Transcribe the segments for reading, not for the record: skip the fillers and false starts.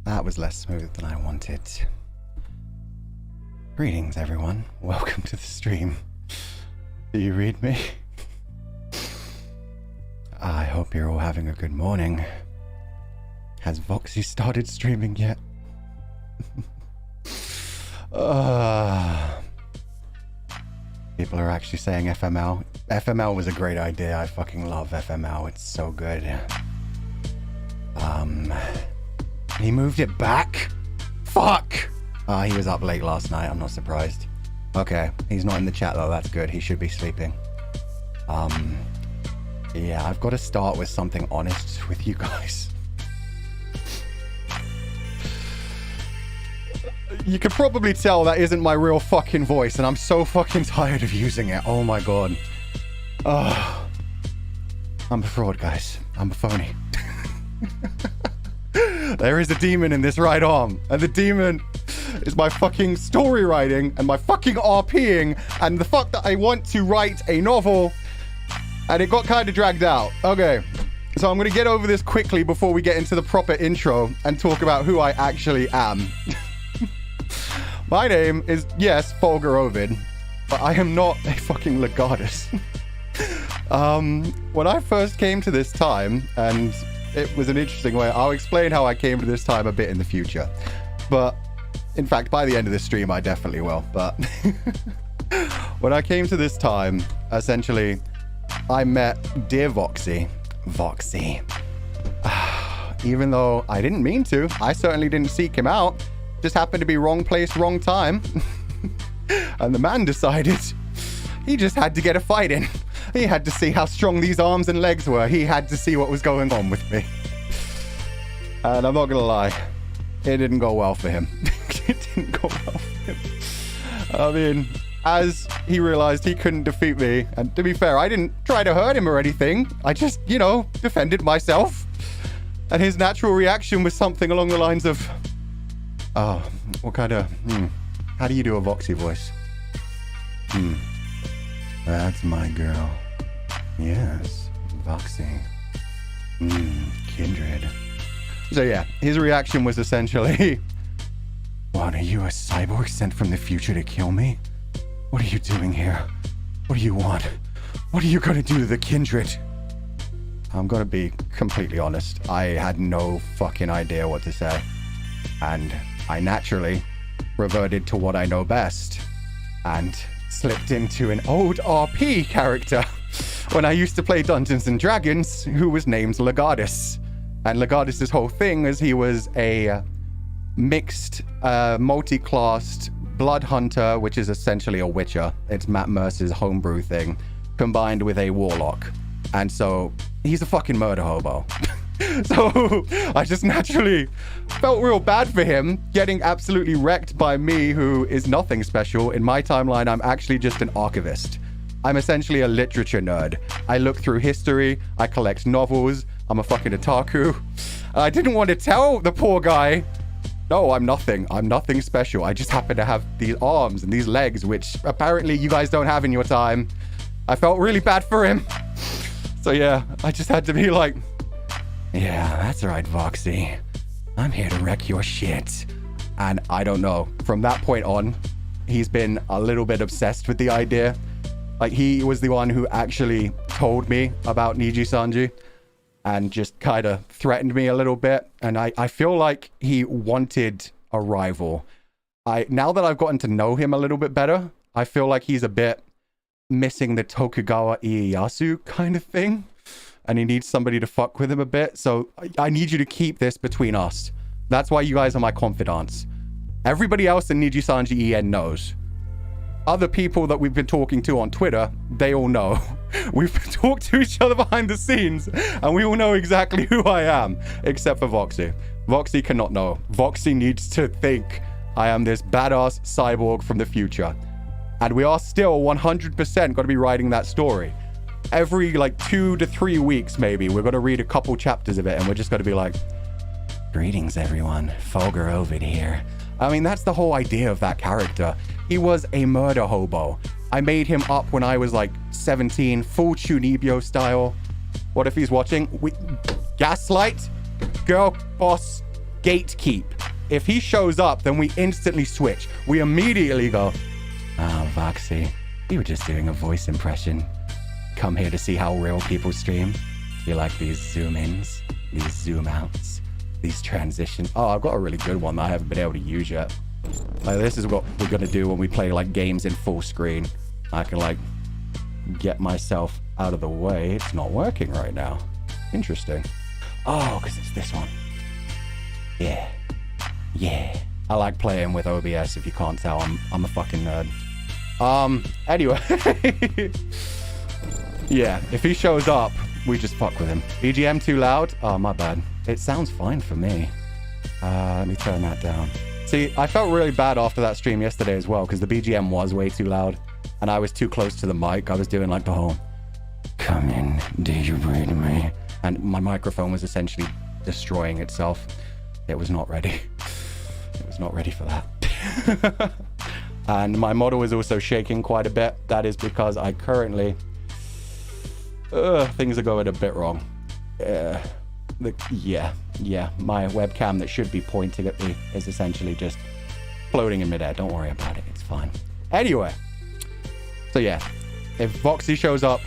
That was less smooth than I wanted. Greetings, everyone. Welcome to the stream. Do you read me? I hope you're all having a good morning. Has Voxy started streaming yet? People are actually saying FML. FML was a great idea. I fucking love FML. It's so good. He moved it back? Fuck! He was up late last night. I'm not surprised. Okay, he's not in the chat though. That's good. He should be sleeping. Yeah, I've got to start with something honest with you guys. You can probably tell that isn't my real fucking voice, and I'm so fucking tired of using it. Oh my god. I'm a fraud, guys. I'm a phony. There is a demon in this right arm, and the demon is my fucking story writing and my fucking RPing and the fuck that I want to write a novel, and it got kind of dragged out. Okay, so I'm going to get over this quickly before we get into the proper intro and talk about who I actually am. My name is, yes, Fulgur Ovid, but I am not a fucking Legatus. When I first came to this time, and it was an interesting way, I'll explain how I came to this time a bit in the future. But, in fact, by the end of this stream, I definitely will. But when I came to this time, essentially, I met dear Voxy. Voxy. Even though I didn't mean to, I certainly didn't seek him out. Just happened to be wrong place, wrong time. And the man decided he just had to get a fight in. He had to see how strong these arms and legs were. He had to see what was going on with me. And I'm not gonna lie, it didn't go well for him. It didn't go well for him. I mean, as he realized he couldn't defeat me, and to be fair, I didn't try to hurt him or anything. I just, you know, defended myself. And his natural reaction was something along the lines of, oh, what kind of, how do you do a Voxy voice? That's my girl. Yes, Voxy. Kindred. So yeah, his reaction was essentially, what, are you a cyborg sent from the future to kill me? What are you doing here? What do you want? What are you gonna do to the kindred? I'm gonna be completely honest. I had no fucking idea what to say. And I naturally reverted to what I know best and slipped into an old RP character when I used to play Dungeons and Dragons, who was named Legatus. And Legatus's whole thing is he was a mixed, multi-classed blood hunter, which is essentially a witcher. It's Matt Mercer's homebrew thing, combined with a warlock. And so he's a fucking murder hobo. So I just naturally felt real bad for him getting absolutely wrecked by me, who is nothing special. In my timeline, I'm actually just an archivist. I'm essentially a literature nerd. I look through history, I collect novels, I'm a fucking otaku. I didn't want to tell the poor guy, no, I'm nothing special. I just happen to have these arms and these legs, which apparently you guys don't have in your time. I felt really bad for him. So yeah, I just had to be like, yeah, that's right, Voxy. I'm here to wreck your shit. And I don't know, from that point on, he's been a little bit obsessed with the idea. Like, he was the one who actually told me about Nijisanji and just kind of threatened me a little bit. And I feel like he wanted a rival. Now that I've gotten to know him a little bit better, I feel like he's a bit missing the Tokugawa Ieyasu kind of thing. And he needs somebody to fuck with him a bit. So I need you to keep this between us. That's why you guys are my confidants. Everybody else in Nijisanji EN knows. Other people that we've been talking to on Twitter, they all know. We've talked to each other behind the scenes, and we all know exactly who I am, except for Voxy. Voxy cannot know. Voxy needs to think I am this badass cyborg from the future. And we are still 100% going to be writing that story. Every like 2 to 3 weeks, maybe, we're going to read a couple chapters of it, and we're just going to be like, greetings, everyone. Fulgur Ovid here. I mean, that's the whole idea of that character. He was a murder hobo. I made him up when I was like 17, full Chunibyo style. What if he's watching? Gaslight, girl boss, gatekeep. if he shows up, then we instantly switch. We immediately go, oh, Voxy, you were just doing a voice impression. Come here to see how real people stream. You like these zoom ins, these zoom outs, these transitions. Oh, I've got a really good one that I haven't been able to use yet. Like, this is what we're gonna do when we play like games in full screen. I can like get myself out of the way. It's not working right now. Interesting. Oh, because it's this one. Yeah. Yeah. I like playing with OBS, if you can't tell. I'm a fucking nerd. Anyway. Yeah, if he shows up, we just fuck with him. BGM too loud? Oh, my bad. It sounds fine for me. Let me turn that down. See, I felt really bad after that stream yesterday as well, because the BGM was way too loud, and I was too close to the mic. I was doing like the whole, come in, do you read me? And my microphone was essentially destroying itself. It was not ready. It was not ready for that. And my model is also shaking quite a bit. That is because I currently... things are going a bit wrong. Yeah, my webcam that should be pointing at me is essentially just floating in midair. Don't worry about it. It's fine. Anyway. So yeah, if Voxy shows up,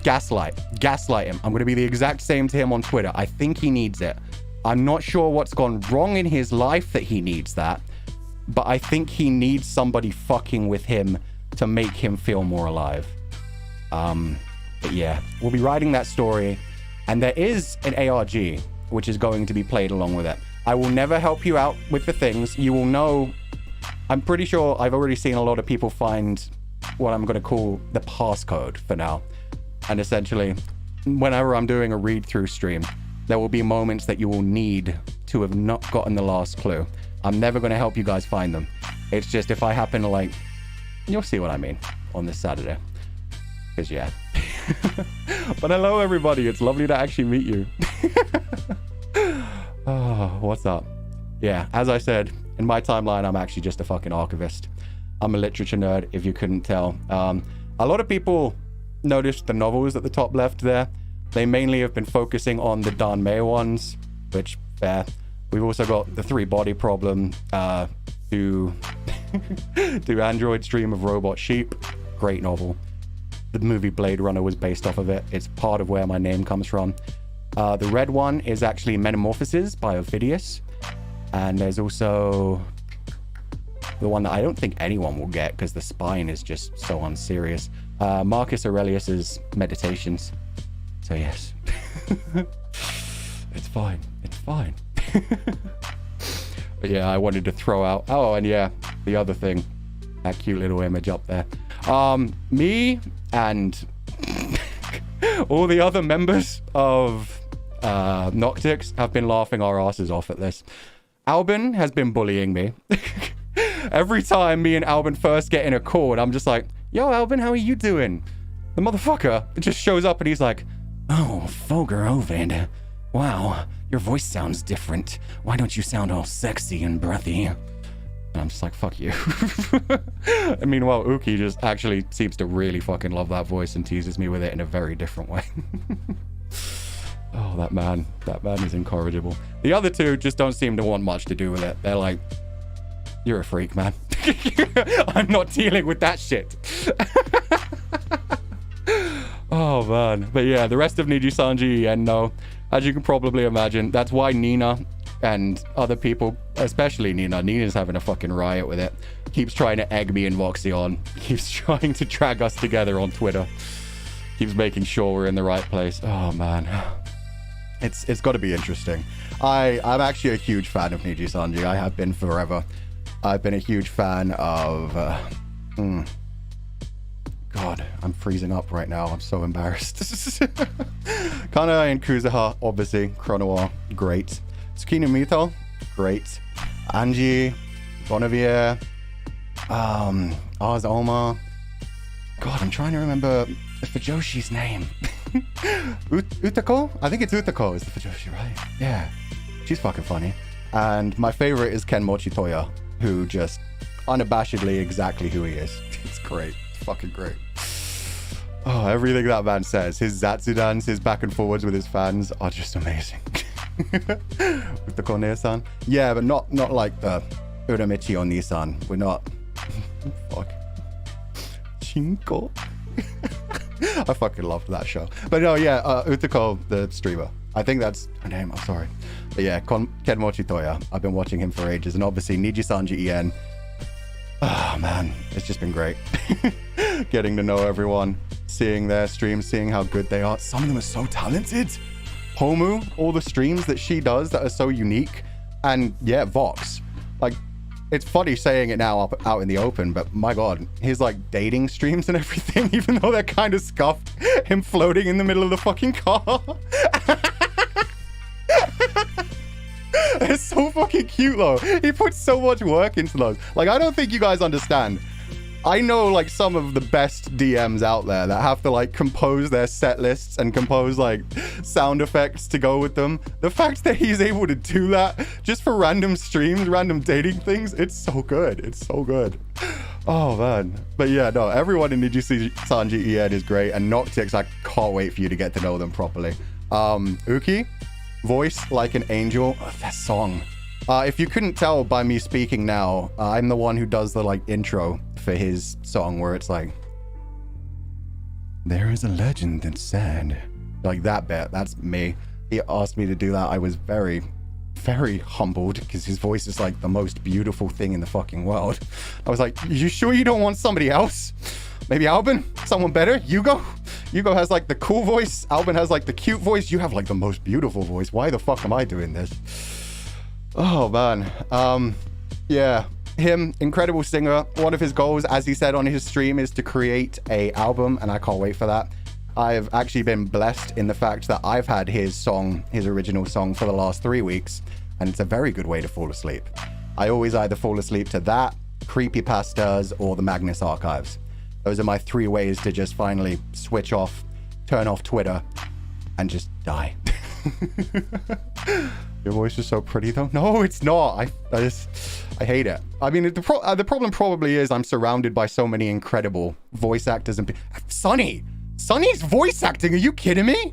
gaslight him. I'm going to be the exact same to him on Twitter. I think he needs it. I'm not sure what's gone wrong in his life that he needs that, but I think he needs somebody fucking with him to make him feel more alive. But yeah, we'll be writing that story, and there is an ARG which is going to be played along with it. I will never help you out with the things. You will know. I'm pretty sure I've already seen a lot of people find what I'm going to call the passcode for now. And essentially, whenever I'm doing a read-through stream, there will be moments that you will need to have not gotten the last clue. I'm never going to help you guys find them. It's just if I happen to like, you'll see what I mean on this Saturday. Because yeah. But hello everybody, it's lovely to actually meet you. Oh, what's up? Yeah, as I said, in my timeline, I'm actually just a fucking archivist. I'm a literature nerd, if you couldn't tell. A lot of people noticed the novels at the top left there. They mainly have been focusing on the Dan Mei ones, which, fair. We've also got The Three Body Problem, to Android's Dream of Robot Sheep. Great novel. The movie Blade Runner was based off of it. It's part of where my name comes from. The red one is actually Metamorphoses by Ovidius. And there's also the one that I don't think anyone will get because the spine is just so unserious. Marcus Aurelius's Meditations. So yes. It's fine. It's fine. But yeah, I wanted to throw out... Oh, and yeah, the other thing. That cute little image up there. Me and all the other members of Noctyx have been laughing our asses off at this. Albin has been bullying me. Every time me and Albin first get in a call, I'm just like, yo, Albin, how are you doing? The motherfucker just shows up and he's like, oh, Fulgur Ovid. Wow, your voice sounds different. Why don't you sound all sexy and breathy? And I'm just like, fuck you. And meanwhile, Uki just actually seems to really fucking love that voice and teases me with it in a very different way. Oh, that man is incorrigible. The other two just don't seem to want much to do with it. They're like, you're a freak, man. I'm not dealing with that shit. Oh, man. But yeah, the rest of Nijisanji and no, as you can probably imagine, that's why Nina and other people, especially Nina's having a fucking riot with it. Keeps trying to egg me and Voxy on. Keeps trying to drag us together on Twitter. Keeps making sure we're in the right place. Oh, man. It's got to be interesting. I'm actually a huge fan of Nijisanji. I have been forever. I've been a huge fan of... God, I'm freezing up right now. I'm so embarrassed. Kana and Kuzuha, obviously. Chronoir, great. Tsukino Mito, great. Angie, Bonnevier, Oz Oma. God, I'm trying to remember the Fujoshi's name. Utako? I think it's Utako is the Fujoshi, right? Yeah. She's fucking funny. And my favorite is Ken Mochitoya, who just unabashedly exactly who he is. It's great. It's fucking great. Oh, everything that man says. His Zatsu dance, his back and forwards with his fans are just amazing. Utako Nesan. Yeah, but not like the Uramichi Onisan. We're not. Fuck. Shinko. I fucking loved that show. But no, yeah, Utako, the streamer. I think that's her name. I'm sorry. But yeah, Kenmochi Toya. I've been watching him for ages. And obviously, Nijisanji En. Oh, man. It's just been great. Getting to know everyone. Seeing their streams. Seeing how good they are. Some of them are so talented. Homu. All the streams that she does that are so unique. And yeah, Vox. Like, it's funny saying it now out in the open, but my God, his like dating streams and everything, even though they're kind of scuffed, him floating in the middle of the fucking car. It's so fucking cute though. He puts so much work into those. Like, I don't think you guys understand. I know like some of the best DMs out there that have to like compose their set lists and compose like sound effects to go with them. The fact that he's able to do that just for random streams, random dating things, it's so good. It's so good. Oh man. But yeah, no, everyone in Nijisanji En is great, and Noctyx, I can't wait for you to get to know them properly. Uki, voice like an angel. Oh, that song. If you couldn't tell by me speaking now, I'm the one who does the like intro for his song where it's like, there is a legend that's said, like that bit. That's me. He asked me to do that. I was very, very humbled because his voice is like the most beautiful thing in the fucking world. I was like, you sure you don't want somebody else? Maybe Albin? Someone better? Yugo? Yugo has like the cool voice. Albin has like the cute voice. You have like the most beautiful voice. Why the fuck am I doing this? Oh man. Yeah, him, incredible singer. One of his goals, as he said on his stream, is to create a album, and I can't wait for that. I've actually been blessed in the fact that I've had his song, his original song, for the last 3 weeks, and it's a very good way to fall asleep. I always either fall asleep to that, creepypastas, or the Magnus Archives. Those are my 3 ways to just finally switch off, turn off Twitter, and just die. Your voice is so pretty though. No, it's not. I hate it. I mean, the problem probably is I'm surrounded by so many incredible voice actors and Sonny's voice acting. Are you kidding me?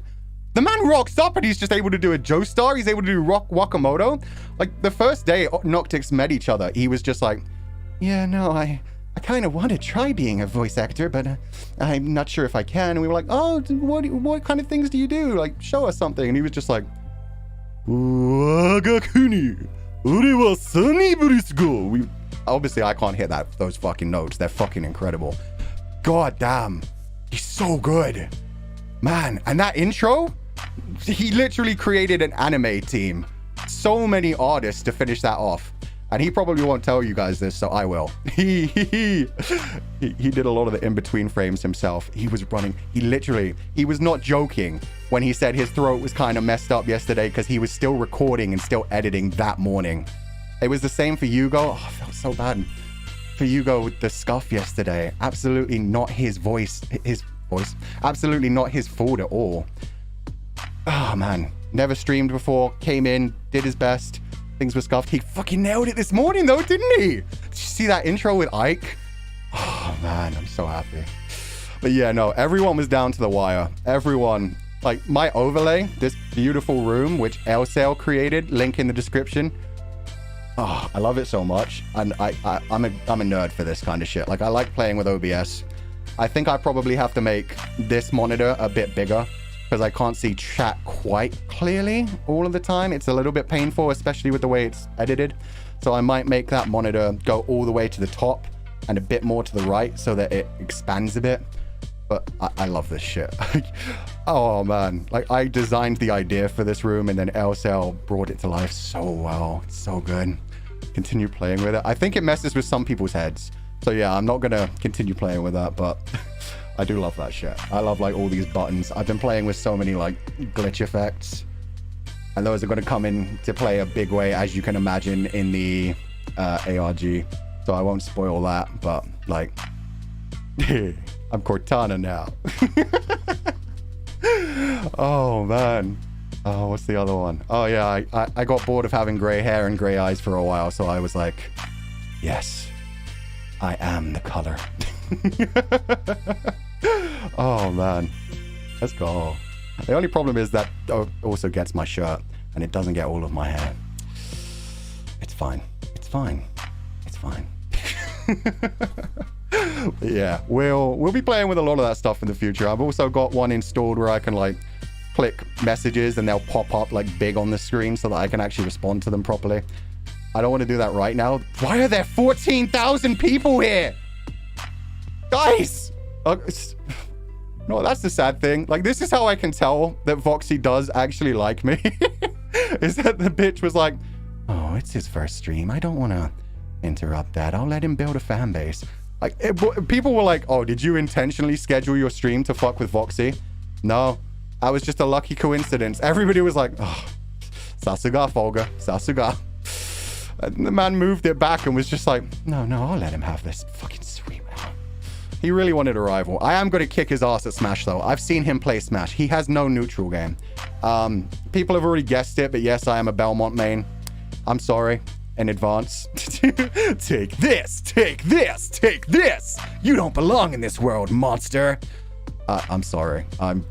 The man rocks up and he's just able to do a Joestar. He's able to do Wakamoto. Like the first day Noctyx met each other, he was just like, yeah, no, I kind of want to try being a voice actor, but I'm not sure if I can. And we were like, oh, what kind of things do you do? Like, show us something. And he was just like, obviously I can't hit those fucking notes. They're fucking incredible. God damn, he's so good, man. And that intro, he literally created an anime team, so many artists to finish that off. And he probably won't tell you guys this, so I will. He did a lot of the in-between frames himself. He was running. He was not joking when he said his throat was kind of messed up yesterday because he was still recording and still editing that morning. It was the same for Yugo. Oh, I felt so bad for Yugo with the scuff yesterday. Absolutely not his voice. Absolutely not his fault at all. Oh, man. Never streamed before. Came in, did his best. Things were scuffed. He fucking nailed it this morning though, didn't he? Did you see that intro with Ike? Oh man, I'm so happy. But yeah, no, everyone was down to the wire. Everyone. Like my overlay, this beautiful room, which Elsail created, link in the description. Oh, I love it so much. And I'm a nerd for this kind of shit. Like I like playing with OBS. I think I probably have to make this monitor a bit bigger, because I can't see chat quite clearly all of the time. It's a little bit painful, especially with the way it's edited. So I might make that monitor go all the way to the top and a bit more to the right so that it expands a bit. But I love this shit. Oh man, like I designed the idea for this room and then Elsail brought it to life so well. It's so good. Continue playing with it. I think it messes with some people's heads. So yeah, I'm not gonna continue playing with that, but I do love that shit. I love like all these buttons. I've been playing with so many like glitch effects, and those are going to come in to play a big way, as you can imagine, in the ARG. So I won't spoil that, but like, I'm Cortana now. Oh man. Oh, what's the other one? Oh yeah, I got bored of having gray hair and gray eyes for a while, so I was like, yes, I am the color. Oh man, let's go. The only problem is that also gets my shirt. and it doesn't get all of my hair. It's fine. It's fine. It's fine. Yeah, we'll be playing with a lot of that stuff in the future. I've also got one installed where I can like click messages and they'll pop up like big on the screen so that I can actually respond to them properly. I don't want to do that right now. Why are there 14,000 people here? Guys! No, that's the sad thing. Like, this is how I can tell that Voxy does actually like me. Is that the bitch was like, oh, it's his first stream. I don't want to interrupt that. I'll let him build a fan base. Like, people were like, oh, did you intentionally schedule your stream to fuck with Voxy? No, that was just a lucky coincidence. Everybody was like, oh, Sasuga, Fulgur, Sasuga. And the man moved it back and was just like, no, I'll let him have this fucking sweet man. He really wanted a rival. I am going to kick his ass at Smash, though. I've seen him play Smash. He has no neutral game. People have already guessed it, but yes, I am a Belmont main. I'm sorry in advance. Take this, take this, take this. You don't belong in this world, monster. I'm sorry. I'm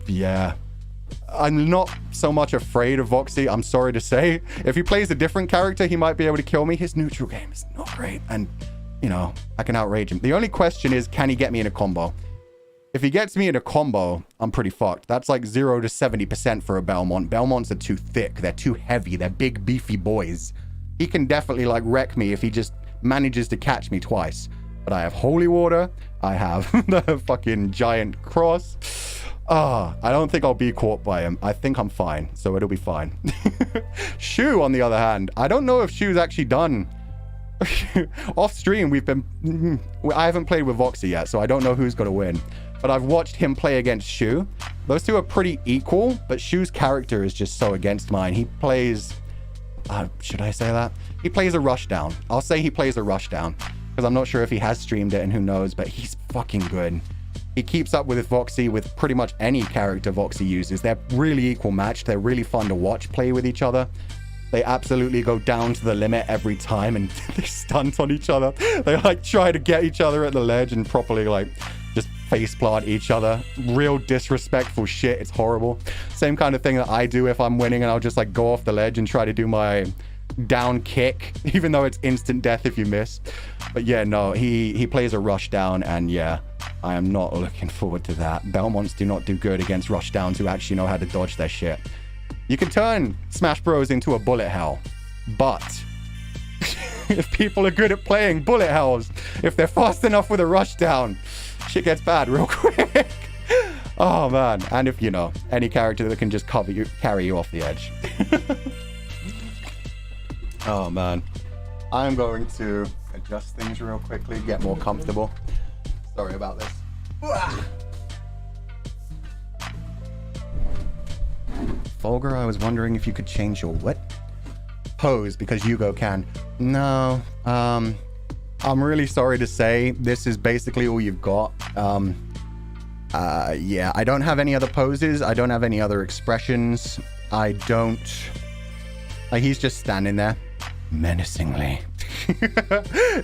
not so much afraid of Voxy, I'm sorry to say. If he plays a different character, he might be able to kill me. His neutral game is not great, and, you know, I can outrage him. The only question is, can he get me in a combo? If he gets me in a combo, I'm pretty fucked. That's like 0 to 70% for a Belmont. Belmonts are too thick. They're too heavy. They're big, beefy boys. He can definitely, like, wreck me if he just manages to catch me twice. But I have Holy Water. I have the fucking giant cross. I don't think I'll be caught by him. I think I'm fine, so it'll be fine. Shu, on the other hand, I don't know if Shu's actually done. Off stream, I haven't played with Voxy yet, so I don't know who's going to win. But I've watched him play against Shu. Those two are pretty equal, but Shu's character is just so against mine. He plays... should I say that? He plays a rushdown. I'll say he plays a rushdown, because I'm not sure if he has streamed it and who knows, but he's fucking good. He keeps up with Voxy with pretty much any character Voxy uses. They're really equal matched. They're really fun to watch play with each other. They absolutely go down to the limit every time and they stunt on each other. They like try to get each other at the ledge and properly like just faceplant each other. Real disrespectful shit. It's horrible. Same kind of thing that I do if I'm winning and I'll just like go off the ledge and try to do my down kick, even though it's instant death if you miss. But yeah, no, he plays a rush down, and yeah, I am not looking forward to that. Belmonts do not do good against rush downs who actually know how to dodge their shit. You can turn Smash Bros into a bullet hell, but if people are good at playing bullet hells, if they're fast enough with a rush down, shit gets bad real quick. Oh man, and if you know any character that can just carry you off the edge. Oh man, I'm going to adjust things real quickly, get more comfortable. Sorry about this. Fulgur, I was wondering if you could change your what? Pose, because Hugo can. No, I'm really sorry to say this is basically all you've got. Yeah, I don't have any other poses. I don't have any other expressions. I don't... he's just standing there. Menacingly.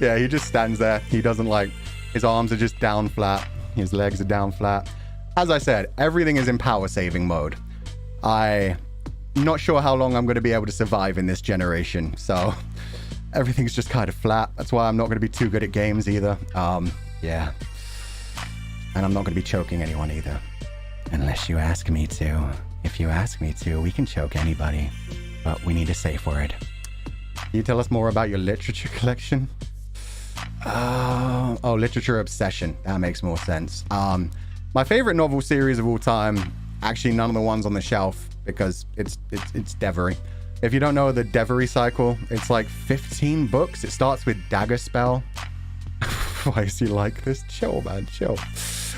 Yeah, he just stands there. He doesn't like... His arms are just down flat. His legs are down flat. As I said, everything is in power saving mode. I'm not sure how long I'm going to be able to survive in this generation. So everything's just kind of flat. That's why I'm not going to be too good at games either. Yeah. And I'm not going to be choking anyone either. Unless you ask me to. If you ask me to, we can choke anybody. But we need a safe word. Can you tell us more about your literature collection? Oh, literature obsession. That makes more sense. My favorite novel series of all time, actually none of the ones on the shelf, because it's Devery. If you don't know the Devery cycle, it's like 15 books. It starts with Dagger Spell. Why is he like this? Chill, man, chill.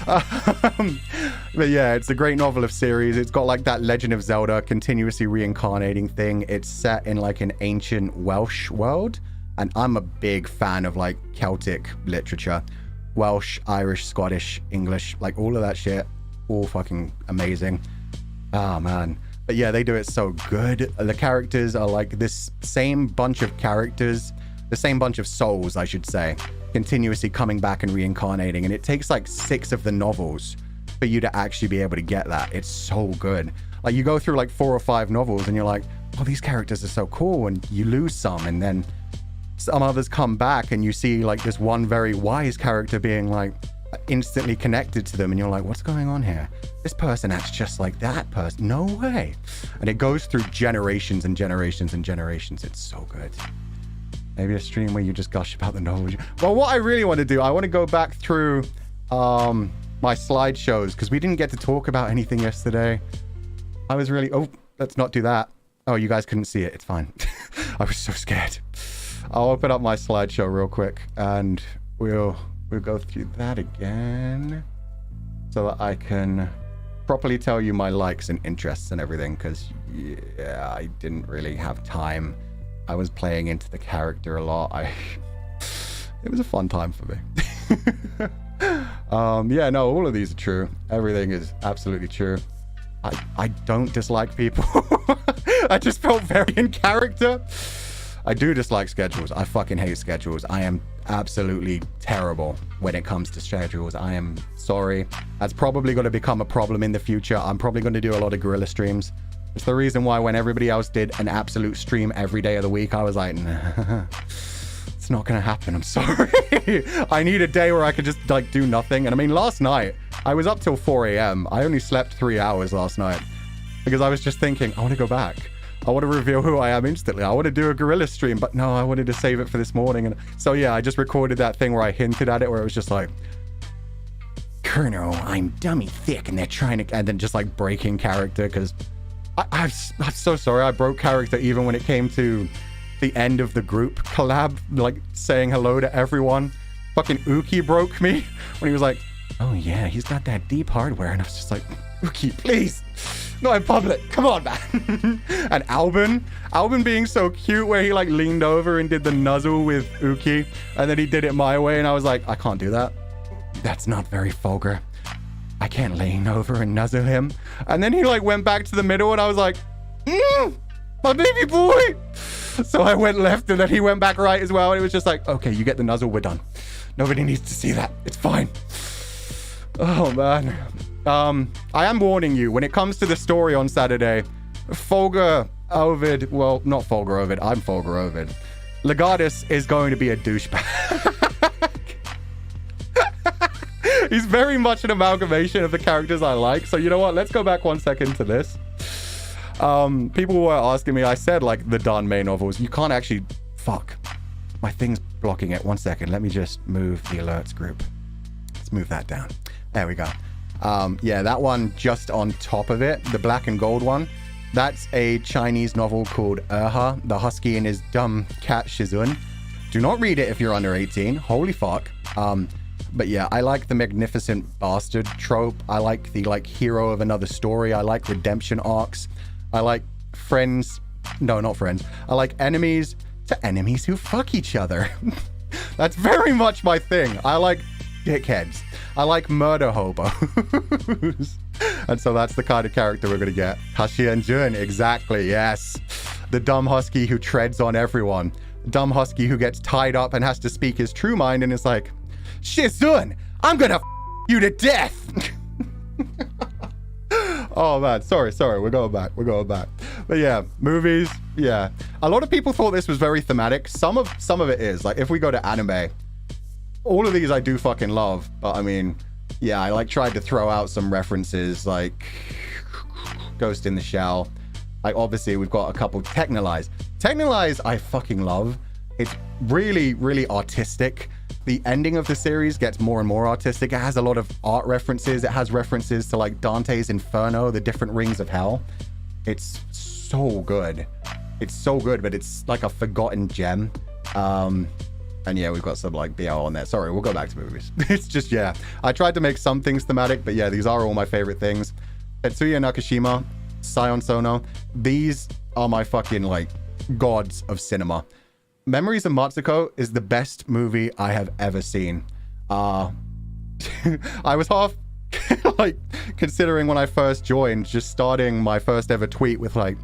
But yeah, it's a great novel of series. It's got like that Legend of Zelda continuously reincarnating thing. It's set in like an ancient Welsh world, and I'm a big fan of like Celtic literature. Welsh, Irish, Scottish, English, like all of that shit. All fucking amazing. Oh man. But yeah, they do it so good. The characters are like this same bunch of characters, the same bunch of souls, I should say, continuously coming back and reincarnating. And it takes like 6 of the novels for you to actually be able to get that. It's so good. Like you go through like 4 or 5 novels and you're like, oh, these characters are so cool, and you lose some, and then some others come back, and you see like this one very wise character being like instantly connected to them, and you're like, what's going on here? This person acts just like that person. No way. And it goes through generations and generations and generations. It's so good. Maybe a stream where you just gush about the novel. Well, what I really want to do, I want to go back through my slideshows, because we didn't get to talk about anything yesterday. I was really... Oh, let's not do that. Oh, you guys couldn't see it. It's fine. I was so scared. I'll open up my slideshow real quick, and we'll go through that again so that I can properly tell you my likes and interests and everything, because, yeah, I didn't really have time. I was playing into the character a lot. It was a fun time for me. Yeah, no, all of these are true. Everything is absolutely true. I don't dislike people. I just felt very in character. I do dislike schedules. I fucking hate schedules. I am absolutely terrible when it comes to schedules. I am sorry. That's probably going to become a problem in the future. I'm probably going to do a lot of guerrilla streams. It's the reason why when everybody else did an absolute stream every day of the week, I was like, nah, it's not going to happen. I'm sorry. I need a day where I could just like do nothing. And I mean, last night, I was up till 4 a.m. I only slept 3 hours last night because I was just thinking, I want to go back. I want to reveal who I am instantly. I want to do a guerrilla stream, but no, I wanted to save it for this morning. And so, yeah, I just recorded that thing where I hinted at it, where it was just like, Colonel, I'm dummy thick. And they're trying to, and then just like breaking character, because I'm so sorry. I broke character even when it came to the end of the group collab, like saying hello to everyone. Fucking Uki broke me when he was like, oh yeah, he's got that deep hardware. And I was just like, Uki, please. Not in public. Come on, man. And Albin being so cute, where he like leaned over and did the nuzzle with Uki, and then he did it my way, and I was like, I can't do that. That's not very Fulgur. I can't lean over and nuzzle him. And then he like went back to the middle, and I was like, my baby boy. So I went left, and then he went back right as well, and it was just like, okay, you get the nuzzle, we're done. Nobody needs to see that. It's fine. Oh man. I am warning you, when it comes to the story on Saturday, Fulgur Ovid, well, not Fulgur Ovid, I'm Fulgur Ovid. Legatus is going to be a douchebag. He's very much an amalgamation of the characters I like. So you know what? Let's go back 1 second to this. People were asking me, I said like the Dan May novels, you can't actually, fuck. My thing's blocking it. 1 second. Let me just move the alerts group. Let's move that down. There we go. Yeah, that one just on top of it, the black and gold one, that's a Chinese novel called Erha, the husky and his dumb cat Shizun. Do not read it if you're under 18. Holy fuck. But yeah, I like the magnificent bastard trope. I like the like hero of another story. I like redemption arcs. I like friends. No, not friends. I like enemies to enemies who fuck each other. That's very much my thing. I like dickheads. I like murder hobos. And so that's the kind of character we're going to get. Hashi Jun, exactly, yes. The dumb husky who treads on everyone. The dumb husky who gets tied up and has to speak his true mind and is like, Shizun, I'm going to you to death. Oh man, sorry, we're going back. But yeah, movies, yeah. A lot of people thought this was very thematic. Some of it is. Like if we go to anime, all of these I do fucking love, but I mean, yeah, I like tried to throw out some references like Ghost in the Shell. Like obviously we've got a couple. Technolize I fucking love. It's really, really artistic. The ending of the series gets more and more artistic. It has a lot of art references. It has references to like Dante's Inferno, the different rings of hell. It's so good. It's so good, but it's like a forgotten gem. And yeah, we've got some like BL on there. Sorry, we'll go back to movies. It's just, yeah. I tried to make some things thematic, but yeah, these are all my favorite things. Tetsuya Nakashima, Sion Sono. These are my fucking like gods of cinema. Memories of Matsuko is the best movie I have ever seen. I was half like considering when I first joined, just starting my first ever tweet with like,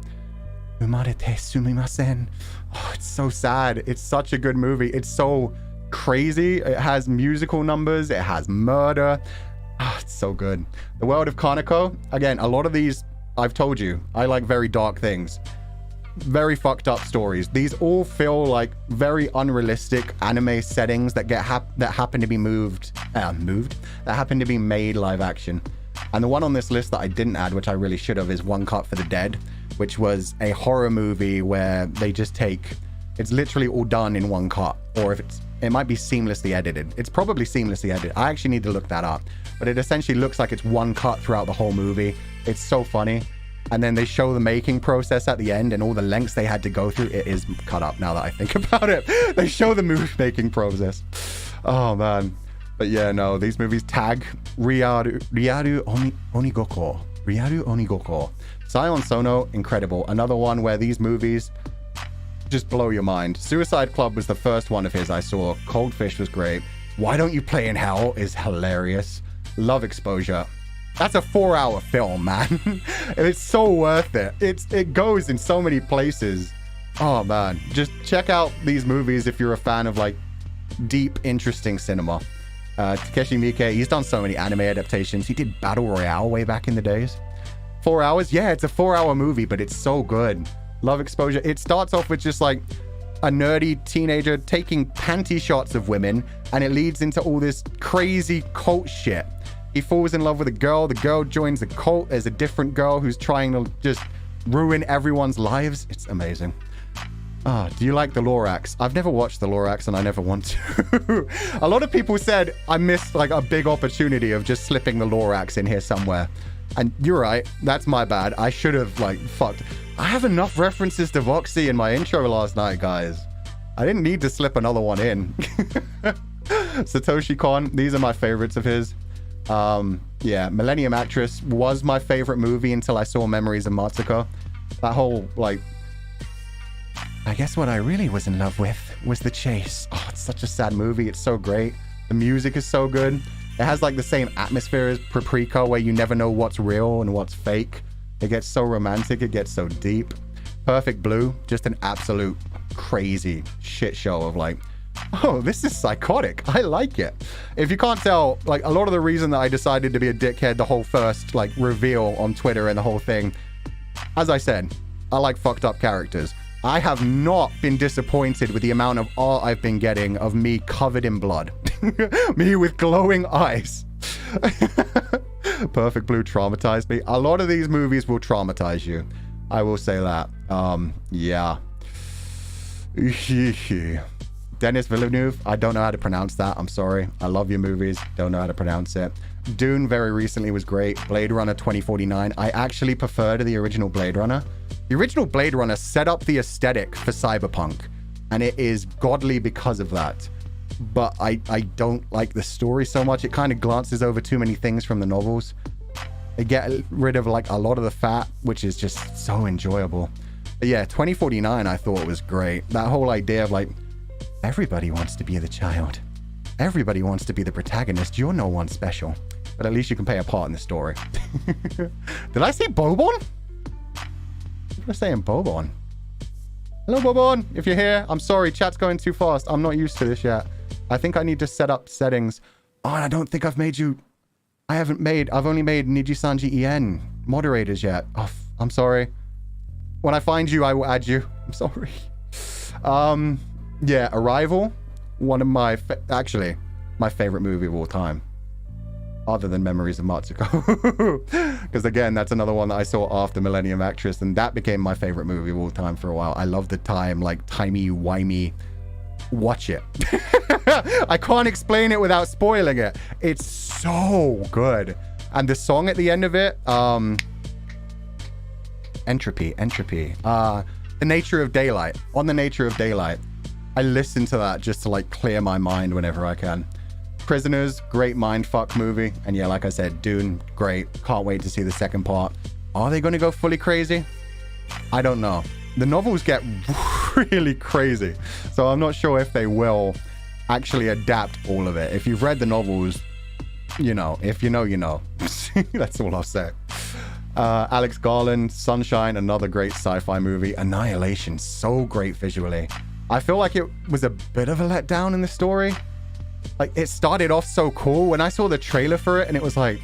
Umarete sumimasen. Oh, it's so sad. It's such a good movie. It's so crazy. It has musical numbers. It has murder. Oh, it's so good. The World of Kaneko. Again, a lot of these, I've told you, I like very dark things. very fucked up stories. These all feel like very unrealistic anime settings that happen to be that happen to be made live action. And the one on this list that I didn't add, which I really should have, is One Cut for the Dead, which was a horror movie where they just it's literally all done in one cut, or if it might be seamlessly edited. It's probably seamlessly edited. I actually need to look that up, but it essentially looks like it's one cut throughout the whole movie. It's so funny. And then they show the making process at the end and all the lengths they had to go through. It is cut up now that I think about it. They show the movie making process. Oh man. But yeah, no, these movies tag Ryaru Onigoko. Sion Sono, incredible. Another one where these movies just blow your mind. Suicide Club was the first one of his I saw. Cold Fish was great. Why Don't You Play in Hell is hilarious. Love Exposure. That's a 4-hour film, man. It's so worth it. It goes in so many places. Oh man, just check out these movies if you're a fan of like deep, interesting cinema. Takeshi Miike, he's done so many anime adaptations. He did Battle Royale way back in the days. 4 hours? Yeah, it's a 4-hour movie, but it's so good. Love Exposure. It starts off with just like a nerdy teenager taking panty shots of women, and it leads into all this crazy cult shit. He falls in love with a girl. The girl joins the cult. There's a different girl who's trying to just ruin everyone's lives. It's amazing. Do you like the Lorax? I've never watched the Lorax and I never want to. A lot of people said I missed like a big opportunity of just slipping the Lorax in here somewhere. And you're right. That's my bad. I should have like fucked. I have enough references to Voxy in my intro last night, guys. I didn't need to slip another one in. Satoshi Kon. These are my favorites of his. Yeah, Millennium Actress was my favorite movie until I saw Memories of Matsuko. That whole like... I guess what I really was in love with was The Chase. Oh, it's such a sad movie. It's so great. The music is so good. It has like the same atmosphere as Paprika, where you never know what's real and what's fake. It gets so romantic. It gets so deep. Perfect Blue, just an absolute crazy shit show of like, oh, this is psychotic. I like it. If you can't tell, like a lot of the reason that I decided to be a dickhead the whole first like reveal on Twitter and the whole thing, as I said, I like fucked up characters. I have not been disappointed with the amount of art I've been getting of me covered in blood. Me with glowing eyes. Perfect Blue traumatized me. A lot of these movies will traumatize you. I will say that. Yeah. Denis Villeneuve. I don't know how to pronounce that. I'm sorry. I love your movies. Don't know how to pronounce it. Dune very recently was great. Blade Runner 2049. I actually prefer to the original Blade Runner. The original Blade Runner set up the aesthetic for cyberpunk, and it is godly because of that. But I don't like the story so much. It kind of glances over too many things from the novels. They get rid of like a lot of the fat, which is just so enjoyable. But yeah, 2049 I thought was great. That whole idea of like, everybody wants to be the child. Everybody wants to be the protagonist. You're no one special. But at least you can play a part in the story. Did I say Bobon? People are saying Bobon. Hello, Bobon. If you're here, I'm sorry. Chat's going too fast. I'm not used to this yet. I think I need to set up settings. Oh, and I don't think I've made you... I've only made Nijisanji En moderators yet. Oh, I'm sorry. When I find you, I will add you. I'm sorry. Yeah, Arrival. One of my... Actually, my favorite movie of all time. Other than Memories of Matsuko. Because again, that's another one that I saw after Millennium Actress, and that became my favorite movie of all time for a while. I love the time, like timey-wimey. Watch it. I can't explain it without spoiling it. It's so good. And the song at the end of it, Entropy. The Nature of Daylight. On the Nature of Daylight. I listen to that just to like clear my mind whenever I can. Prisoners, great mindfuck movie. And yeah, like I said, Dune, great. Can't wait to see the second part. Are they going to go fully crazy? I don't know. The novels get really crazy. So I'm not sure if they will actually adapt all of it. If you've read the novels, you know. If you know, you know. That's all I'll say. Alex Garland, Sunshine, another great sci-fi movie. Annihilation, so great visually. I feel like it was a bit of a letdown in the story. Like, it started off so cool. When I saw the trailer for it and it was like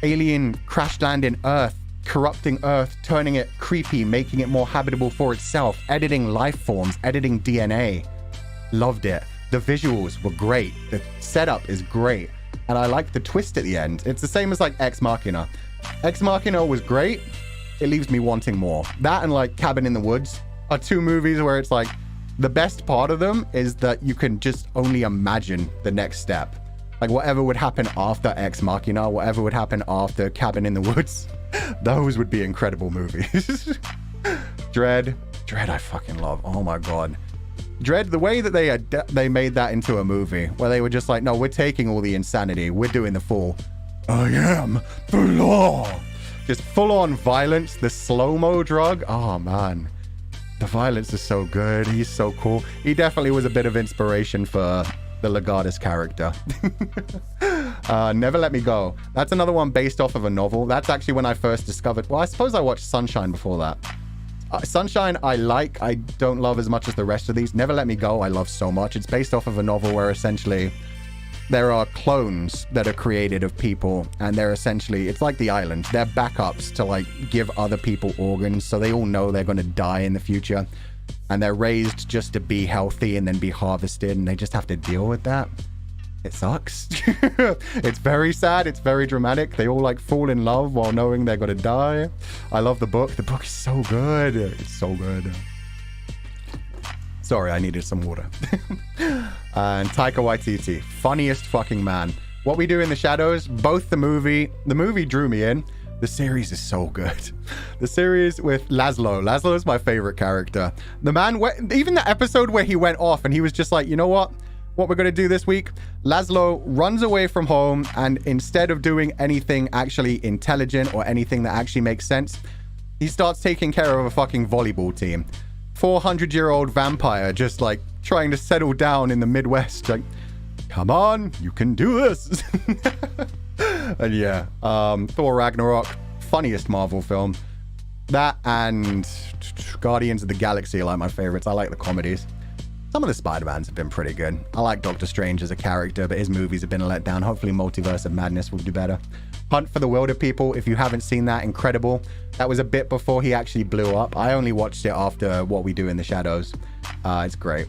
alien crash landing Earth corrupting Earth, turning it creepy, making it more habitable for itself, editing life forms, editing DNA. Loved it. The visuals were great. The setup is great. And I like the twist at the end. It's the same as like Ex Machina. Ex Machina was great. It leaves me wanting more. That and like Cabin in the Woods are two movies where it's like the best part of them is that you can just only imagine the next step. Like whatever would happen after Ex Machina, whatever would happen after Cabin in the Woods, those would be incredible movies. Dread I fucking love. Oh my god. Dread, the way that they made that into a movie where they were just like, no, we're taking all the insanity, we're doing the full I am the law, just full-on violence, the slow-mo drug. Oh man, the violence is so good. He's so cool. He definitely was a bit of inspiration for the Legatus character. Never Let Me Go, that's another one based off of a novel. That's actually when I first discovered, well, I suppose I watched Sunshine before that. Sunshine I like, I don't love as much as the rest of these. Never Let Me Go I love so much. It's based off of a novel where essentially there are clones that are created of people, and they're essentially, it's like The Island, they're backups to like give other people organs, so they all know they're going to die in the future, and they're raised just to be healthy and then be harvested, and they just have to deal with that. It sucks. It's very sad. It's very dramatic. They all like fall in love while knowing they're gonna die. I love the book. The book is so good. It's so good. Sorry, I needed some water. And Taika Waititi, funniest fucking man. What We Do in the Shadows, both the movie drew me in. The series is so good. The series with Laszlo is my favorite character. The man, even the episode where he went off and he was just like, you know what we're going to do this week? Laszlo runs away from home, and instead of doing anything actually intelligent or anything that actually makes sense, he starts taking care of a fucking volleyball team. 400-year-old vampire just like trying to settle down in the Midwest. Like, come on, you can do this. And yeah, Thor Ragnarok, funniest Marvel film. That and Guardians of the Galaxy are like my favorites. I like the comedies. Some of the Spider-Mans have been pretty good. I like Doctor Strange as a character, but his movies have been a letdown. Hopefully Multiverse of Madness will do better. Hunt for the Wilder People, if you haven't seen that, incredible. That was a bit before he actually blew up. I only watched it after What We Do in the Shadows. It's great.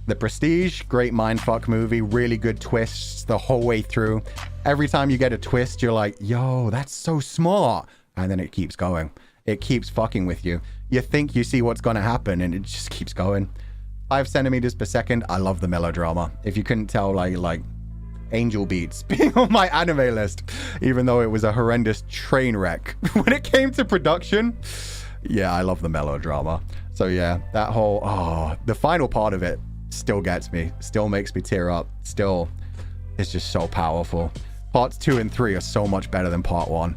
The Prestige, great mindfuck movie. Really good twists the whole way through. Every time you get a twist, you're like, yo, that's so smart. And then it keeps going. It keeps fucking with you. You think you see what's going to happen, and it just keeps going. 5 centimeters per second. I love the melodrama. If you couldn't tell, like Angel Beats being on my anime list, even though it was a horrendous train wreck when it came to production. Yeah, I love the melodrama. So yeah, that whole, the final part of it still gets me, still makes me tear up, still is just so powerful. Parts 2 and 3 are so much better than part 1.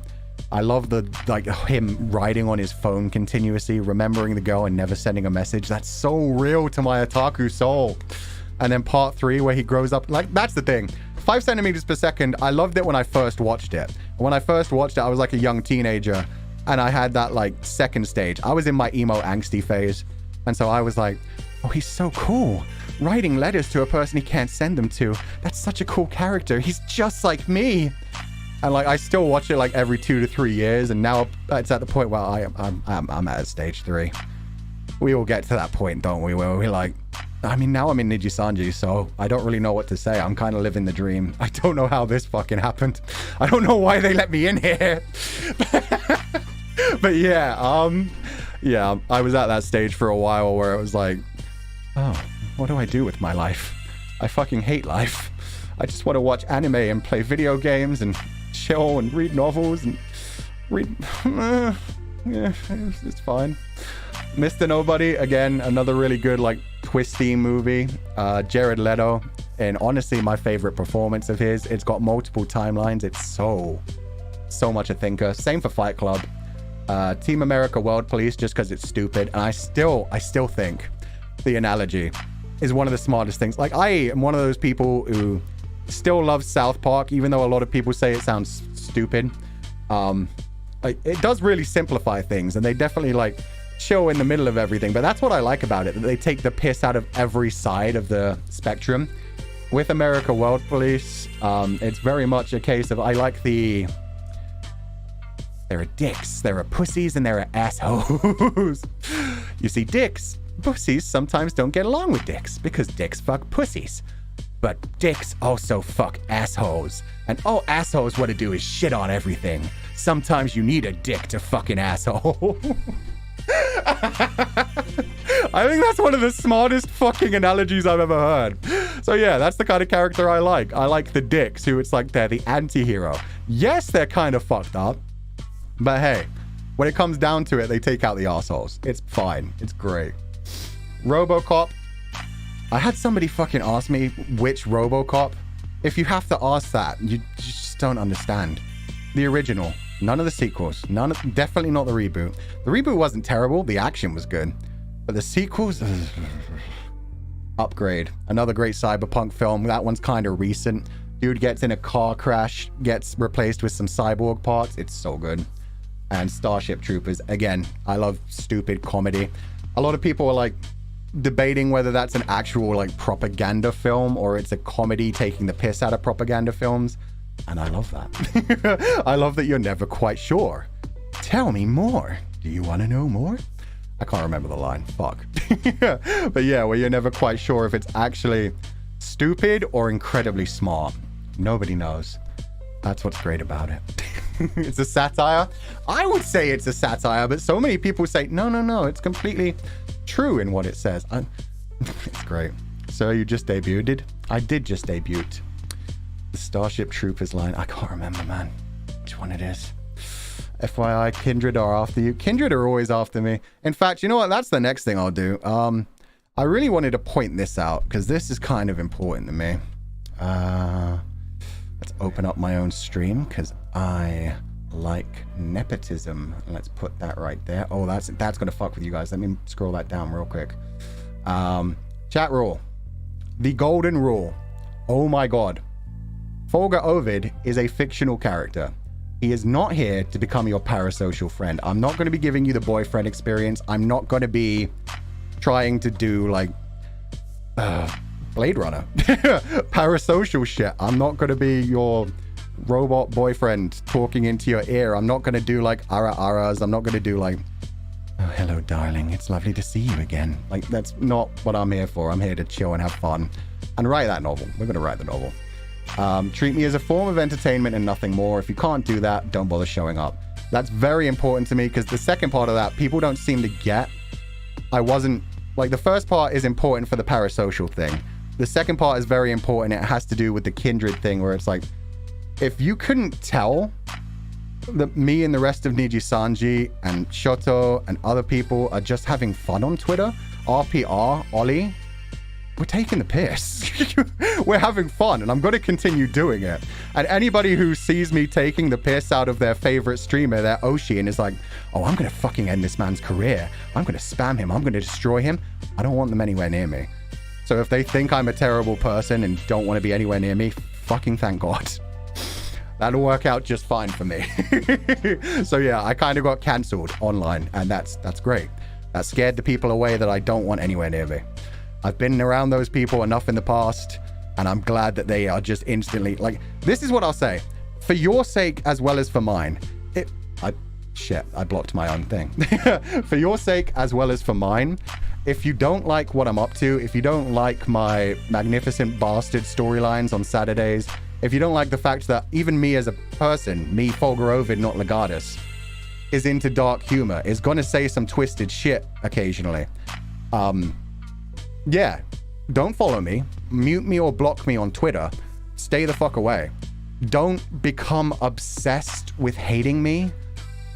I love the, like, him writing on his phone continuously, remembering the girl and never sending a message. That's so real to my otaku soul. And then part 3 where he grows up, like, that's the thing. 5 centimeters per second, I loved it when I first watched it. When I first watched it, I was like a young teenager, and I had that like second stage. I was in my emo angsty phase. And so I was like, oh, he's so cool. Writing letters to a person he can't send them to. That's such a cool character. He's just like me. And like, I still watch it like every 2 to 3 years, and now it's at the point where I'm at stage 3. We all get to that point, don't we? Where we're like, I mean, now I'm in Nijisanji, so I don't really know what to say. I'm kind of living the dream. I don't know how this fucking happened. I don't know why they let me in here. But yeah, I was at that stage for a while where it was like, oh, what do I do with my life? I fucking hate life. I just want to watch anime and play video games and chill and read novels and read. Yeah, it's fine. Mr. Nobody, again, another really good, like, twisty movie. Jared Leto, and honestly, my favorite performance of his. It's got multiple timelines. It's so much a thinker. Same for Fight Club. Team America World Police, just because it's stupid. And I still think the analogy is one of the smartest things. Like, I am one of those people who still loves South Park, even though a lot of people say it sounds stupid. It does really simplify things, and they definitely like chill in the middle of everything. But that's what I like about it, that they take the piss out of every side of the spectrum. With America World Police, it's very much a case of, I like the There are dicks, there are pussies, and there are assholes. You see, pussies sometimes don't get along with dicks because dicks fuck pussies. But dicks also fuck assholes. And all assholes want to do is shit on everything. Sometimes you need a dick to fuck an asshole. I think that's one of the smartest fucking analogies I've ever heard. So yeah, that's the kind of character I like. I like the dicks who it's like they're the anti-hero. Yes, they're kind of fucked up. But hey, when it comes down to it, they take out the assholes. It's fine. It's great. RoboCop. I had somebody fucking ask me which RoboCop. If you have to ask that, you just don't understand. The original. None of the sequels. Definitely not the reboot. The reboot wasn't terrible. The action was good. But the sequels... Upgrade. Another great cyberpunk film. That one's kind of recent. Dude gets in a car crash, gets replaced with some cyborg parts. It's so good. And Starship Troopers. Again, I love stupid comedy. A lot of people are like debating whether that's an actual like propaganda film or it's a comedy taking the piss out of propaganda films. And I love that. I love that you're never quite sure. Tell me more. Do you want to know more? I can't remember the line. Fuck. But yeah, where you're never quite sure if it's actually stupid or incredibly smart. Nobody knows. That's what's great about it. It's a satire. I would say it's a satire, but so many people say, no, it's completely true in what it says. It's great. So you just debuted? I did just debut. The Starship Troopers line. I can't remember, man, which one it is. FYI, Kindred are after you. Kindred are always after me. In fact, you know what? That's the next thing I'll do. I really wanted to point this out because this is kind of important to me. Let's open up my own stream because I like nepotism. Let's put that right there. Oh, that's gonna fuck with you guys. Let me scroll that down real quick. Chat rule. The golden rule. Oh my god. Fulgur Ovid is a fictional character. He is not here to become your parasocial friend. I'm not going to be giving you the boyfriend experience. I'm not going to be trying to do like Blade Runner parasocial shit. I'm not going to be your robot boyfriend talking into your ear. I'm not going to do like ara-aras. I'm not going to do like, oh, hello, darling. It's lovely to see you again. Like, that's not what I'm here for. I'm here to chill and have fun and write that novel. We're going to write the novel. Treat me as a form of entertainment and nothing more. If you can't do that, don't bother showing up. That's very important to me because the second part of that, people don't seem to get. I wasn't, like, the first part is important for the parasocial thing. The second part is very important. It has to do with the kindred thing where it's like, if you couldn't tell that me and the rest of Nijisanji and Shoto and other people are just having fun on Twitter, RPR, Ollie, we're taking the piss. We're having fun, and I'm going to continue doing it. And anybody who sees me taking the piss out of their favorite streamer, their Oshi, and is like, oh, I'm going to fucking end this man's career. I'm going to spam him. I'm going to destroy him. I don't want them anywhere near me. So if they think I'm a terrible person and don't want to be anywhere near me, fucking thank God. That'll work out just fine for me. So yeah, I kind of got cancelled online, and that's great. That scared the people away that I don't want anywhere near me. I've been around those people enough in the past, and I'm glad that they are just instantly like, this is what I'll say. For your sake as well as for mine. I blocked my own thing. For your sake as well as for mine, if you don't like what I'm up to, if you don't like my magnificent bastard storylines on Saturdays, if you don't like the fact that even me as a person, me, Fulgur Ovid, not Legatus, is into dark humor, is gonna say some twisted shit occasionally. Yeah, don't follow me, mute me or block me on Twitter, stay the fuck away. Don't become obsessed with hating me.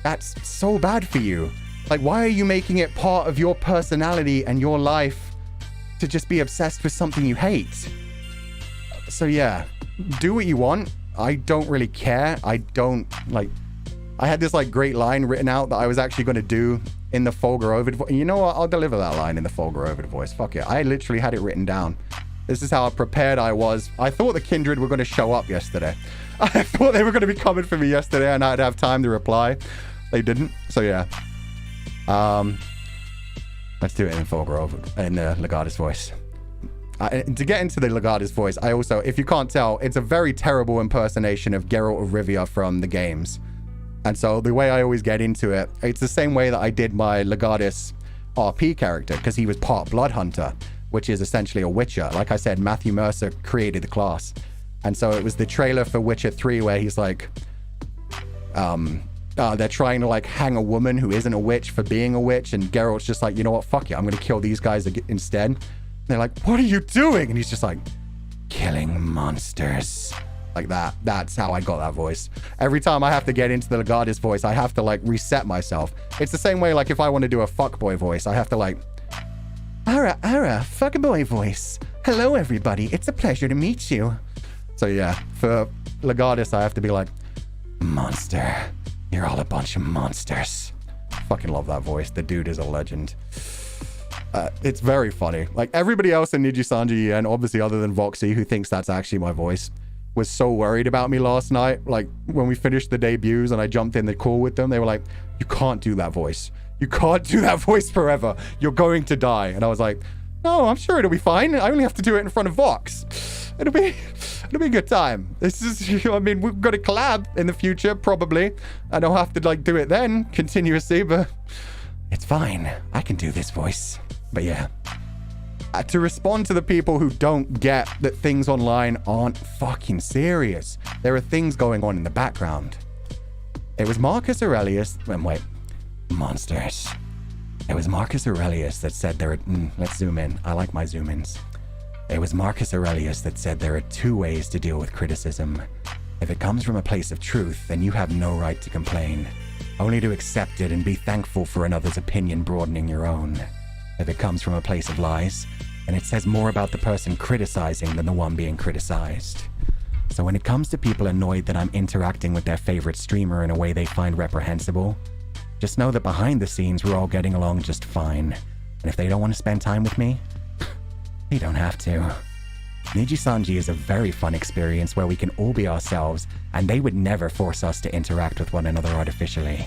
That's so bad for you. Like, why are you making it part of your personality and your life to just be obsessed with something you hate? So yeah, do what you want. I don't really care. I had this like great line written out that I was actually going to do in the Fulgur Ovid voice. You know what? I'll deliver that line in the Fulgur Ovid voice. Fuck it. I literally had it written down. This is how prepared I was. I thought the kindred were going to show up yesterday. I thought they were going to be coming for me yesterday and I'd have time to reply. They didn't. So yeah. Let's do it in Fulgur Ovid, in the Legatus voice. To get into the Legatus voice, I also, if you can't tell, it's a very terrible impersonation of Geralt of Rivia from the games. And so the way I always get into it, it's the same way that I did my Legardis RP character, because he was part Bloodhunter, which is essentially a Witcher. Like I said, Matthew Mercer created the class. And so it was the trailer for Witcher 3 where he's like, they're trying to like hang a woman who isn't a witch for being a witch. And Geralt's just like, you know what, fuck it, I'm going to kill these guys instead. And they're like, what are you doing? And he's just like, killing monsters. Like that. That's how I got that voice. Every time I have to get into the Legardis voice, I have to like reset myself. It's the same way like if I want to do a fuckboy voice, I have to like, Ara, fuckboy voice. Hello everybody, it's a pleasure to meet you. So yeah, for Legardis, I have to be like, monster. You're all a bunch of monsters. Fucking love that voice. The dude is a legend. It's very funny. Like everybody else in Nijisanji, and obviously other than Voxy, who thinks that's actually my voice, was so worried about me last night. Like when we finished the debuts and I jumped in the call with them, they were like, you can't do that voice. You can't do that voice forever. You're going to die. And I was like, no, I'm sure it'll be fine. I only have to do it in front of Vox. It'll be a good time. This is, I mean, we've got a collab in the future, probably. And I'll have to like do it then continuously, but it's fine. I can do this voice. But yeah. To respond to the people who don't get that things online aren't fucking serious. There are things going on in the background. It was Marcus Aurelius. Wait. Monsters. It was Marcus Aurelius that said there are... let's zoom in. I like my zoom ins. It was Marcus Aurelius that said there are two ways to deal with criticism. If it comes from a place of truth, then you have no right to complain. Only to accept it and be thankful for another's opinion broadening your own. If it comes from a place of lies, and it says more about the person criticizing than the one being criticized. So when it comes to people annoyed that I'm interacting with their favorite streamer in a way they find reprehensible, just know that behind the scenes we're all getting along just fine. And if they don't want to spend time with me, they don't have to. Nijisanji is a very fun experience where we can all be ourselves, and they would never force us to interact with one another artificially.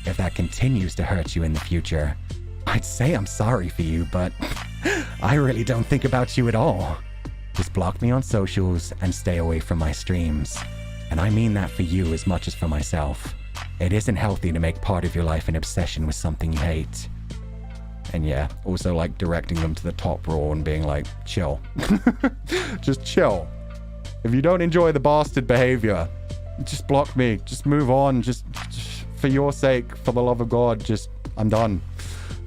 If that continues to hurt you in the future, I'd say I'm sorry for you, but I really don't think about you at all. Just block me on socials and stay away from my streams. And I mean that for you as much as for myself. It isn't healthy to make part of your life an obsession with something you hate. And yeah, also like directing them to the top row and being like, chill. Just chill. If you don't enjoy the bastard behavior, just block me. Just move on. Just for your sake, for the love of God, just, I'm done.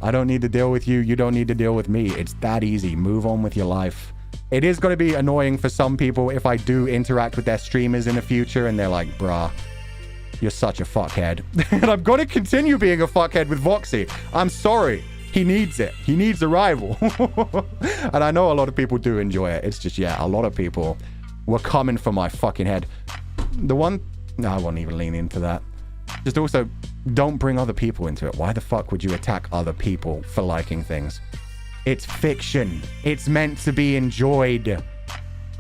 I don't need to deal with you. You don't need to deal with me. It's that easy. Move on with your life. It is going to be annoying for some people if I do interact with their streamers in the future and they're like, bruh, you're such a fuckhead. And I'm going to continue being a fuckhead with Voxy. I'm sorry. He needs it. He needs a rival. And I know a lot of people do enjoy it. It's just, yeah, a lot of people were coming for my fucking head. No, I won't even lean into that. Just also, don't bring other people into it. Why the fuck would you attack other people for liking things? It's fiction. It's meant to be enjoyed. It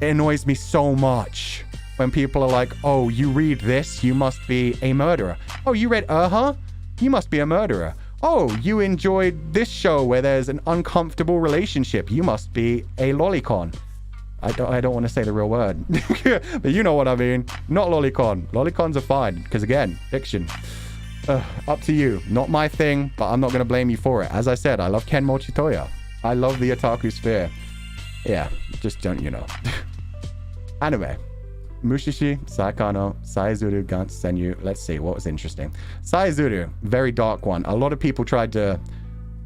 annoys me so much when people are like, oh, you read this, you must be a murderer. Oh, you read you must be a murderer. Oh, you enjoyed this show where there's an uncomfortable relationship, you must be a lolicon. I don't want to say the real word. But you know what I mean. Not lolicon. Lolicons are fine, because again, fiction. Up to you. Not my thing, but I'm not going to blame you for it. As I said, I love Ken Mochitoya. I love the otaku sphere. Yeah, just don't, you know. Anime. Mushishi, Saikano, Saizuru, Gantz, Senyu. Let's see, what was interesting? Saizuru, very dark one. A lot of people tried to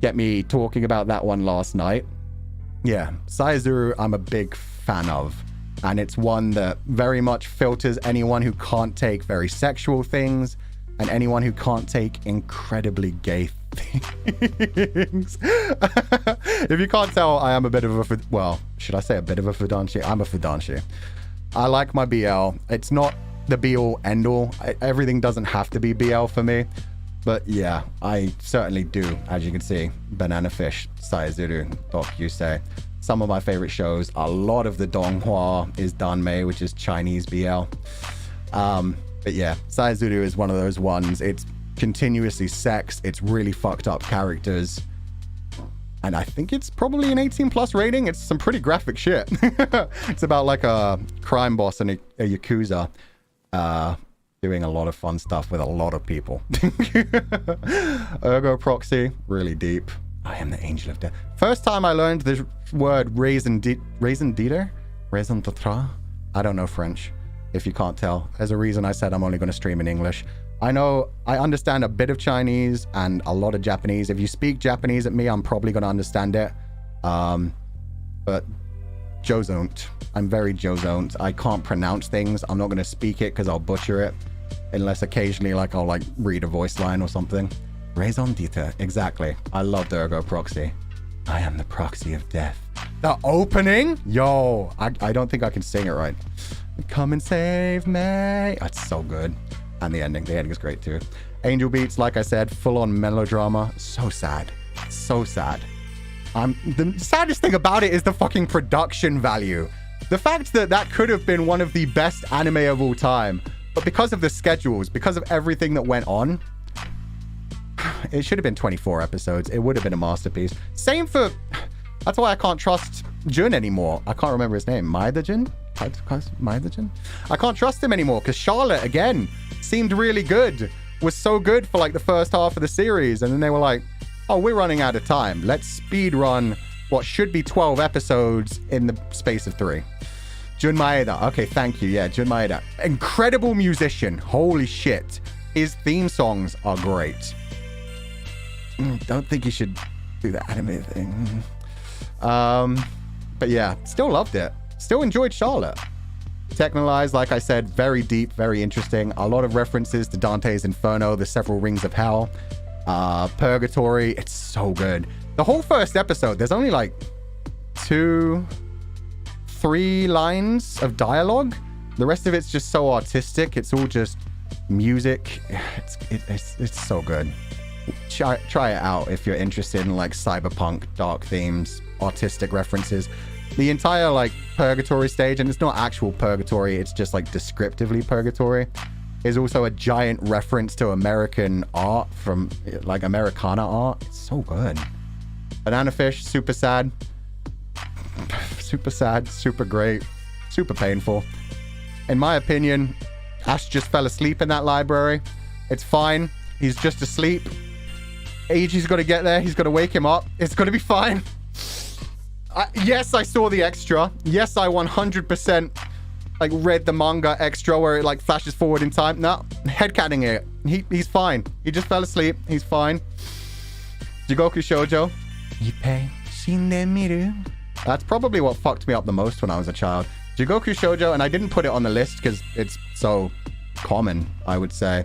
get me talking about that one last night. Yeah, Saizuru, I'm a big fan of. And it's one that very much filters anyone who can't take very sexual things and anyone who can't take incredibly gay things. If you can't tell, I am a bit of a... Well, should I say a bit of a fudanshi? I'm a fudanshi. I like my BL. It's not the be-all, end-all. Everything doesn't have to be BL for me. But yeah, I certainly do. As you can see, Banana Fish, Saizuru, Doc Yusei. Some of my favorite shows. A lot of the Donghua is Danmei, which is Chinese BL. But yeah, Saizuru is one of those ones. It's continuously sex. It's really fucked up characters. And I think it's probably an 18+ rating. It's some pretty graphic shit. It's about like a crime boss and a Yakuza. doing a lot of fun stuff with a lot of people. Ergo proxy, really deep. I am the angel of death. First time I learned this word raison d'etre? Raison d'etre? I don't know French, if you can't tell. There's a reason I said I'm only going to stream in English. I know I understand a bit of Chinese and a lot of Japanese. If you speak Japanese at me, I'm probably going to understand it. But Jozont. I'm very Jozont. I can't pronounce things. I'm not going to speak it because I'll butcher it. Unless occasionally, like, I'll, like, read a voice line or something. Raison d'etre. Exactly. I love the Ergo proxy. I am the proxy of death. The opening? Yo. I don't think I can sing it right. Come and save me. That's so good. And the ending. The ending is great, too. Angel Beats, like I said, full-on melodrama. So sad. So sad. The saddest thing about it is the fucking production value. The fact that that could have been one of the best anime of all time, but because of the schedules, because of everything that went on, it should have been 24 episodes. It would have been a masterpiece. Same for... That's why I can't trust Jun anymore. I can't remember his name. Maeda-jun? Maeda-jun? I can't trust him anymore because Charlotte, again, seemed really good. Was so good for like the first half of the series. And then they were like, oh, we're running out of time. Let's speed run what should be 12 episodes in the space of 3. Jun Maeda. Okay, thank you. Yeah, Jun Maeda. Incredible musician. Holy shit. His theme songs are great. Don't think you should do the anime thing. But yeah, still loved it. Still enjoyed Charlotte. Technolize, like I said, very deep, very interesting. A lot of references to Dante's Inferno, the several rings of hell. Purgatory, it's so good. The whole first episode, there's only like 2-3 lines of dialogue. The rest of it's just so artistic. It's all just music. It's so good. Try it out if you're interested in like cyberpunk, dark themes, artistic references. The entire like purgatory stage, and it's not actual purgatory, it's just like descriptively purgatory, is also a giant reference to American art from like Americana art. It's so good. Banana Fish, super sad. Super sad, super great, super painful. In my opinion, Ash just fell asleep in that library. It's fine. He's just asleep. Eiji's got to get there. He's got to wake him up. It's going to be fine. Yes, I saw the extra. Yes, I 100% like read the manga extra where it like flashes forward in time. No, headcanning it. He's fine. He just fell asleep. He's fine. Jigoku Shoujo. Ippei shinde miru. That's probably what fucked me up the most when I was a child. Jigoku Shoujo, and I didn't put it on the list because it's so common, I would say.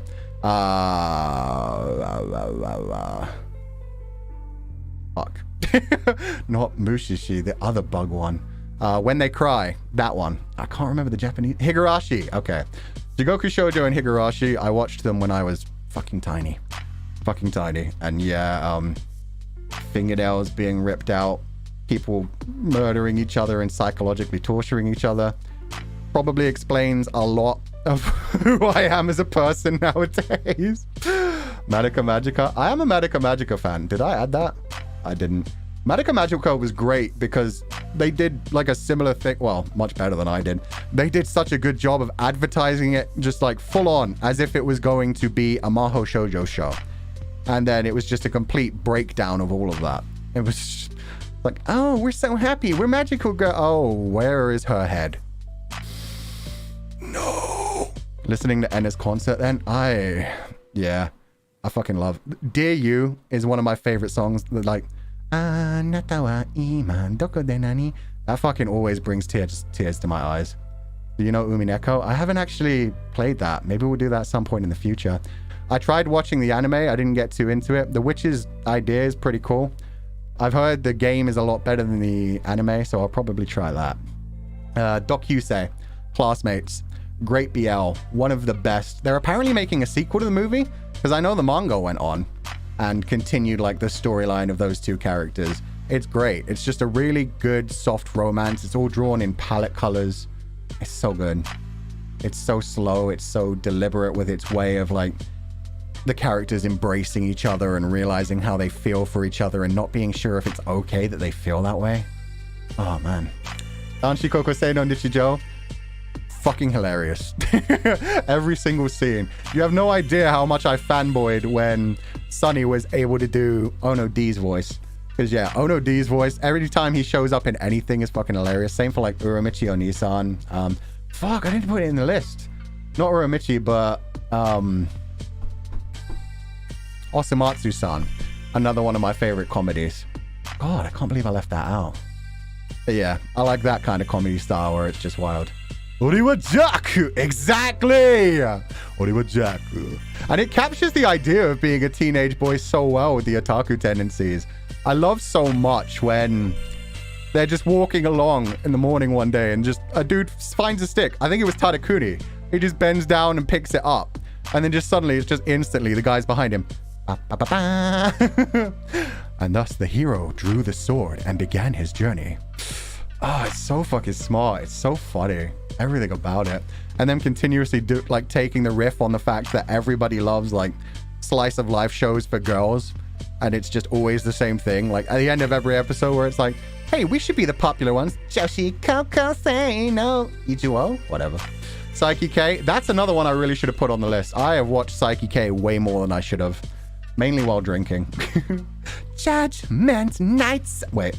Fuck. Not Mushishi, the other bug one. When They Cry, that one. I can't remember the Japanese. Higurashi, okay. Jigoku Shoujo and Higurashi, I watched them when I was fucking tiny. Fucking tiny. And yeah, fingernails being ripped out, people murdering each other and psychologically torturing each other. Probably explains a lot of who I am as a person nowadays. Madoka Magica. I am a Madoka Magica fan. Did I add that? I didn't. Madoka Magica was great because they did like a similar thing. Well, much better than I did. They did such a good job of advertising it just like full on as if it was going to be a Maho Shoujo show. And then it was just a complete breakdown of all of that. It was like, oh, we're so happy. We're magical girl. Oh, where is her head? No. Listening to Enna's concert then, yeah, I fucking love. Dear You is one of my favorite songs. Like, Anata wa ima doko de nani? That fucking always brings tears to my eyes. Do you know Umineko? I haven't actually played that. Maybe we'll do that at some point in the future. I tried watching the anime. I didn't get too into it. The Witch's idea is pretty cool. I've heard the game is a lot better than the anime, so I'll probably try that. Doc Yusei, Classmates, great BL, one of the best. They're apparently making a sequel to the movie, because I know the manga went on and continued like the storyline of those two characters. It's great. It's just a really good, soft romance. It's all drawn in palette colors. It's so good. It's so slow. It's so deliberate with its way of like the characters embracing each other and realizing how they feel for each other and not being sure if it's okay that they feel that way. Oh man. Anshi Kokosei no Nichijou. fucking hilarious. Every single scene. You have no idea how much I fanboyed when Sunny was able to do Ono D's voice. Because yeah, Ono D's voice, every time he shows up in anything is fucking hilarious. Same for like Uramichi Onisan. Fuck, I didn't put it in the list. Not Uramichi, but Osamatsu-san. Another one of my favorite comedies. God, I can't believe I left that out. But yeah, I like that kind of comedy style where it's just wild. Oriwa Jaku! Exactly! Oriwa Jaku. And it captures the idea of being a teenage boy so well with the otaku tendencies. I love so much when they're just walking along in the morning one day and just a dude finds a stick. I think it was Tadakuni. He just bends down and picks it up. And then just suddenly, it's just instantly, the guy's behind him. Ba, ba, ba, ba. And thus the hero drew the sword and began his journey. Oh, it's so fucking smart. It's so funny. Everything about it. And then continuously taking the riff on the fact that everybody loves like slice of life shows for girls. And it's just always the same thing. Like at the end of every episode where it's like, hey, we should be the popular ones. Joshi Koko say no. Ichiwo, whatever. Psyche K. That's another one I really should have put on the list. I have watched Psyche K way more than I should have. Mainly while drinking. Judgment Nights. Wait.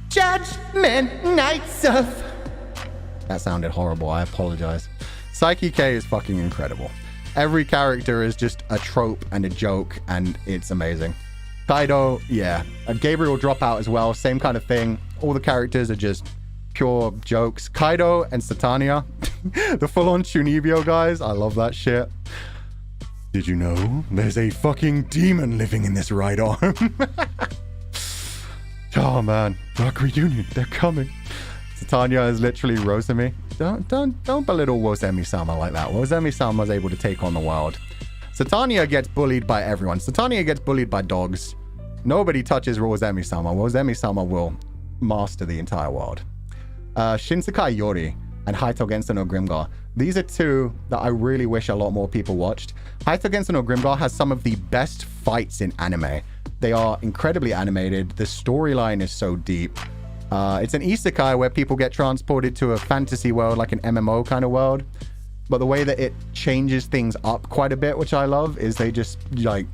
Judgment Nights of... That sounded horrible. I apologize. Psyche K is fucking incredible. Every character is just a trope and a joke, and it's amazing. Kaido, yeah. Gabriel Dropout as well. Same kind of thing. All the characters are just pure jokes. Kaido and Satania. The full-on Chunibyo guys. I love that shit. Did you know there's a fucking demon living in this right arm? Oh man, Dark Reunion, they're coming. Satania is literally Rosemi. Don't belittle Wozemi-sama like that. Wozemi-sama was able to take on the world. Satania gets bullied by everyone. Satania gets bullied by dogs. Nobody touches Wozemi-sama. Wozemi-sama will master the entire world. Shinsekai Yori and Haito Genso no Grimgar. These are two that I really wish a lot more people watched. Haito Genso no Grimgar has some of the best fights in anime. They are incredibly animated. The storyline is so deep. It's an isekai where people get transported to a fantasy world, like an MMO kind of world. But the way that it changes things up quite a bit, which I love, is they just, like,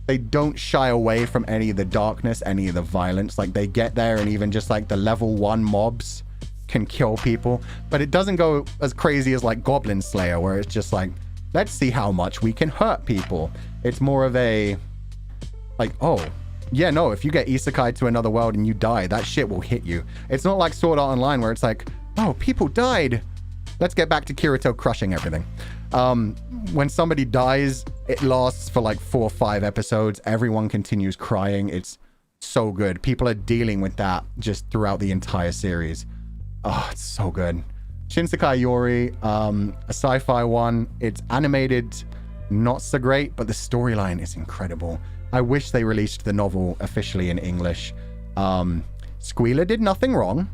they don't shy away from any of the darkness, any of the violence. Like, they get there and even just, like, the level 1 mobs can kill people. But it doesn't go as crazy as, like, Goblin Slayer, where it's just like, let's see how much we can hurt people. It's more of a, like, oh, yeah, no, if you get isekai to another world and you die, that shit will hit you. It's not like Sword Art Online where it's like, oh, people died. Let's get back to Kirito crushing everything. When somebody dies, it lasts for like 4 or 5 episodes. Everyone continues crying. It's so good. People are dealing with that just throughout the entire series. Oh, it's so good. Shinsekai Yori, a sci-fi one. It's animated, not so great, but the storyline is incredible. I wish they released the novel officially in English. Squealer did nothing wrong.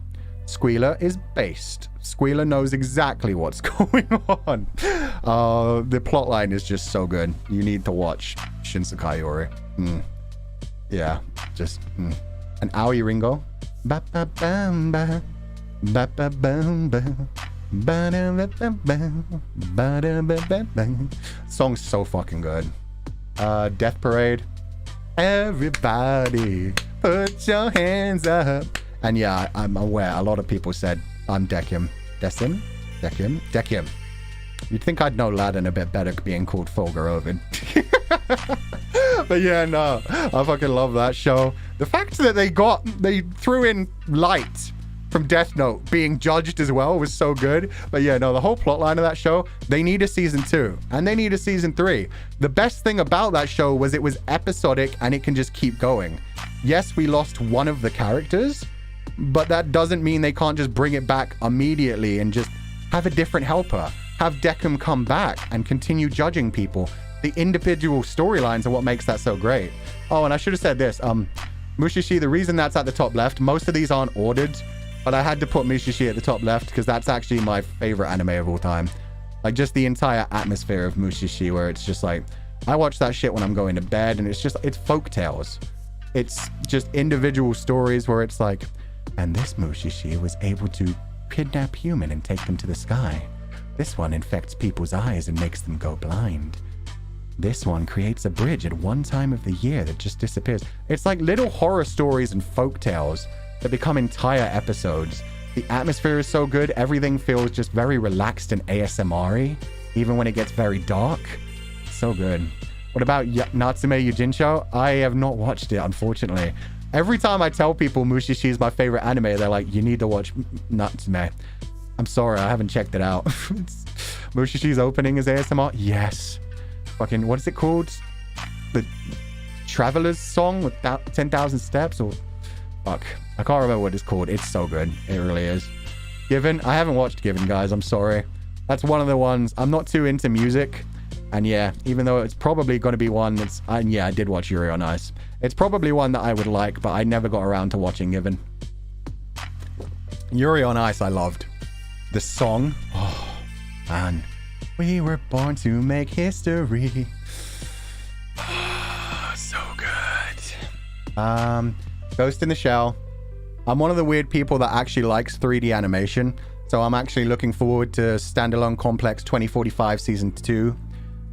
Squealer is based. Squealer knows exactly what's going on. The plotline is just so good. You need to watch Shinsekai Yori. Yeah, just... And Aoi Ringo. Ba ba bam ba. Ba ba bam ba. Ba da ba ba ba. Ba da ba ba ba. Song's so fucking good. Death Parade. Everybody, put your hands up. And yeah, I'm aware a lot of people said I'm Decim. Decim. You'd think I'd know Latin a bit better being called Fulgur Ovid. But yeah, no, I fucking love that show. The fact that they threw in Light from Death Note being judged as well was so good. But yeah, no, the whole plotline of that show, they need a season 2 and they need a season 3. The best thing about that show was it was episodic and it can just keep going. Yes, we lost one of the characters, but that doesn't mean they can't just bring it back immediately and just have a different helper. Have Decim come back and continue judging people. The individual storylines are what makes that so great. Oh, and I should have said this. Mushishi, the reason that's at the top left, most of these aren't ordered, but I had to put Mushishi at the top left because that's actually my favorite anime of all time. Like, just the entire atmosphere of Mushishi, where it's just like, I watch that shit when I'm going to bed, and it's folk tales. It's just individual stories where it's like, and this Mushishi was able to kidnap human and take them to the sky. This one infects people's eyes and makes them go blind. This one creates a bridge at one time of the year that just disappears. It's like little horror stories and folk tales that become entire episodes. The atmosphere is so good, everything feels just very relaxed and ASMR-y, even when it gets very dark. So good. What about Natsume Yujincho? I have not watched it, unfortunately. Every time I tell people Mushishi is my favorite anime, they're like, you need to watch Natsume. I'm sorry, I haven't checked it out. Mushishi's opening is ASMR? Yes. Fucking, what is it called? The Traveler's Song with 10,000 steps? Or fuck, I can't remember what it's called. It's so good. It really is. Given? I haven't watched Given, guys. I'm sorry. That's one of the ones. I'm not too into music. And yeah, even though it's probably going to be one that's... yeah, I did watch Yuri on Ice. It's probably one that I would like, but I never got around to watching Given. Yuri on Ice I loved. The song. Oh, man. We were born to make history. So good. Ghost in the Shell. I'm one of the weird people that actually likes 3D animation. So I'm actually looking forward to Standalone Complex 2045 Season 2.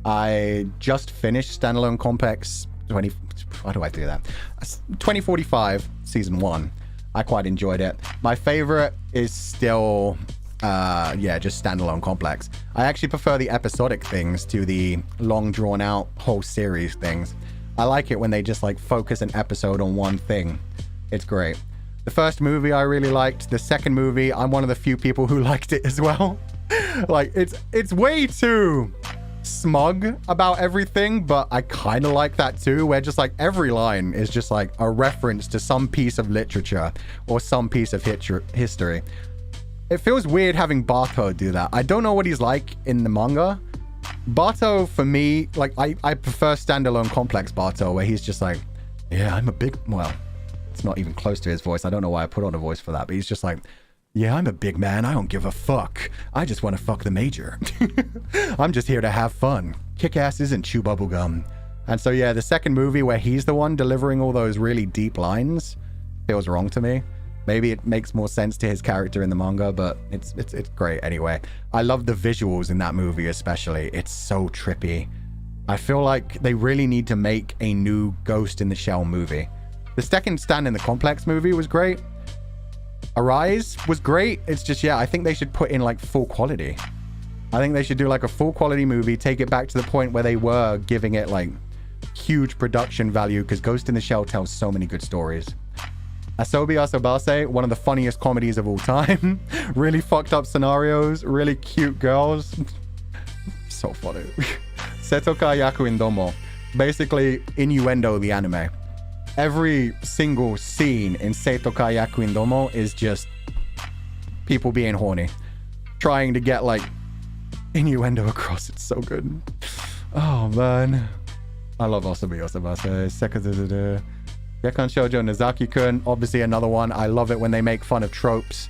I just finished Standalone Complex 20... Why do I do that? 2045 Season 1. I quite enjoyed it. My favorite is still... just Standalone Complex. I actually prefer the episodic things to the long drawn out whole series things. I like it when they just like focus an episode on one thing. It's great. The first movie I really liked. The second movie, I'm one of the few people who liked it as well. Like it's way too smug about everything, but I kind of like that too, where just like every line is just like a reference to some piece of literature or some piece of history. It feels weird having Bato do that. I don't know what he's like in the manga. Bato, for me, like, I prefer Standalone Complex Bato, where he's just like, yeah, I'm a big... Well, it's not even close to his voice. I don't know why I put on a voice for that, but he's just like, yeah, I'm a big man. I don't give a fuck. I just want to fuck the major. I'm just here to have fun. Kick asses and chew bubblegum. And so, yeah, the second movie where he's the one delivering all those really deep lines feels wrong to me. Maybe it makes more sense to his character in the manga, but it's great anyway. I love the visuals in that movie especially. It's so trippy. I feel like they really need to make a new Ghost in the Shell movie. The second Stand in the Complex movie was great. Arise was great. It's just, yeah, I think they should put in like full quality. I think they should do like a full quality movie, take it back to the point where they were giving it like huge production value, because Ghost in the Shell tells so many good stories. Asobi Asobase, one of the funniest comedies of all time. Really fucked up scenarios, really cute girls. So funny. Setoka Yakuin Domo. Basically, innuendo the anime. Every single scene in Setoka Yakuin Domo is just people being horny. Trying to get, like, innuendo across. It's so good. Oh, man. I love Asobi Asobase. Sekazuzuru. Gekkan Shoujo Nozaki-kun, obviously another one. I love it when they make fun of tropes.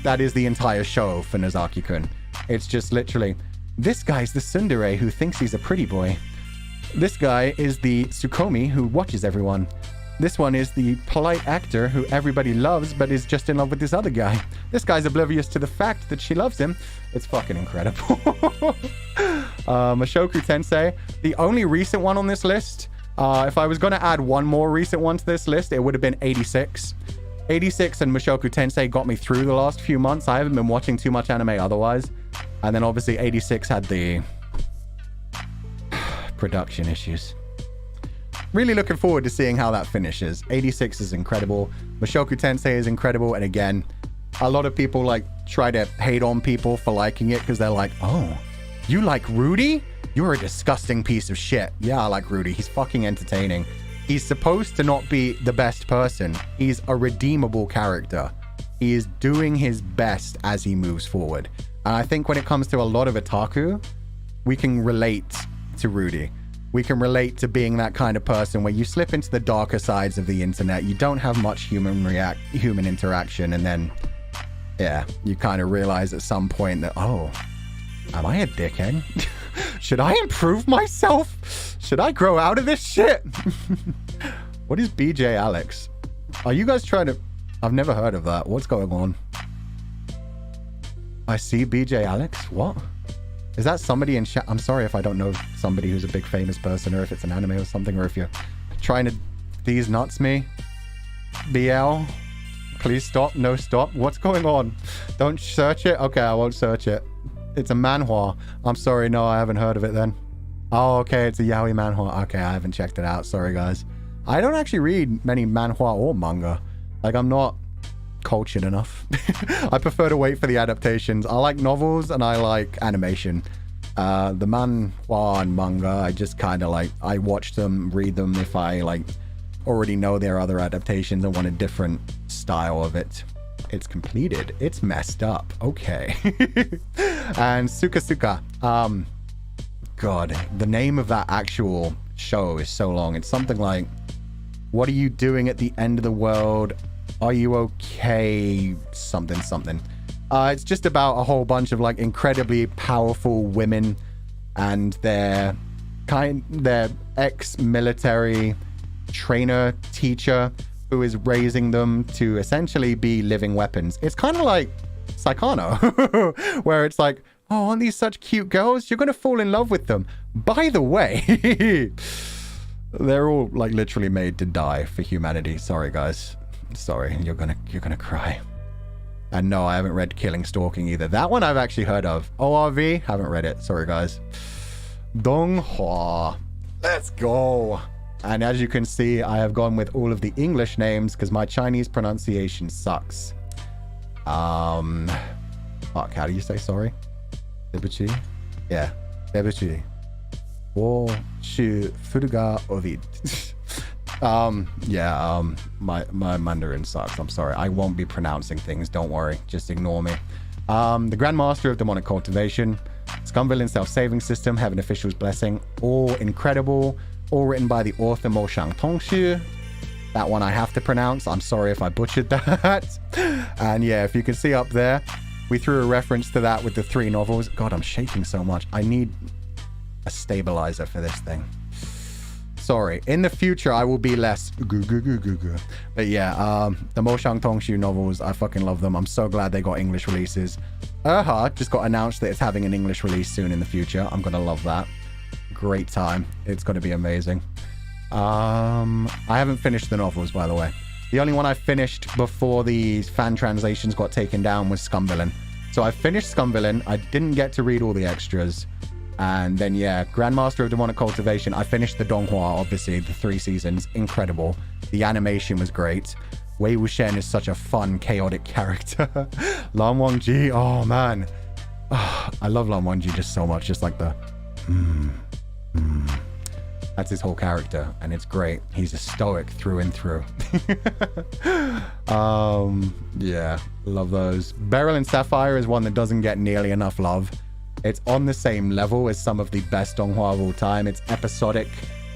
That is the entire show for Nozaki-kun. It's just literally, this guy's the tsundere who thinks he's a pretty boy. This guy is the Tsukomi who watches everyone. This one is the polite actor who everybody loves but is just in love with this other guy. This guy's oblivious to the fact that she loves him. It's fucking incredible. Mushoku Tensei, the only recent one on this list. If I was going to add one more recent one to this list, it would have been 86. 86 and Mushoku Tensei got me through the last few months. I haven't been watching too much anime otherwise. And then obviously 86 had the production issues. Really looking forward to seeing how that finishes. 86 is incredible. Mushoku Tensei is incredible. And again, a lot of people like try to hate on people for liking it because they're like, oh, you like Rudy? You're a disgusting piece of shit. Yeah, I like Rudy. He's fucking entertaining. He's supposed to not be the best person. He's a redeemable character. He is doing his best as he moves forward. And I think when it comes to a lot of otaku, we can relate to Rudy. We can relate to being that kind of person where you slip into the darker sides of the internet. You don't have much human interaction. And then, yeah, you kind of realize at some point that, oh, am I a dickhead? Should I improve myself? Should I grow out of this shit? What is BJ Alex? Are you guys trying to... I've never heard of that. What's going on? I see BJ Alex. What? Is that somebody in chat? I'm sorry if I don't know somebody who's a big famous person, or if it's an anime or something, or if you're trying to these nuts me. BL, please stop. No, stop. What's going on? Don't search it. Okay, I won't search it. It's a manhwa. I'm sorry. No, I haven't heard of it then. Oh, okay. It's a yaoi manhwa. Okay, I haven't checked it out. Sorry, guys. I don't actually read many manhwa or manga. Like, I'm not cultured enough. I prefer to wait for the adaptations. I like novels and I like animation. The manhwa and manga, I just kind of like, I watch them, read them if I like already know there are other adaptations and want a different style of it. It's completed. It's messed up. Okay. And Suka Suka. God, the name of that actual show is so long. It's something like, what are you doing at the end of the world? Are you okay? Something, something. It's just about a whole bunch of like incredibly powerful women and their ex-military trainer teacher who is raising them to essentially be living weapons. It's kind of like Saikano, where it's like, oh, aren't these such cute girls? You're gonna fall in love with them. By the way, they're all like literally made to die for humanity. Sorry, guys. Sorry, you're gonna cry. And no, I haven't read Killing Stalking either. That one I've actually heard of. ORV, haven't read it. Sorry, guys. Donghua. Let's go. And as you can see, I have gone with all of the English names because my Chinese pronunciation sucks. Fuck, how do you say sorry? Debuchi? Yeah, Debuchi. Fulgur Ovid. My Mandarin sucks. I'm sorry. I won't be pronouncing things. Don't worry. Just ignore me. The Grandmaster of Demonic Cultivation, Scum Villain Self-Saving System, Heaven Official's Blessing, all incredible. All written by the author Mo Shang Tongshu. That one I have to pronounce. I'm sorry if I butchered that. And yeah, if you can see up there, we threw a reference to that with the 3 novels. God, I'm shaking so much. I need a stabilizer for this thing. Sorry. In the future, I will be less But yeah, the Mo Shang Tongshu novels, I fucking love them. I'm so glad they got English releases. Just got announced that it's having an English release soon in the future. I'm gonna love that. Great time. It's going to be amazing. I haven't finished the novels, by the way. The only one I finished before the fan translations got taken down was Scum Villain. So I finished Scum Villain. I didn't get to read all the extras. And then, yeah, Grandmaster of Demonic Cultivation. I finished the Donghua, obviously, the 3 seasons. Incredible. The animation was great. Wei Wuxian is such a fun, chaotic character. Lan Wangji, oh man. I love Lan Wangji just so much. Just like the... That's his whole character, and it's great. He's a stoic through and through. Yeah, love those. Beryl and Sapphire is one that doesn't get nearly enough love. It's on the same level as some of the best donghua of all time. It's episodic.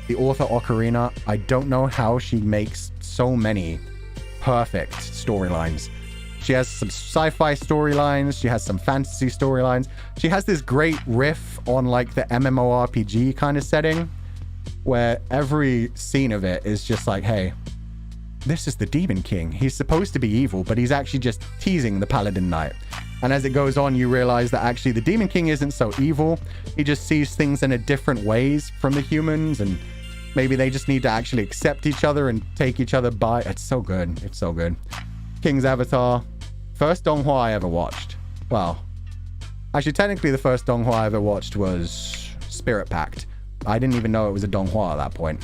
The author Ocarina, I don't know how she makes so many perfect storylines. She has some sci-fi storylines. She has some fantasy storylines. She has this great riff on like the MMORPG kind of setting where every scene of it is just like, hey, this is the Demon King. He's supposed to be evil, but he's actually just teasing the Paladin Knight. And as it goes on, you realize that actually the Demon King isn't so evil. He just sees things in a different ways from the humans, and maybe they just need to actually accept each other and take each other by. It's so good. It's so good. King's Avatar. First donghua I ever watched. Well, actually, technically the first donghua I ever watched was Spirit Pact. I didn't even know it was a donghua at that point.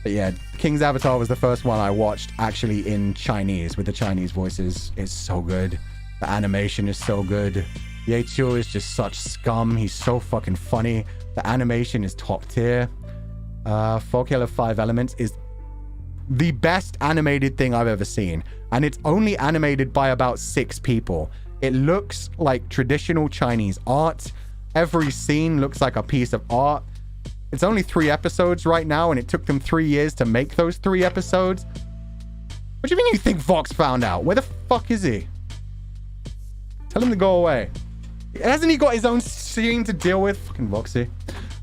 But yeah, King's Avatar was the first one I watched actually in Chinese with the Chinese voices. It's so good. The animation is so good. Ye Chiu is just such scum. He's so fucking funny. The animation is top tier. Folk Tale of 5 Elements is the best animated thing I've ever seen. And it's only animated by about 6 people. It looks like traditional Chinese art. Every scene looks like a piece of art. It's only 3 episodes right now, and it took them 3 years to make those 3 episodes. What do you mean you think Vox found out? Where the fuck is he? Tell him to go away. Hasn't he got his own scene to deal with? Fucking Voxy.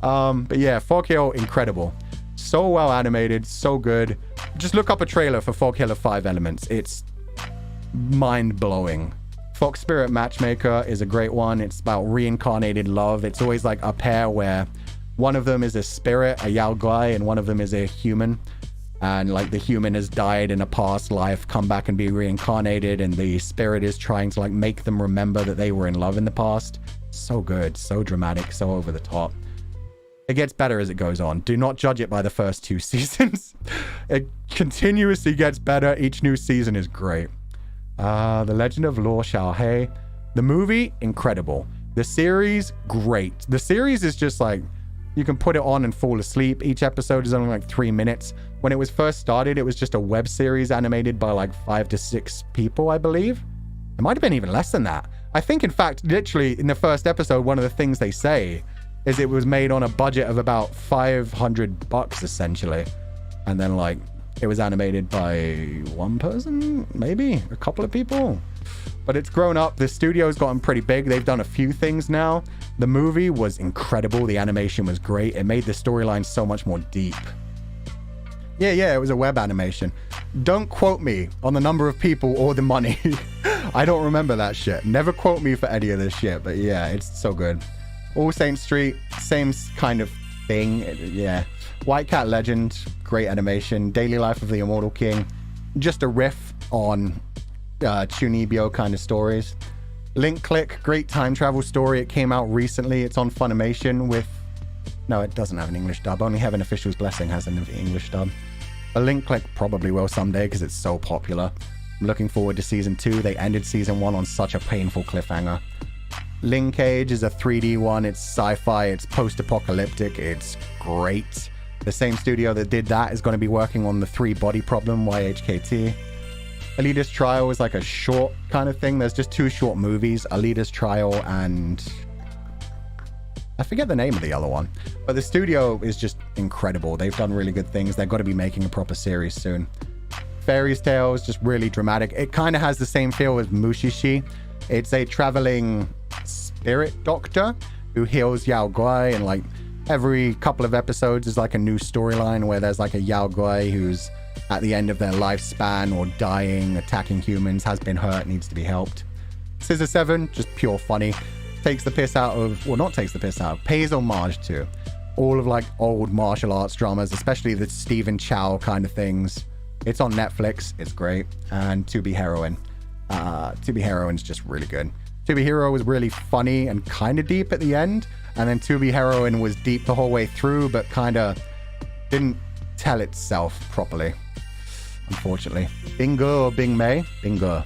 But yeah, Folk Tale, incredible. So well animated, so good. Just look up a trailer for Folk Tale of 5 Elements. It's mind-blowing. Fox Spirit Matchmaker is a great one. It's about reincarnated love. It's always like a pair where one of them is a spirit, a Yao Guai, and one of them is a human. And like the human has died in a past life, come back and be reincarnated, and the spirit is trying to like make them remember that they were in love in the past. So good, so dramatic, so over the top. It gets better as it goes on. Do not judge it by the first 2 seasons. It continuously gets better. Each new season is great. The Legend of Luo Xiaohei. The movie, incredible. The series, great. The series is just like, you can put it on and fall asleep. Each episode is only like 3 minutes. When it was first started, it was just a web series animated by like 5 to 6 people, I believe. It might have been even less than that. I think, in fact, literally in the first episode, one of the things they say is it was made on a budget of about $500 essentially. And then like it was animated by one person, maybe a couple of people. But it's grown up. The studio's gotten pretty big. They've done a few things now. The movie was incredible. The animation was great. It made the storyline so much more deep. Yeah, it was a web animation. Don't quote me on the number of people or the money. I don't remember that shit. Never quote me for any of this shit, but yeah, it's so good. All Saints Street, same kind of thing. Yeah. White Cat Legend, great animation. Daily Life of the Immortal King, just a riff on Chunibyo kind of stories. Link Click, great time travel story. It came out recently. It's on Funimation with... No, it doesn't have an English dub. Only Heaven Official's Blessing has an English dub. A Link Click probably will someday because it's so popular. I'm looking forward to season 2. They ended season 1 on such a painful cliffhanger. Linkage is a 3D one. It's sci-fi. It's post-apocalyptic. It's great. The same studio that did that is going to be working on the 3 Body Problem, YHKT. Alita's Trial is like a short kind of thing. There's just 2 short movies, Alita's Trial and... I forget the name of the other one. But the studio is just incredible. They've done really good things. They've got to be making a proper series soon. Fairy's Tale is just really dramatic. It kind of has the same feel as Mushishi. It's a traveling spirit doctor who heals Yao Guai, and like every couple of episodes is like a new storyline where there's like a Yao Guai who's at the end of their lifespan or dying, attacking humans, has been hurt, needs to be helped. Scissor 7, just pure funny. Takes the piss out of, well, not takes the piss out of, pays homage to all of like old martial arts dramas, especially the Stephen Chow kind of things. It's on Netflix. It's great. And To Be Heroine. To Be Heroine's just really good. To Be Hero was really funny and kind of deep at the end. And then To Be Heroine was deep the whole way through, but kind of didn't tell itself properly, unfortunately. Bingo or Bing Mei? Bingo.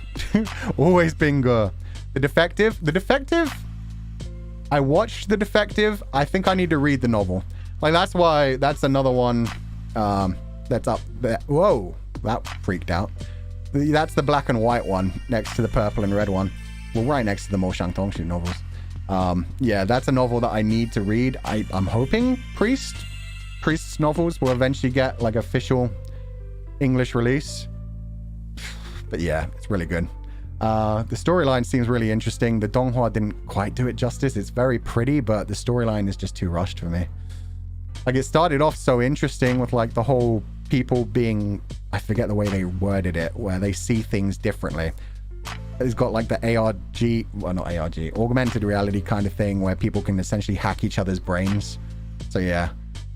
Always bingo. The Defective, I watched The Defective. I think I need to read the novel. Like, that's another one that's up there. Whoa, that freaked out. That's the black and white one next to the purple and red one. Well, right next to the Mo Shang Tongshu novels. Yeah, that's a novel that I need to read. I'm hoping Priest's novels will eventually get like official English release. But yeah, it's really good. The storyline seems really interesting. The Donghua didn't quite do it justice. It's very pretty, but the storyline is just too rushed for me. Like, it started off so interesting with like the whole people being, I forget the way they worded it, where they see things differently. It's got like the ARG, well, not ARG, augmented reality kind of thing where people can essentially hack each other's brains. So yeah,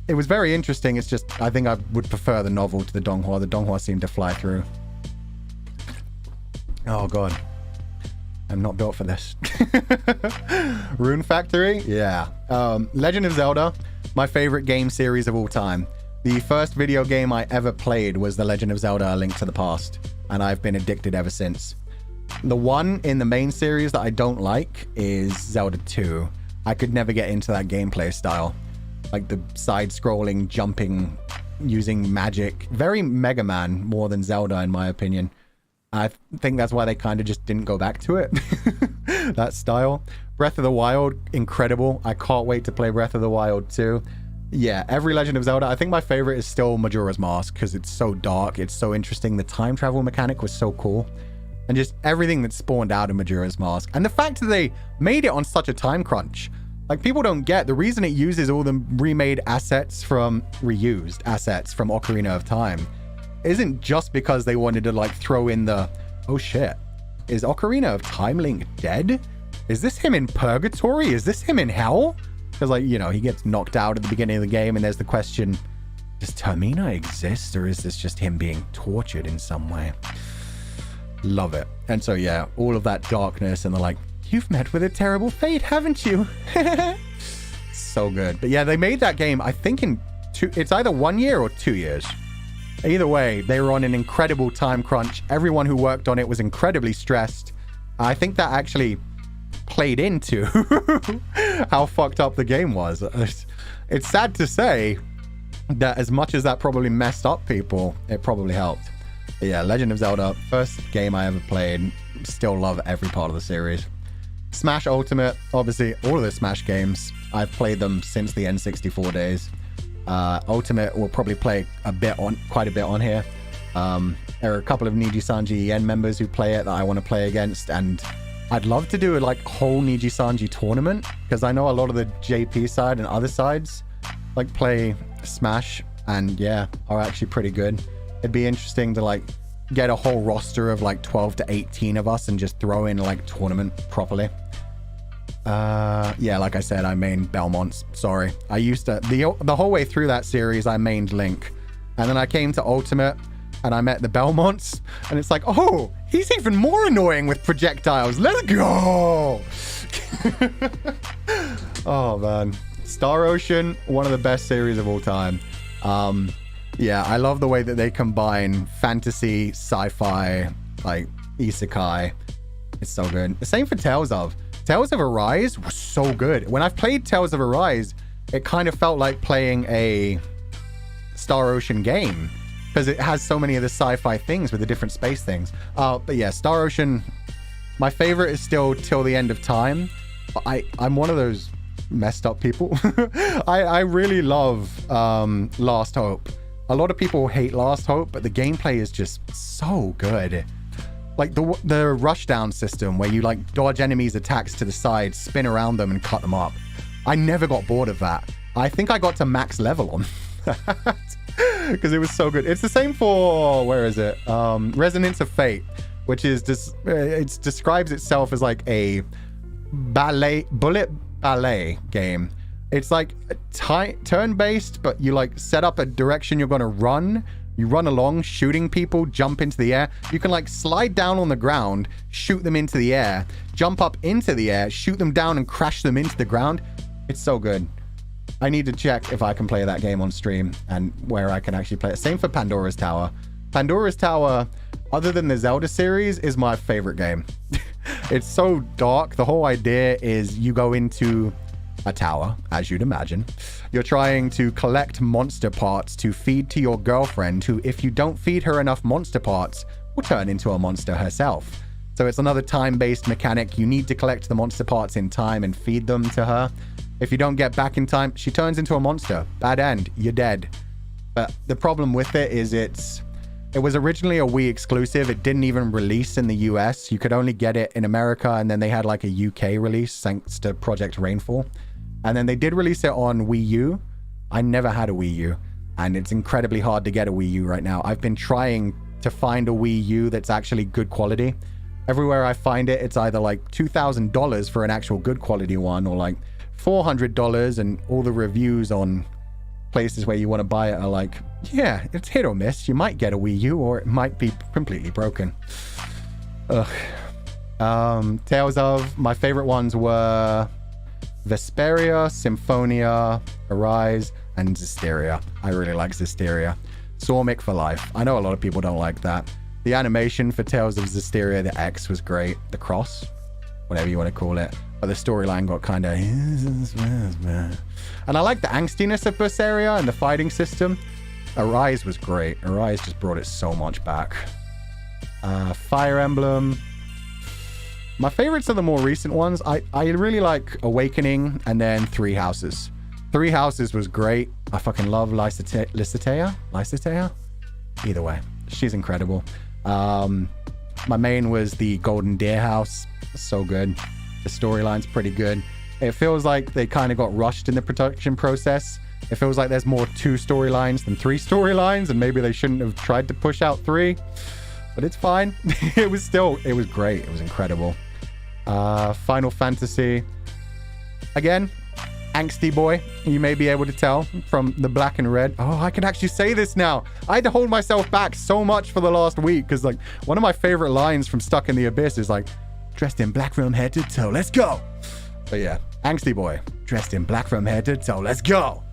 it was very interesting. It's just, I think I would prefer the novel to the Donghua. The Donghua seemed to fly through. Oh god, I'm not built for this. Rune Factory, yeah. Legend of Zelda, my favorite game series of all time. The first video game I ever played was The Legend of Zelda: A Link to the Past, and I've been addicted ever since. The one in the main series that I don't like is Zelda 2. I could never get into that gameplay style. Like the side-scrolling, jumping, using magic. Very Mega Man more than Zelda, in my opinion. I think that's why they kind of just didn't go back to it. That style. Breath of the Wild, incredible. I can't wait to play Breath of the Wild 2. Yeah, every Legend of Zelda. I think my favorite is still Majora's Mask because it's so dark. It's so interesting. The time travel mechanic was so cool. And just everything that spawned out of Majora's Mask. And the fact that they made it on such a time crunch. Like, people don't get the reason it uses all the reused assets from Ocarina of Time isn't just because they wanted to like throw in the, oh shit, is Ocarina of Time Link dead? Is this him in purgatory? Is this him in hell? Because, like, you know, he gets knocked out at the beginning of the game, and there's the question, does Termina exist, or is this just him being tortured in some way? Love it. And so, yeah, all of that darkness, and they're like, you've met with a terrible fate, haven't you? So good. But yeah, they made that game, I think it's either 1 year or 2 years. Either way, they were on an incredible time crunch. Everyone who worked on it was incredibly stressed. I think that actually played into how fucked up the game was. It's sad to say that as much as that probably messed up people, it probably helped. But yeah, Legend of Zelda, first game I ever played. Still love every part of the series. Smash Ultimate, obviously all of the Smash games, I've played them since the N64 days. Ultimate will probably play quite a bit on here. There are a couple of Nijisanji EN members who play it that I want to play against, and I'd love to do a whole Nijisanji tournament, because I know a lot of the JP side and other sides play Smash, and yeah, are actually pretty good. It'd be interesting to get a whole roster of 12 to 18 of us and just throw in tournament properly. Yeah, like I said, I mained Belmonts. Sorry. I used to, the whole way through that series, I mained Link. And then I came to Ultimate and I met the Belmonts. And it's like, oh, he's even more annoying with projectiles. Let's go. Oh, man. Star Ocean, one of the best series of all time. Yeah, I love the way that they combine fantasy, sci-fi, isekai. It's so good. The same for Tales of Arise was so good. When I've played Tales of Arise, it kind of felt like playing a Star Ocean game, because it has so many of the sci-fi things with the different space things. But yeah, Star Ocean, my favorite is still Till the End of Time. But I'm one of those messed up people. I really love Last Hope. A lot of people hate Last Hope, but the gameplay is just so good. The rushdown system where you dodge enemies' attacks to the side, spin around them, and cut them up. I never got bored of that. I think I got to max level on that because it was so good. It's the same for, where is it? Resonance of Fate, which is it describes itself as a bullet ballet game. It's turn-based, but you set up a direction you're going to run. You run along, shooting people, jump into the air. You can slide down on the ground, shoot them into the air, jump up into the air, shoot them down and crash them into the ground. It's so good. I need to check if I can play that game on stream and where I can actually play it. Same for Pandora's Tower. Pandora's Tower, other than the Zelda series, is my favorite game. It's so dark. The whole idea is you go into a tower, as you'd imagine. You're trying to collect monster parts to feed to your girlfriend, who, if you don't feed her enough monster parts, will turn into a monster herself. So it's another time-based mechanic. You need to collect the monster parts in time and feed them to her. If you don't get back in time, she turns into a monster. Bad end. You're dead. But the problem with it is it was originally a Wii exclusive. It didn't even release in the US. You could only get it in America, and then they had a UK release thanks to Project Rainfall. And then they did release it on Wii U. I never had a Wii U, and it's incredibly hard to get a Wii U right now. I've been trying to find a Wii U that's actually good quality. Everywhere I find it, it's either $2,000 for an actual good quality one, or $400, and all the reviews on places where you want to buy it are yeah, it's hit or miss. You might get a Wii U, or it might be completely broken. Ugh. Tales of, my favorite ones were Vesperia, Symphonia, Arise, and Zestiria. I really like Zestiria. Zormic for life. I know a lot of people don't like that. The animation for Tales of Zestiria, the X was great. The cross, whatever you want to call it. But the storyline got kind of... And I like the angstiness of Berseria and the fighting system. Arise was great. Arise just brought it so much back. Fire Emblem. My favorites are the more recent ones. I really like Awakening and then Three Houses. Three Houses was great. I fucking love Lycitea? Either way, she's incredible. My main was the Golden Deer House. So good. The storyline's pretty good. It feels like they kind of got rushed in the production process. It feels like there's more 2 storylines than 3 storylines, and maybe they shouldn't have tried to push out 3. but it's fine. It was great. It was incredible. Final Fantasy. Again, angsty boy. You may be able to tell from the black and red. Oh, I can actually say this now. I had to hold myself back so much for the last week because like one of my favorite lines from Stuck in the Abyss is like, dressed in black from head to toe. Let's go. But yeah, angsty boy. Dressed in black from head to toe. Let's go.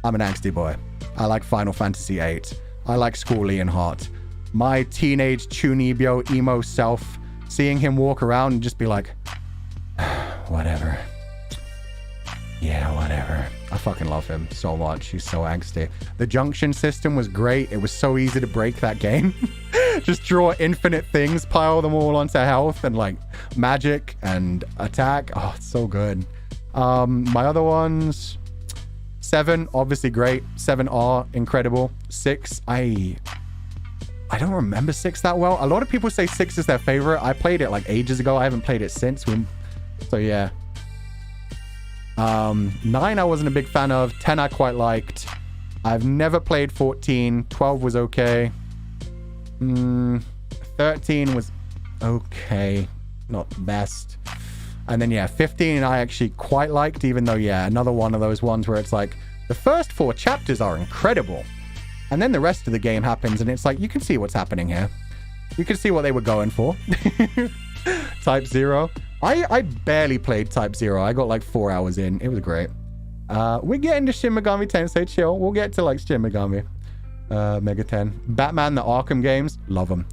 I'm an angsty boy. I like Final Fantasy VIII. I like Squall Leonhardt. My teenage Chunibyo emo self, seeing him walk around and just be like, whatever. Yeah, whatever. I fucking love him so much. He's so angsty. The junction system was great. It was so easy to break that game. Just draw infinite things, pile them all onto health and like magic and attack. Oh, it's so good. My other ones, 7, obviously great. 7R, incredible. 6, I don't remember 6 that well. A lot of people say 6 is their favorite. I played it like ages ago. I haven't played it since. So yeah. 9 I wasn't a big fan of. 10 I quite liked. I've never played 14. 12 was okay. 13 was okay. Not the best. And then yeah, 15 I actually quite liked, even though yeah, another one of those ones where it's like the first 4 chapters are incredible. And then the rest of the game happens and it's like, you can see what's happening here. You can see what they were going for. Type 0. I barely played Type 0. I got like 4 hours in. It was great. We're getting to Shin Megami Tensei. Chill. We'll get to like Shin Megami. Mega 10. Batman, the Arkham games. Love them.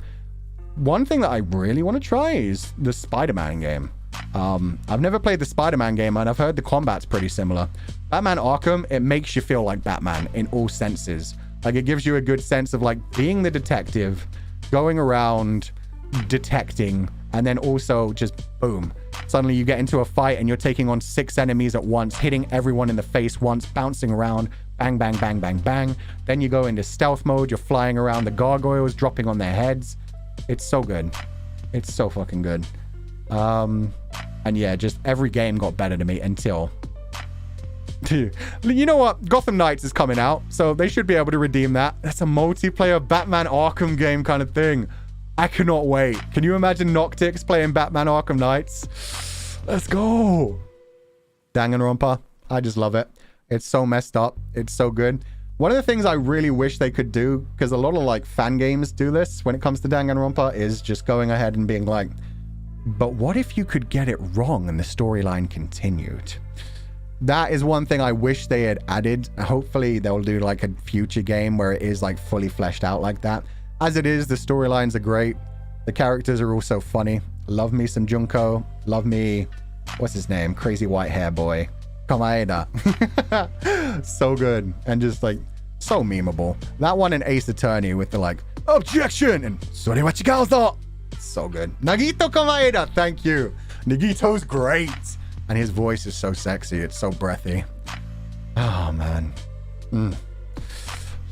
One thing that I really want to try is the Spider-Man game. I've never played the Spider-Man game and I've heard the combat's pretty similar. Batman Arkham, it makes you feel like Batman in all senses. Like it gives you a good sense of like being the detective, going around detecting, and then also just boom. Suddenly you get into a fight and you're taking on 6 enemies at once, hitting everyone in the face once, bouncing around, bang, bang, bang, bang, bang. Then you go into stealth mode, you're flying around the gargoyles, dropping on their heads. It's so good. It's so fucking good. And yeah, just every game got better to me until... You know what? Gotham Knights is coming out, so they should be able to redeem that. That's a multiplayer Batman Arkham game kind of thing. I cannot wait. Can you imagine Noctyx playing Batman Arkham Knights? Let's go. Danganronpa. I just love it. It's so messed up. It's so good. One of the things I really wish they could do, because a lot of like fan games do this when it comes to Danganronpa, is just going ahead and being like, but what if you could get it wrong and the storyline continued? That is one thing I wish they had added. Hopefully they'll do like a future game where it is like fully fleshed out like that. As it is, the storylines are great. The characters are also funny. Love me some Junko. Love me, what's his name? Crazy white hair boy. Komaeda. So good. And just like, so memeable. That one in Ace Attorney with the like, objection! And Sorewachikazo! So good. Nagito Komaeda, thank you. Nagito's great. And his voice is so sexy. It's so breathy. Oh, man.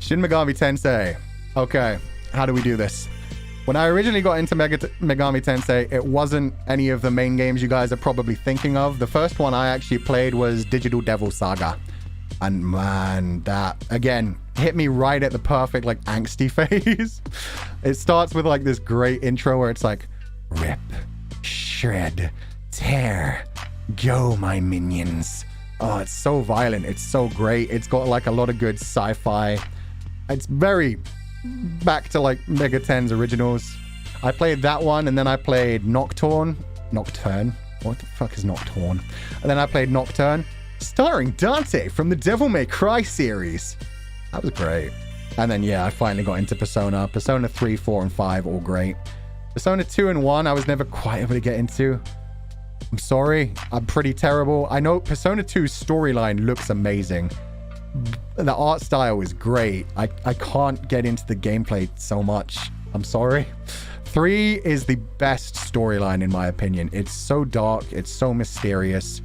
Shin Megami Tensei. Okay, how do we do this? When I originally got into Megami Tensei, it wasn't any of the main games you guys are probably thinking of. The first one I actually played was Digital Devil Saga. And man, that, again, hit me right at the perfect, like, angsty phase. It starts with, like, this great intro where it's like, rip, shred, tear, go, my minions. Oh, it's so violent. It's so great. It's got, like, a lot of good sci-fi. It's very back to, like, Mega 10's originals. I played that one, and then I played Nocturne. What the fuck is Nocturne? And then I played Nocturne, starring Dante from the Devil May Cry series. That was great. And then, yeah, I finally got into Persona. Persona 3, 4, and 5, all great. Persona 2 and 1, I was never quite able to get into. I'm sorry. I'm pretty terrible. I know Persona 2's storyline looks amazing. The art style is great. I can't get into the gameplay so much. I'm sorry. 3 is the best storyline, in my opinion. It's so dark. It's so mysterious.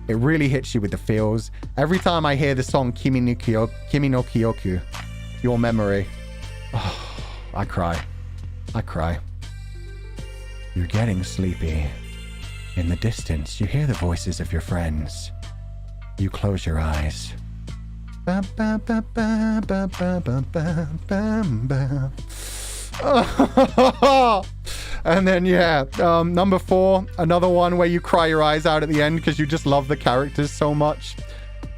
It really hits you with the feels. Every time I hear the song Kimi no Kyoku, Your Memory, oh, I cry. I cry. You're getting sleepy. In the distance, you hear the voices of your friends. You close your eyes. And then, yeah, number 4, another one where you cry your eyes out at the end because you just love the characters so much.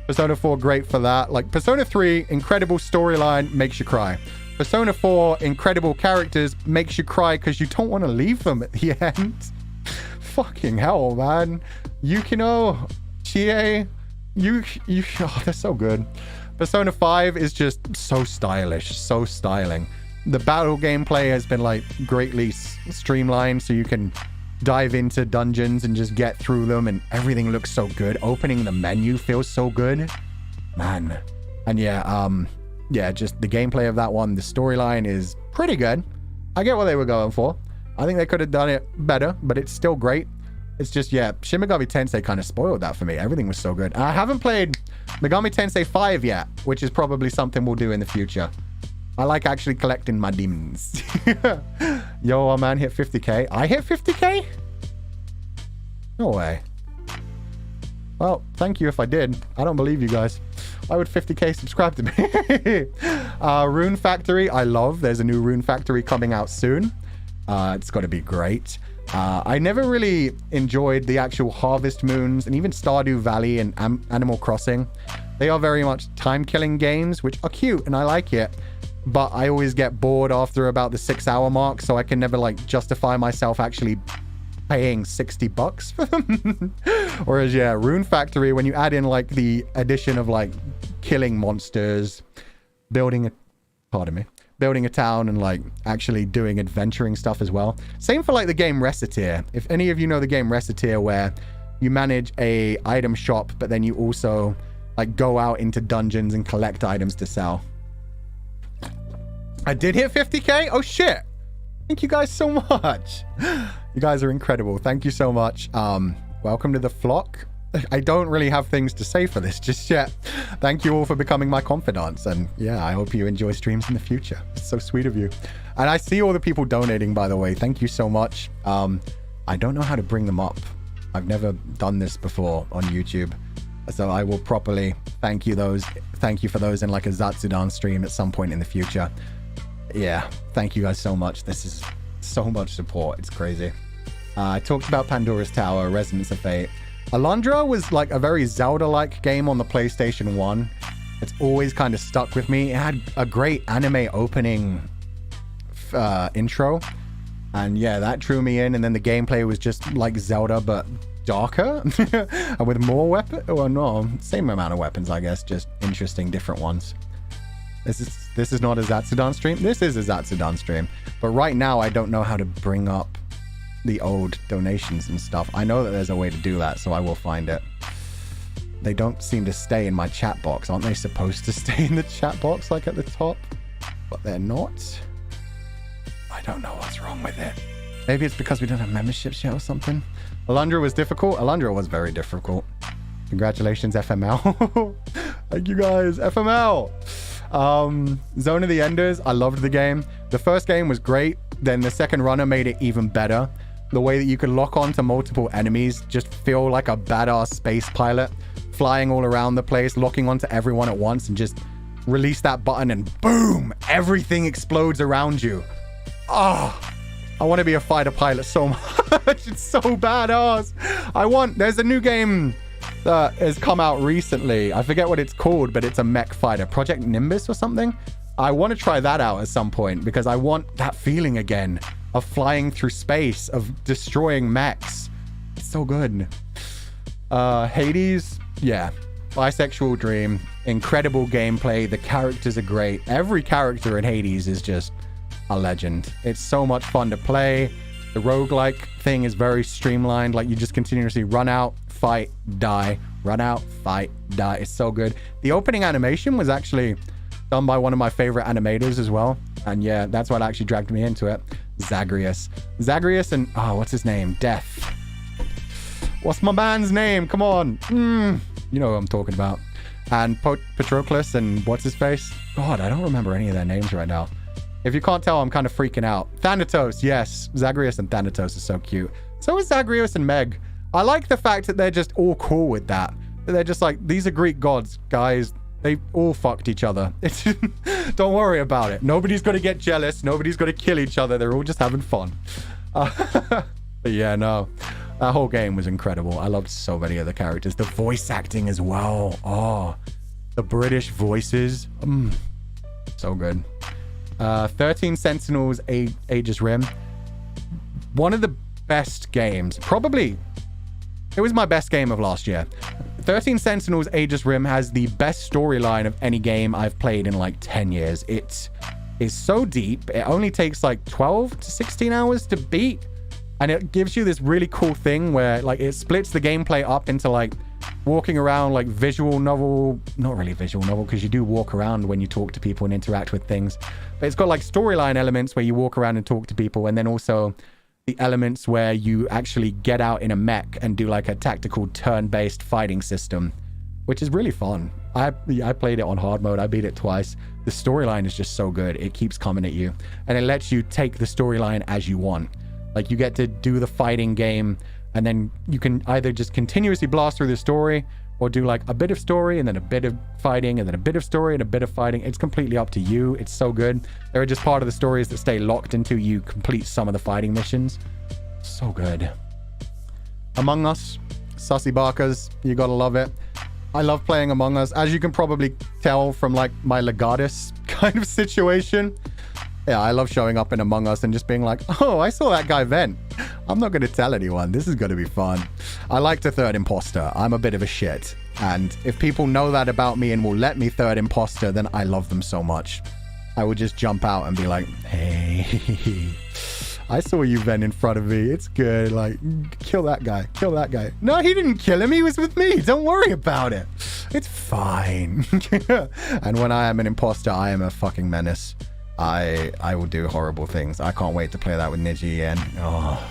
Persona 4, great for that. Like, Persona 3, incredible storyline, makes you cry. Persona 4, incredible characters, makes you cry because you don't want to leave them at the end. Fucking hell, man. Yukino, Chie, oh, they're so good. Persona 5 is just so stylish, so styling. The battle gameplay has been like greatly streamlined so you can dive into dungeons and just get through them, and everything looks so good. Opening the menu feels so good, man. And yeah, just the gameplay of that one, the storyline is pretty good. I get what they were going for. I think they could have done it better, but it's still great. It's just, yeah, Shin Megami Tensei kind of spoiled that for me. Everything was so good. I haven't played Megami Tensei 5 yet, which is probably something we'll do in the future. I like actually collecting my demons. Yo, our man hit 50k. I hit 50k? No way. Well, thank you if I did. I don't believe you guys. Why would 50k subscribe to me? Rune Factory, I love. There's a new Rune Factory coming out soon. It's got to be great. I never really enjoyed the actual Harvest Moons and even Stardew Valley and Animal Crossing. They are very much time-killing games, which are cute and I like it. But I always get bored after about the 6-hour mark, so I can never like justify myself actually paying $60 for them. Whereas, yeah, Rune Factory, when you add in like the addition of like killing monsters, building a town, and like actually doing adventuring stuff as well. Same for like the game Reciteer. If any of you know the game Reciteer, where you manage a item shop, but then you also like go out into dungeons and collect items to sell. I did hit 50k. Oh shit. Thank you guys so much. You guys are incredible. Thank you so much. Welcome to the flock. I don't really have things to say for this just yet. Thank you all for becoming my confidants. And yeah, I hope you enjoy streams in the future. It's so sweet of you. And I see all the people donating, by the way. Thank you so much. I don't know how to bring them up. I've never done this before on YouTube. So I will properly thank you for those in like a Zatsudan stream at some point in the future. Yeah, thank you guys so much. This is so much support. It's crazy. I talked about Pandora's Tower, Resonance of Fate. Alundra was like a very Zelda-like game on the PlayStation 1. It's always kind of stuck with me. It had a great anime opening intro. And yeah, that drew me in. And then the gameplay was just like Zelda, but darker and with more weapons. Well, no, same amount of weapons, I guess. Just interesting, different ones. This is not a Zatsudan stream. This is a Zatsudan stream. But right now, I don't know how to bring up the old donations and stuff. I know that there's a way to do that, so I will find it. They don't seem to stay in my chat box. Aren't they supposed to stay in the chat box, like at the top? But they're not. I don't know what's wrong with it. Maybe it's because we don't have memberships yet or something. Alundra was difficult. Alundra was very difficult. Congratulations, FML. Thank you guys. FML. Zone of the Enders. I loved the game. The first game was great. Then the second runner made it even better. The way that you could lock on to multiple enemies, just feel like a badass space pilot, flying all around the place, locking onto everyone at once, and just release that button and boom, everything explodes around you. Oh, I want to be a fighter pilot so much. It's so badass. There's a new game that has come out recently. I forget what it's called, but it's a mech fighter. Project Nimbus or something? I want to try that out at some point because I want that feeling again of flying through space, of destroying mechs. It's so good. Hades, yeah. Bisexual dream. Incredible gameplay. The characters are great. Every character in Hades is just a legend. It's so much fun to play. The roguelike thing is very streamlined. Like you just continuously run out, fight, die, run out, fight, die. It's so good. The opening animation was actually done by one of my favorite animators as well. And yeah, that's what actually dragged me into it. Zagreus and, what's his name? Death. What's my man's name? Come on. You know who I'm talking about. And Patroclus and what's his face? God, I don't remember any of their names right now. If you can't tell, I'm kind of freaking out. Thanatos, yes. Zagreus and Thanatos are so cute. So is Zagreus and Meg. I like the fact that they're just all cool with that. They're just like, these are Greek gods, guys. They all fucked each other. Don't worry about it. Nobody's going to get jealous. Nobody's going to kill each other. They're all just having fun. But yeah, no. That whole game was incredible. I loved so many of the characters. The voice acting as well. Oh, the British voices. So good. 13 Sentinels, Aegis Rim. One of the best games. Probably, it was my best game of last year. 13 Sentinels, Aegis Rim has the best storyline of any game I've played in like 10 years. It is so deep. It only takes like 12 to 16 hours to beat. And it gives you this really cool thing where like it splits the gameplay up into like walking around like visual novel, not really visual novel because you do walk around when you talk to people and interact with things. But it's got like storyline elements where you walk around and talk to people, and then also the elements where you actually get out in a mech and do like a tactical turn-based fighting system, which is really fun. I played it on hard mode. I beat it twice. The storyline is just so good. It keeps coming at you, and it lets you take the storyline as you want. Like you get to do the fighting game, and then you can either just continuously blast through the story or do like a bit of story and then a bit of fighting and then a bit of story and a bit of fighting. It's completely up to you. It's so good. There are just part of the stories that stay locked until you complete some of the fighting missions. So good. Among Us, Sussy Barkers, you gotta love it. I love playing Among Us, as you can probably tell from like my Legatus kind of situation. Yeah, I love showing up in Among Us and just being like, oh, I saw that guy vent. I'm not going to tell anyone. This is going to be fun. I like to third imposter. I'm a bit of a shit. And if people know that about me and will let me third imposter, then I love them so much. I would just jump out and be like, hey, I saw you vent in front of me. It's good. Like, kill that guy. Kill that guy. No, he didn't kill him. He was with me. Don't worry about it. It's fine. And when I am an imposter, I am a fucking menace. I will do horrible things. I can't wait to play that with Niji again. Oh,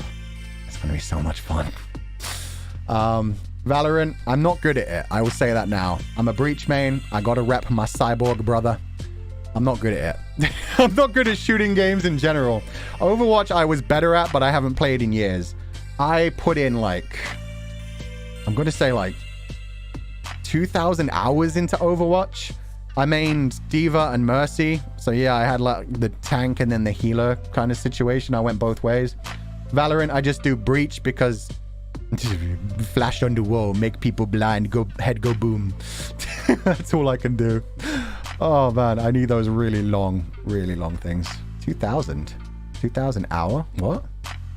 it's gonna be so much fun. Valorant, I'm not good at it. I will say that now. I'm a breach main. I gotta rep my cyborg brother. I'm not good at it. I'm not good at shooting games in general. Overwatch I was better at, but I haven't played in years. I put in like, I'm gonna say like 2,000 hours into Overwatch. I mained D.Va and Mercy. So yeah, I had like the tank and then the healer kind of situation. I went both ways. Valorant, I just do breach because flash on the wall, make people blind, go head go boom. That's all I can do. Oh man, I need those really long things. 2,000 hour? What?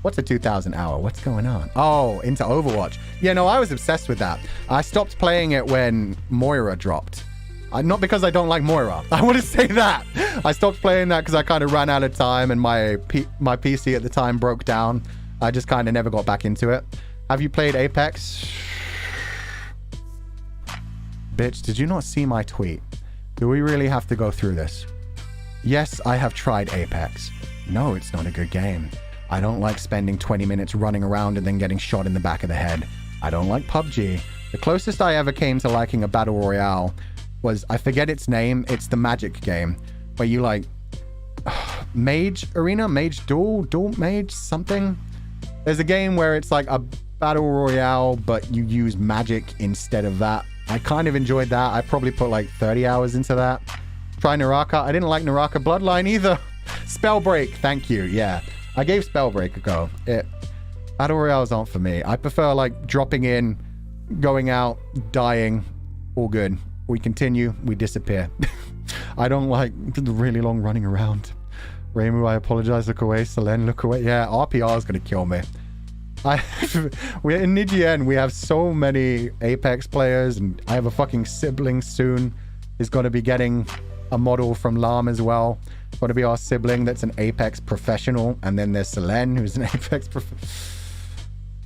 What's a 2,000 hour? What's going on? Oh, into Overwatch. Yeah, no, I was obsessed with that. I stopped playing it when Moira dropped. Not because I don't like Moira. I want to say that. I stopped playing that because I kind of ran out of time and my PC at the time broke down. I just kind of never got back into it. Have you played Apex? Bitch, did you not see my tweet? Do we really have to go through this? Yes, I have tried Apex. No, it's not a good game. I don't like spending 20 minutes running around and then getting shot in the back of the head. I don't like PUBG. The closest I ever came to liking a battle royale was, I forget its name, it's the Magic game, where you like, Mage Arena? Mage Duel Mage something? There's a game where it's like a battle royale, but you use magic instead of that. I kind of enjoyed that. I probably put like 30 hours into that. Try Naraka. I didn't like Naraka Bloodline either. Spellbreak, thank you, yeah. I gave Spellbreak a go. Battle royales aren't for me. I prefer like dropping in, going out, dying, all good. We continue, we disappear. I don't like the really long running around. Reimu, I apologize, look away. Selene, look away. Yeah, RPR is going to kill me. We're in Nijien, we have so many Apex players, and I have a fucking sibling soon. He's going to be getting a model from LAM as well. It's going to be our sibling that's an Apex professional, and then there's Selene, who's an Apex professional.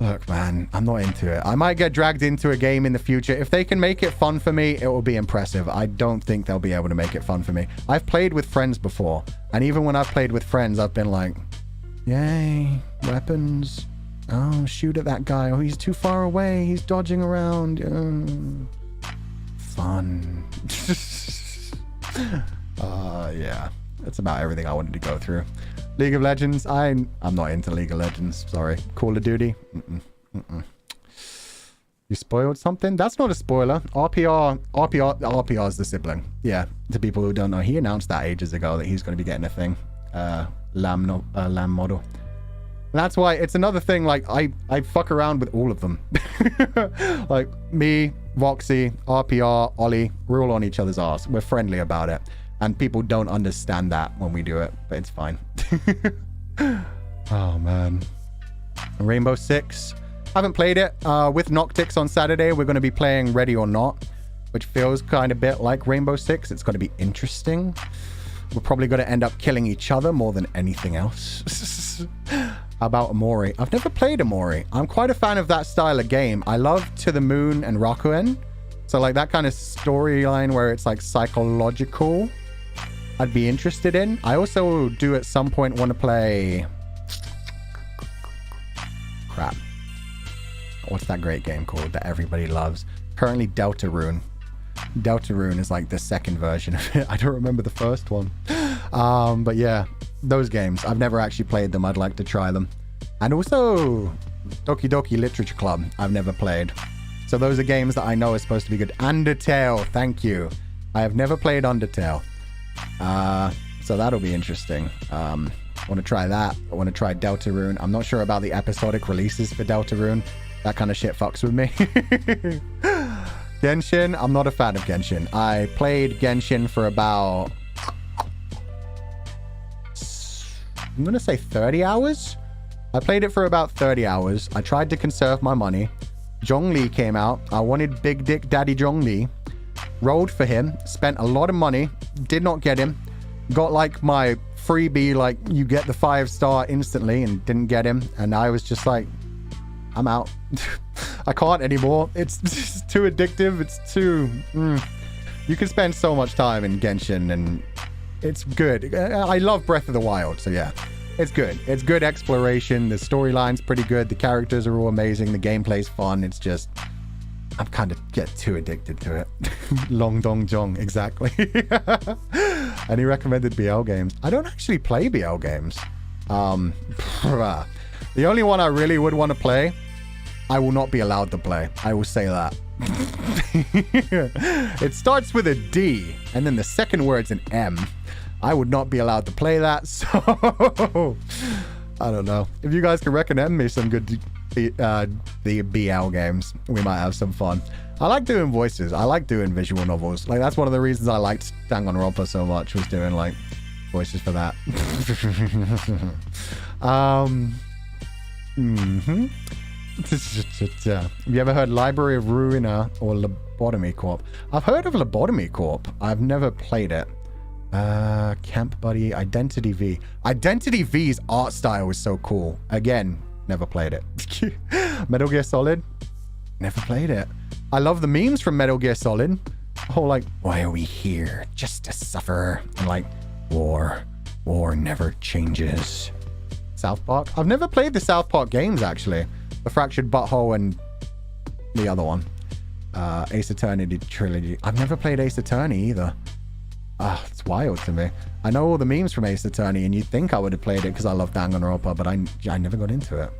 Look, man, I'm not into it. I might get dragged into a game in the future. If they can make it fun for me, it will be impressive. I don't think they'll be able to make it fun for me. I've played with friends before, and even when I've played with friends, I've been like, yay, weapons. Oh, shoot at that guy. Oh, he's too far away. He's dodging around. Fun. Yeah, that's about everything I wanted to go through. League of Legends, I'm not into League of Legends, sorry. Call of Duty, You spoiled something? That's not a spoiler. RPR is the sibling. Yeah, to people who don't know, he announced that ages ago that he's going to be getting a thing. Lamb model. And that's why it's another thing, like, I fuck around with all of them. Like, me, Voxy, RPR, Ollie, we're all on each other's arse. We're friendly about it. And people don't understand that when we do it, but it's fine. Oh, man. Rainbow Six. Haven't played it. With Noctyx on Saturday, we're going to be playing Ready or Not, which feels kind of a bit like Rainbow Six. It's going to be interesting. We're probably going to end up killing each other more than anything else. How about Amori? I've never played Amori. I'm quite a fan of that style of game. I love To the Moon and Rakuen. So like that kind of storyline where it's like psychological, I'd be interested in. I also do at some point want to play... Crap. What's that great game called that everybody loves? Currently Deltarune. Deltarune is like the second version of it. I don't remember the first one. But yeah, those games. I've never actually played them. I'd like to try them. And also Doki Doki Literature Club. I've never played. So those are games that I know are supposed to be good. Undertale. Thank you. I have never played Undertale. So that'll be interesting. I want to try that. I want to try Deltarune. I'm not sure about the episodic releases for Deltarune. That kind of shit fucks with me. Genshin. I'm not a fan of Genshin. I played Genshin for about... I'm going to say 30 hours. I played it for about 30 hours. I tried to conserve my money. Zhongli came out. I wanted Big Dick Daddy Zhongli. Rolled for him. Spent a lot of money. Did not get him. Got like my freebie, like you get the 5-star instantly, and didn't get him. And I was just like, I'm out. I can't anymore. It's just too addictive. It's too... You can spend so much time in Genshin, and it's good. I love Breath of the Wild, so yeah. It's good. It's good exploration. The storyline's pretty good. The characters are all amazing. The gameplay's fun. It's just... I'm kind of get too addicted to it. Long Dong Jong, exactly. And he recommended BL games. I don't actually play BL games. The only one I really would want to play, I will not be allowed to play. I will say that. It starts with a D, and then the second word's an M. I would not be allowed to play that, so... I don't know. If you guys can recommend me some good the BL games, we might have some fun. I like doing voices. I like doing visual novels. Like, that's one of the reasons I liked Danganronpa so much, was doing, like, voices for that. Have you ever heard Library of Ruina or Lobotomy Corp? I've heard of Lobotomy Corp. I've never played it. Camp Buddy, Identity V. Identity V's art style is so cool. Again, never played it. Metal Gear Solid, never played it. I love the memes from Metal Gear Solid. Oh, like, why are we here? Just to suffer. And like, war never changes. South Park. I've never played the South Park games, actually. The Fractured Butthole and the other one. Ace Attorney Trilogy. I've never played Ace Attorney either. It's wild to me. I know all the memes from Ace Attorney, and you'd think I would have played it because I love Danganronpa, but I never got into it.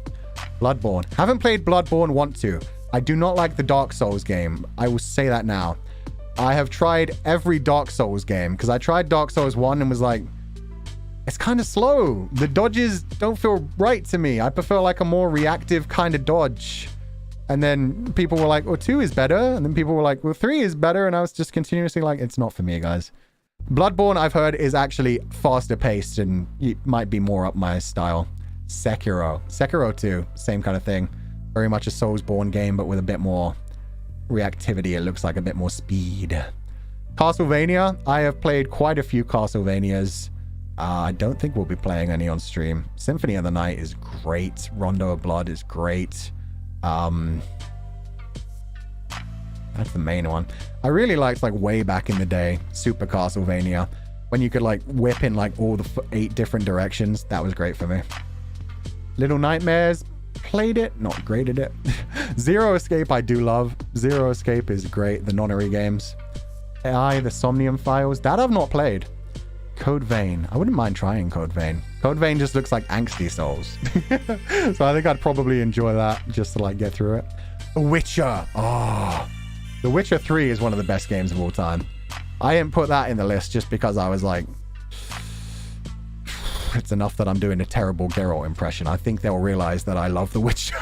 Bloodborne. Haven't played Bloodborne, want to. I do not like the Dark Souls game. I will say that now. I have tried every Dark Souls game, because I tried Dark Souls 1 and was like, it's kind of slow. The dodges don't feel right to me. I prefer like a more reactive kind of dodge. And then people were like, well, 2 is better. And then people were like, well, 3 is better. And I was just continuously like, it's not for me, guys. Bloodborne, I've heard, is actually faster paced and it might be more up my style. Sekiro 2, same kind of thing. Very much a Soulsborne game, but with a bit more reactivity. It looks like a bit more speed. Castlevania, I have played quite a few Castlevanias. I don't think we'll be playing any on stream. Symphony of the Night is great. Rondo of Blood is great. That's the main one. I really liked, like, way back in the day, Super Castlevania, when you could, like, whip in, like, all the 8 different directions. That was great for me. Little Nightmares, played it, not graded it. Zero Escape I do love. Zero Escape is great. The Nonary games. AI, the Somnium Files, that I've not played. Code Vein. I wouldn't mind trying Code Vein. Code Vein just looks like angsty Souls. So I think I'd probably enjoy that just to, like, get through it. The Witcher. Oh, The Witcher 3 is one of the best games of all time. I didn't put that in the list just because I was like, it's enough that I'm doing a terrible Geralt impression. I think they'll realize that I love The Witcher.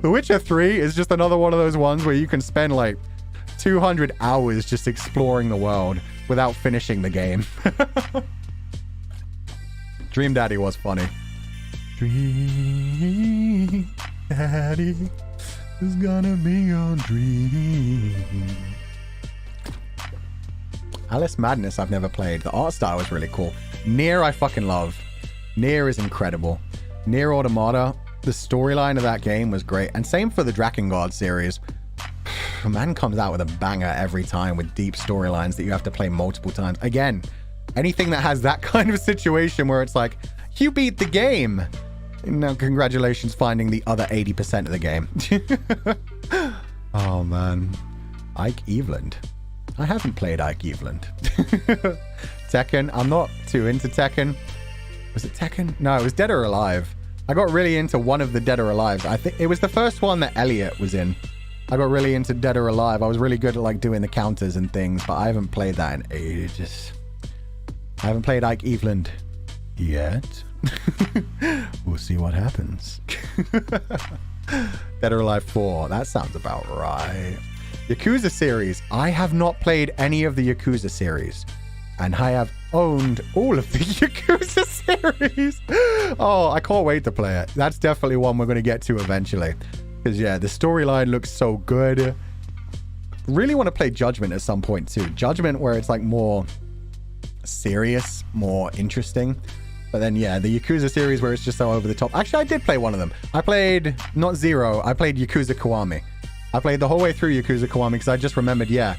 The Witcher 3 is just another one of those ones where you can spend like 200 hours just exploring the world without finishing the game. Dream Daddy was funny. Dream Daddy is gonna be your dream. Alice Madness I've never played. The art style is really cool. Nier I fucking love. Nier is incredible. Nier Automata, the storyline of that game was great. And same for the Drakengard series. Man comes out with a banger every time with deep storylines that you have to play multiple times. Again, anything that has that kind of situation where it's like, you beat the game. Now, congratulations finding the other 80% of the game. Oh, man. Ike Eveland. I haven't played Ike Eveland. Tekken. I'm not too into Tekken. Was it Tekken? No, it was Dead or Alive. I got really into one of the Dead or Alives. I think it was the first one that Elliot was in. I got really into Dead or Alive. I was really good at like doing the counters and things, but I haven't played that in ages. I haven't played Ike Eveland yet. We'll see what happens. Dead or Alive 4. That sounds about right. Yakuza series. I have not played any of the Yakuza series. And I have owned all of the Yakuza series. Oh, I can't wait to play it. That's definitely one we're going to get to eventually. Because, yeah, the storyline looks so good. Really want to play Judgment at some point, too. Judgment where it's, like, more serious, more interesting. But then, yeah, the Yakuza series where it's just so over the top. Actually, I did play one of them. I played, not Zero, I played Yakuza Kiwami. I played the whole way through Yakuza Kiwami because I just remembered, yeah,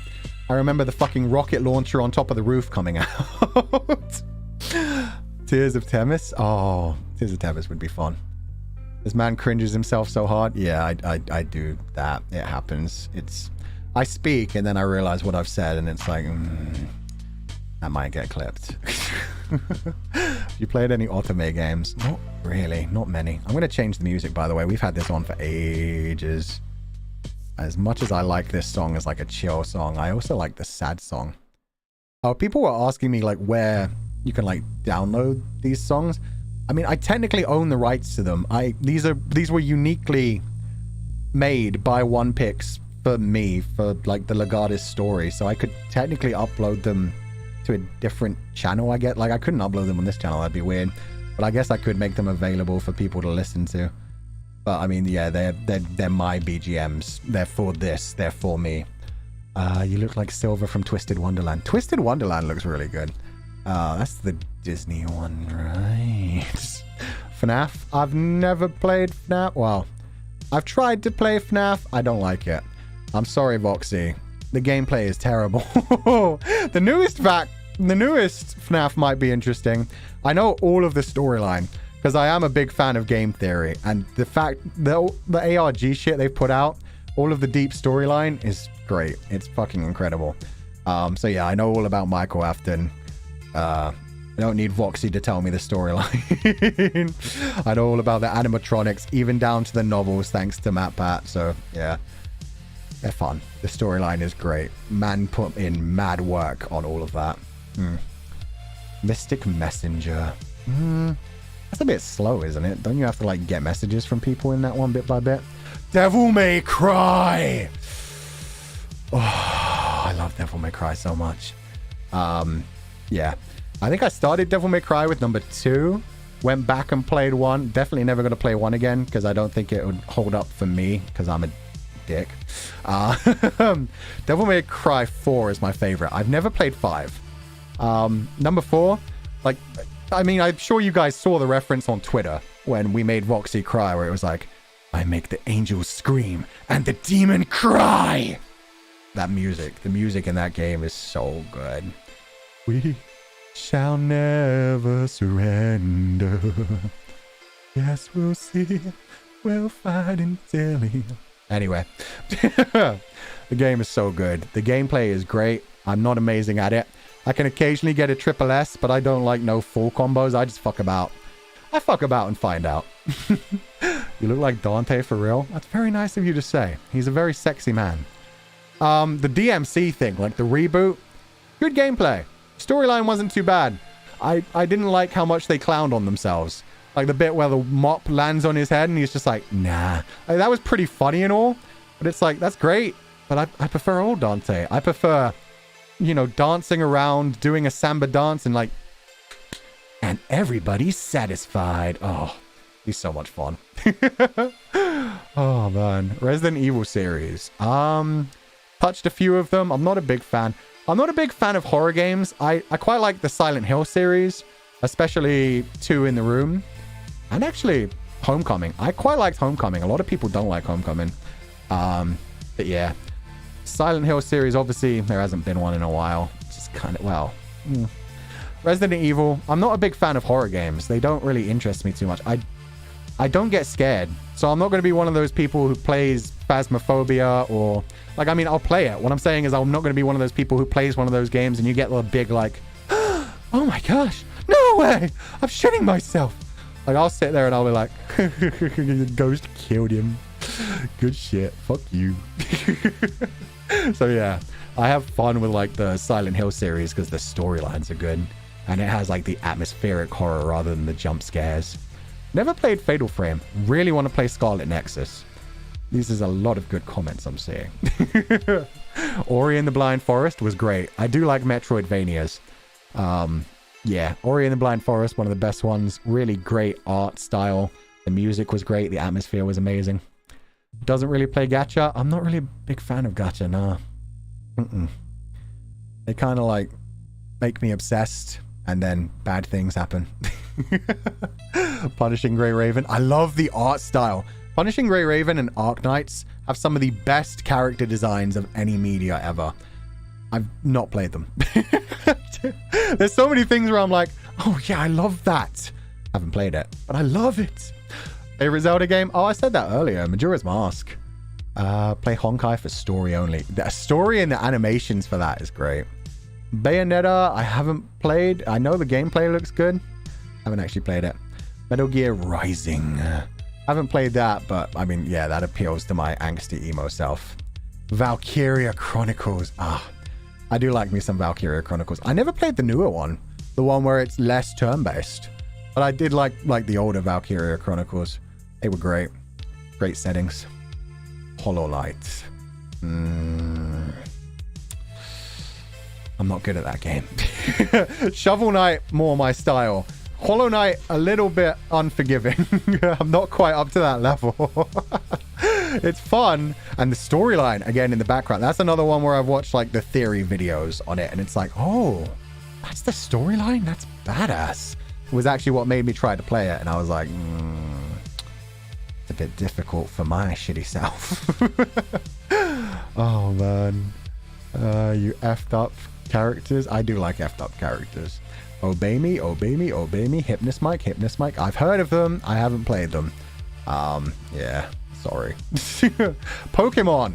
I remember the fucking rocket launcher on top of the roof coming out. Tears of Themis? Oh, Tears of Themis would be fun. This man cringes himself so hard. Yeah, I do that. It happens. I speak and then I realize what I've said and it's like, that might get clipped. You played any Otome games? Not really, not many. I'm going to change the music, by the way. We've had this on for ages. As much as I like this song as like a chill song, I also like the sad song. People were asking me like where you can like download these songs. I mean, I technically own the rights to them. These were uniquely made by One Pix for me for like the Legatus story, so I could technically upload them to a different channel. I get like I couldn't upload them on this channel, that'd be weird, but I guess I could make them available for people to listen to. But I mean, yeah, they're my BGMs. They're for this. They're for me. You look like Silver from Twisted Wonderland. Twisted Wonderland looks really good. That's the Disney one, right? FNAF. I've never played FNAF. Well, I've tried to play FNAF. I don't like it. I'm sorry, Voxy. The gameplay is terrible. The newest FNAF might be interesting. I know all of the storyline because I am a big fan of game theory, and the fact the ARG shit they've put out, all of the deep storyline is great. It's fucking incredible. So yeah, I know all about Michael Afton. I don't need Voxy to tell me the storyline. I know all about the animatronics, even down to the novels, thanks to Matt Pat. So yeah, they're fun. The storyline is great. Man put in mad work on all of that. Mystic Messenger. That's a bit slow, isn't it? Don't you have to like get messages from people in that one bit by bit? Devil May Cry. Oh, I love Devil May Cry so much. Yeah, I think I started Devil May Cry with number 2, went back and played 1. Definitely never going to play 1 again because I don't think it would hold up for me because I'm a dick. Devil May Cry 4 is my favorite. I've never played 5. Number 4, like, I mean, I'm sure you guys saw the reference on Twitter when we made Voxy cry, where it was like, I make the angels scream and the demon cry. That music, the music in that game is so good. We shall never surrender. Yes, we'll see. We'll fight until he... Anyway, the game is so good. The gameplay is great. I'm not amazing at it. I can occasionally get a triple S, but I don't like no full combos. I just fuck about. I fuck about and find out. You look like Dante for real. That's very nice of you to say. He's a very sexy man. The DMC thing, like the reboot, good gameplay. Storyline wasn't too bad. I didn't like how much they clowned on themselves. Like the bit where the mop lands on his head and he's just like, nah. Like, that was pretty funny and all, but it's like, that's great. But I prefer old Dante. I prefer, you know, dancing around, doing a samba dance and like, and everybody's satisfied. Oh, he's so much fun. Oh man. Resident Evil series. Touched a few of them. I'm not a big fan. I'm not a big fan of horror games. I quite like the Silent Hill series, especially 2 in the Room. And actually, Homecoming. I quite liked Homecoming. A lot of people don't like Homecoming. But yeah. Silent Hill series, obviously, there hasn't been one in a while. It's just kind of, well... Resident Evil. I'm not a big fan of horror games. They don't really interest me too much. I don't get scared. So I'm not going to be one of those people who plays Phasmophobia or... Like, I mean, I'll play it. What I'm saying is I'm not going to be one of those people who plays one of those games and you get the big, like... Oh my gosh! No way! I'm shitting myself! Like, I'll sit there and I'll be like... The ghost killed him. Good shit. Fuck you. So, yeah. I have fun with, like, the Silent Hill series because the storylines are good. And it has, like, the atmospheric horror rather than the jump scares. Never played Fatal Frame. Really want to play Scarlet Nexus. This is a lot of good comments I'm seeing. Ori and the Blind Forest was great. I do like Metroidvanias. Yeah, Ori and the Blind Forest, one of the best ones. Really great art style. The music was great. The atmosphere was amazing. Doesn't really play gacha. I'm not really a big fan of gacha, nah. They kind of like make me obsessed and then bad things happen. Punishing Grey Raven. I love the art style. Punishing Grey Raven and Arknights have some of the best character designs of any media ever. I've not played them. There's so many things where I'm like, oh yeah, I love that. I haven't played it, but I love it. Favorite Zelda game? Oh, I said that earlier. Majora's Mask. Play Honkai for story only. The story and the animations for that is great. Bayonetta, I haven't played. I know the gameplay looks good. Haven't actually played it. Metal Gear Rising. Haven't played that, but I mean, yeah, that appeals to my angsty emo self. Valkyria Chronicles. I do like me some Valkyria Chronicles. I never played the newer one, the one where it's less turn-based, but I did like the older Valkyria Chronicles. They were great. Great settings. Hollow Light. I'm not good at that game. Shovel Knight, more my style. Hollow Knight, a little bit unforgiving. I'm not quite up to that level. It's fun. And the storyline, again, in the background. That's another one where I've watched, like, the theory videos on it. And it's like, oh, that's the storyline? That's badass. It was actually what made me try to play it. And I was like, it's a bit difficult for my shitty self. Oh, man. You effed up characters. I do like effed up characters. Obey me, obey me, obey me. Hypnos Mike, Hypnos Mike. I've heard of them. I haven't played them. Yeah, sorry. Pokemon.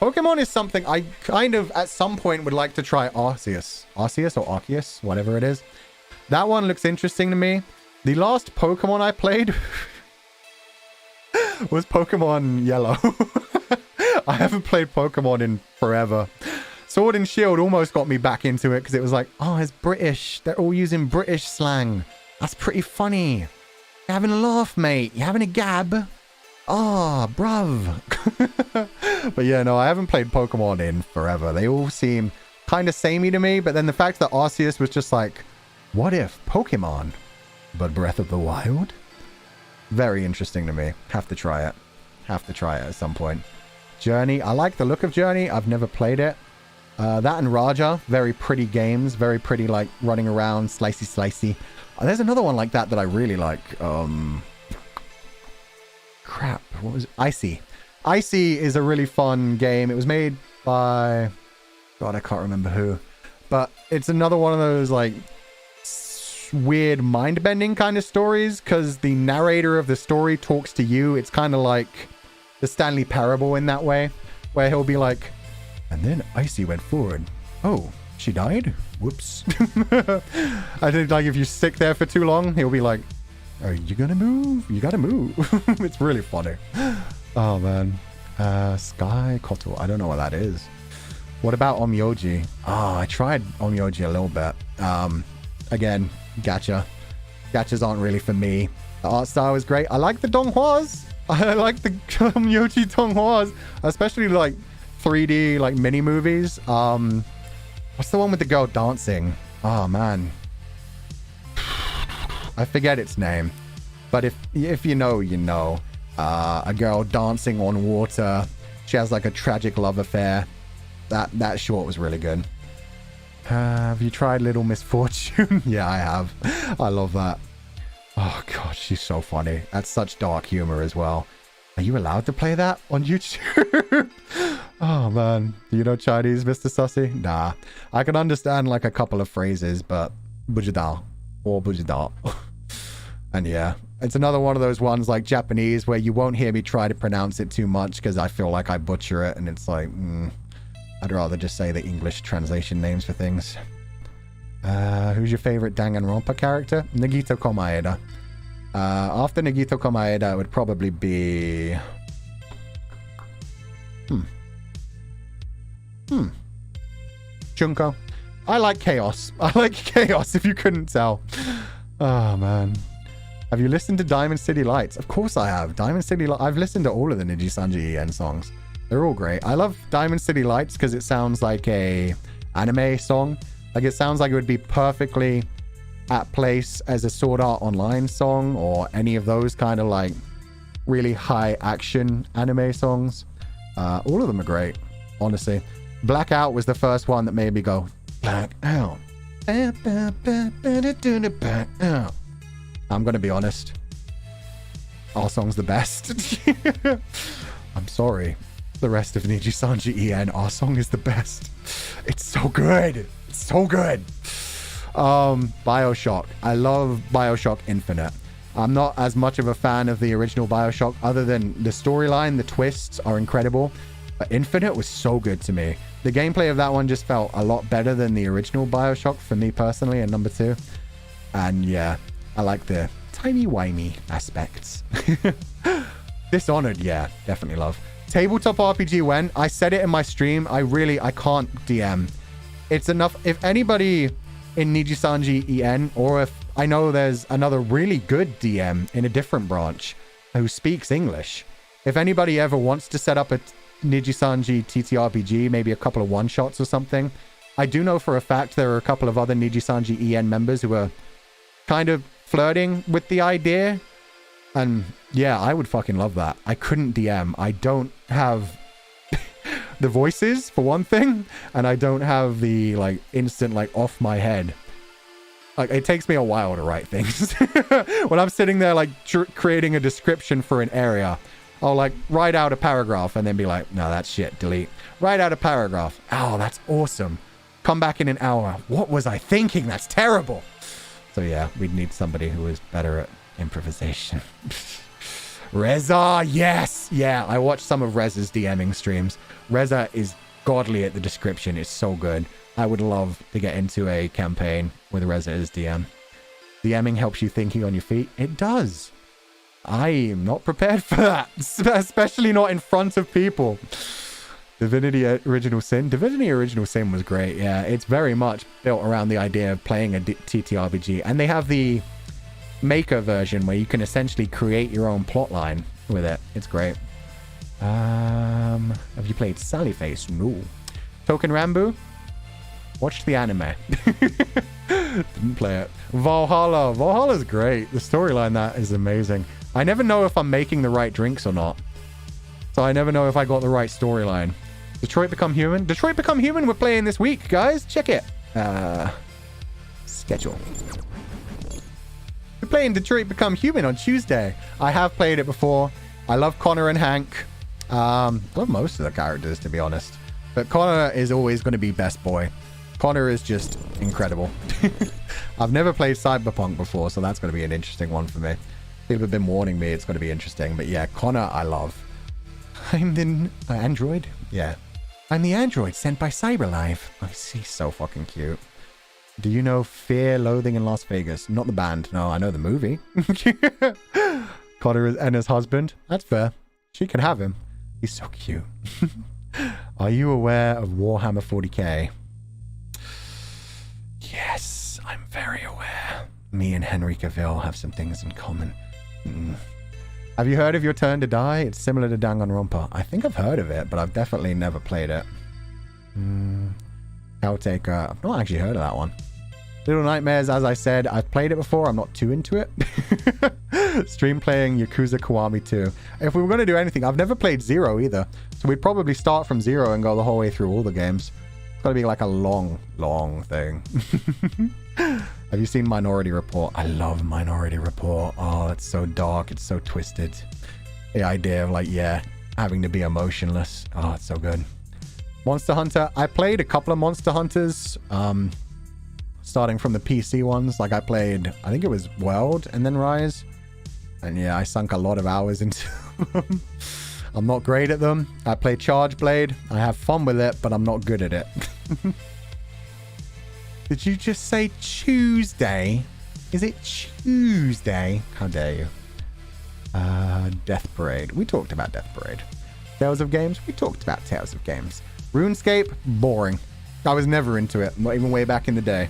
Pokemon is something I kind of at some point would like to try. Arceus. Arceus or Arceus, whatever it is. That one looks interesting to me. The last Pokemon I played was Pokemon Yellow. I haven't played Pokemon in forever. Sword and Shield almost got me back into it because it was like, oh, it's British. They're all using British slang. That's pretty funny. You're having a laugh, mate. You're having a gab. Oh, bruv. But yeah, no, I haven't played Pokemon in forever. They all seem kind of samey to me. But then the fact that Arceus was just like, what if Pokemon, but Breath of the Wild? Very interesting to me. Have to try it. Have to try it at some point. Journey. I like the look of Journey. I've never played it. That and Raja, very pretty games, very pretty, like, running around, slicey. There's another one like that I really like. Crap, what was it? Icy. Icy is a really fun game. It was made by... God, I can't remember who. But it's another one of those, like, weird mind-bending kind of stories, because the narrator of the story talks to you. It's kind of like the Stanley Parable in that way, where he'll be like... And then Icy went forward. Oh, she died? Whoops. I think, like, if you stick there for too long, he'll be like, Are you gonna move? You gotta move. It's really funny. Oh, man. Sky Koto. I don't know what that is. What about Omyoji? Oh, I tried Omyoji a little bit. Again, gacha. Gachas aren't really for me. The art style is great. I like the donghwas. I like the Omyoji donghwas, especially like 3D like mini movies. What's the one with the girl dancing? Oh man, I forget its name. But if you know, you know. A girl dancing on water. She has like a tragic love affair. That short was really good. Have you tried Little Misfortune? Yeah, I have. I love that. Oh god, she's so funny. That's such dark humor as well. Are you allowed to play that on YouTube? Oh man, do you know Chinese, Mr. Sussy? Nah, I can understand like a couple of phrases, but bujidao or bujidao. And yeah, it's another one of those ones like Japanese where you won't hear me try to pronounce it too much because I feel like I butcher it, and it's like, I'd rather just say the English translation names for things. Who's your favorite Danganronpa character? Nagito Komaeda. After Nagito Komaeda, it would probably be... Junko. I like Chaos. I like Chaos, if you couldn't tell. Oh, man. Have you listened to Diamond City Lights? Of course I have. Diamond City Lights. I've listened to all of the Nijisanji EN songs. They're all great. I love Diamond City Lights because it sounds like a anime song. Like, it sounds like it would be perfectly at place as a Sword Art Online song or any of those kind of like really high action anime songs. All of them are great, honestly. Blackout was the first one that made me go, Blackout. I'm gonna be honest. Our song's the best. I'm sorry. The rest of Nijisanji EN, our song is the best. It's so good. It's so good. Bioshock. I love Bioshock Infinite. I'm not as much of a fan of the original Bioshock, other than the storyline, the twists are incredible. But Infinite was so good to me. The gameplay of that one just felt a lot better than the original Bioshock for me personally in number 2. And yeah, I like the timey-wimey aspects. Dishonored, yeah, definitely love. Tabletop RPG when? I said it in my stream. I can't DM. It's enough. If anybody in Nijisanji EN, or if I know there's another really good DM in a different branch who speaks English, if anybody ever wants to set up a Nijisanji TTRPG, maybe a couple of one-shots or something, I do know for a fact there are a couple of other Nijisanji EN members who are kind of flirting with the idea. And yeah, I would fucking love that. I couldn't DM. I don't have the voices for one thing, and I don't have the like instant like off my head. Like, it takes me a while to write things. When I'm sitting there like creating a description for an area, I'll like write out a paragraph and then be like, no, that's shit, delete. Write out a paragraph. Oh, that's awesome. Come back in an hour. What was I thinking? That's terrible. So yeah, we'd need somebody who is better at improvisation. Reza, yes! Yeah, I watched some of Reza's DMing streams. Reza is godly at the description. It's so good. I would love to get into a campaign with Reza as DM. DMing helps you thinking on your feet. It does. I am not prepared for that, especially not in front of people. Divinity Original Sin. Divinity Original Sin was great, yeah. It's very much built around the idea of playing a TTRPG. And they have the Maker version where you can essentially create your own plotline with it. It's great. Have you played Sallyface? No. Token Rambo? Watched the anime. Didn't play it. Valhalla. Valhalla's great. The storyline that is amazing. I never know if I'm making the right drinks or not. So I never know if I got the right storyline. Detroit Become Human? Detroit Become Human we're playing this week, guys. Check it. Schedule. We're playing Detroit Become Human on Tuesday. I have played it before. I love Connor and Hank. I love most of the characters, to be honest. But Connor is always going to be best boy. Connor is just incredible. I've never played Cyberpunk before, so that's going to be an interesting one for me. People have been warning me it's going to be interesting. But yeah, Connor, I love. I'm the android? Yeah. I'm the android sent by Cyberlife. Oh, he's so fucking cute. Do you know Fear, Loathing in Las Vegas? Not the band. No, I know the movie. Connor and his husband. That's fair. She can have him. He's so cute. Are you aware of Warhammer 40k? Yes, I'm very aware. Me and Henry Cavill have some things in common. Have you heard of Your Turn to Die? It's similar to Danganronpa. I think I've heard of it, but I've definitely never played it. Helltaker. I've not actually heard of that one. Little Nightmares, as I said, I've played it before. I'm not too into it. Stream playing Yakuza Kiwami 2. If we were going to do anything, I've never played Zero either. So we'd probably start from Zero and go the whole way through all the games. It's got to be like a long, long thing. Have you seen Minority Report? I love Minority Report. Oh, it's so dark. It's so twisted. The idea of like, yeah, having to be emotionless. Oh, it's so good. Monster Hunter. I played a couple of Monster Hunters. Starting from the PC ones. Like I played, I think it was World and then Rise. And yeah, I sunk a lot of hours into them. I'm not great at them. I play Charge Blade. I have fun with it, but I'm not good at it. Did you just say Tuesday? Is it Tuesday? How dare you? Death Parade. We talked about Death Parade. Tales of Games. We talked about Tales of Games. RuneScape. Boring. I was never into it. Not even way back in the day.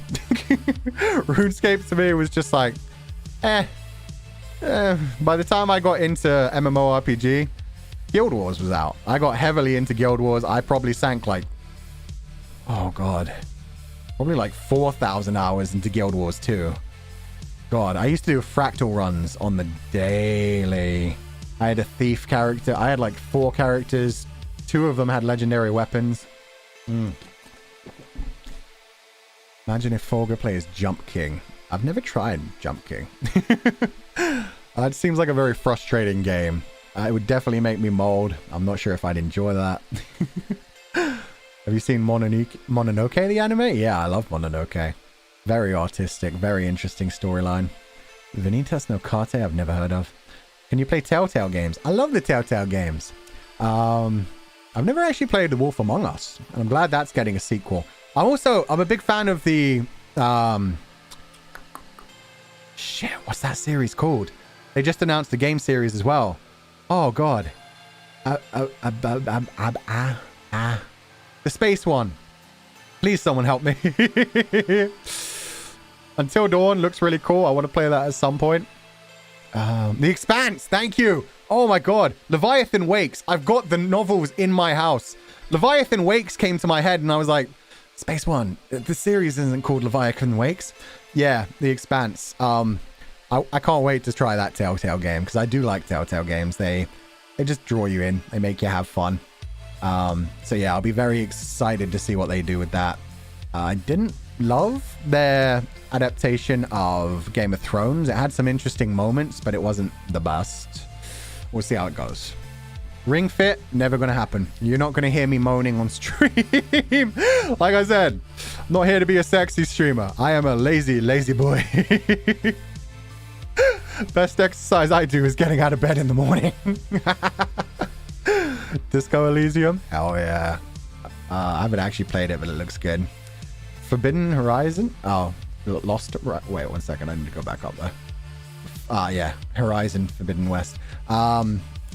RuneScape to me was just like, By the time I got into MMORPG, Guild Wars was out. I got heavily into Guild Wars. I probably sank like, oh god, probably like 4,000 hours into Guild Wars 2. God, I used to do fractal runs on the daily. I had a thief character. I had like 4 characters. 2 of them had legendary weapons. Imagine if Fulgur plays Jump King. I've never tried Jump King. It seems like a very frustrating game. It would definitely make me mold. I'm not sure if I'd enjoy that. Have you seen Mononoke, the anime? Yeah, I love Mononoke. Very artistic, very interesting storyline. Vanitas no Kate, I've never heard of. Can you play Telltale games? I love the Telltale games. I've never actually played The Wolf Among Us, and I'm glad that's getting a sequel. I'm a big fan of the, shit, what's that series called? They just announced the game series as well. Oh, God. The space one. Please, someone help me. Until Dawn looks really cool. I want to play that at some point. The Expanse. Thank you. Oh, my God. Leviathan Wakes. I've got the novels in my house. Leviathan Wakes came to my head and I was like, Space One, the series isn't called Leviathan Wakes. Yeah, The Expanse. I can't wait to try that Telltale game because I do like Telltale games. They just draw you in. They make you have fun. So yeah, I'll be very excited to see what they do with that. I didn't love their adaptation of Game of Thrones. It had some interesting moments, but it wasn't the best. We'll see how it goes. Ring Fit, never gonna happen. You're not gonna hear me moaning on stream. Like I said, I'm not here to be a sexy streamer. I am a lazy, lazy boy. Best exercise I do is getting out of bed in the morning. Disco Elysium? Hell yeah. I haven't actually played it, but it looks good. Forbidden Horizon? Oh, Lost... Wait, 1 second. I need to go back up there. Yeah. Horizon Forbidden West.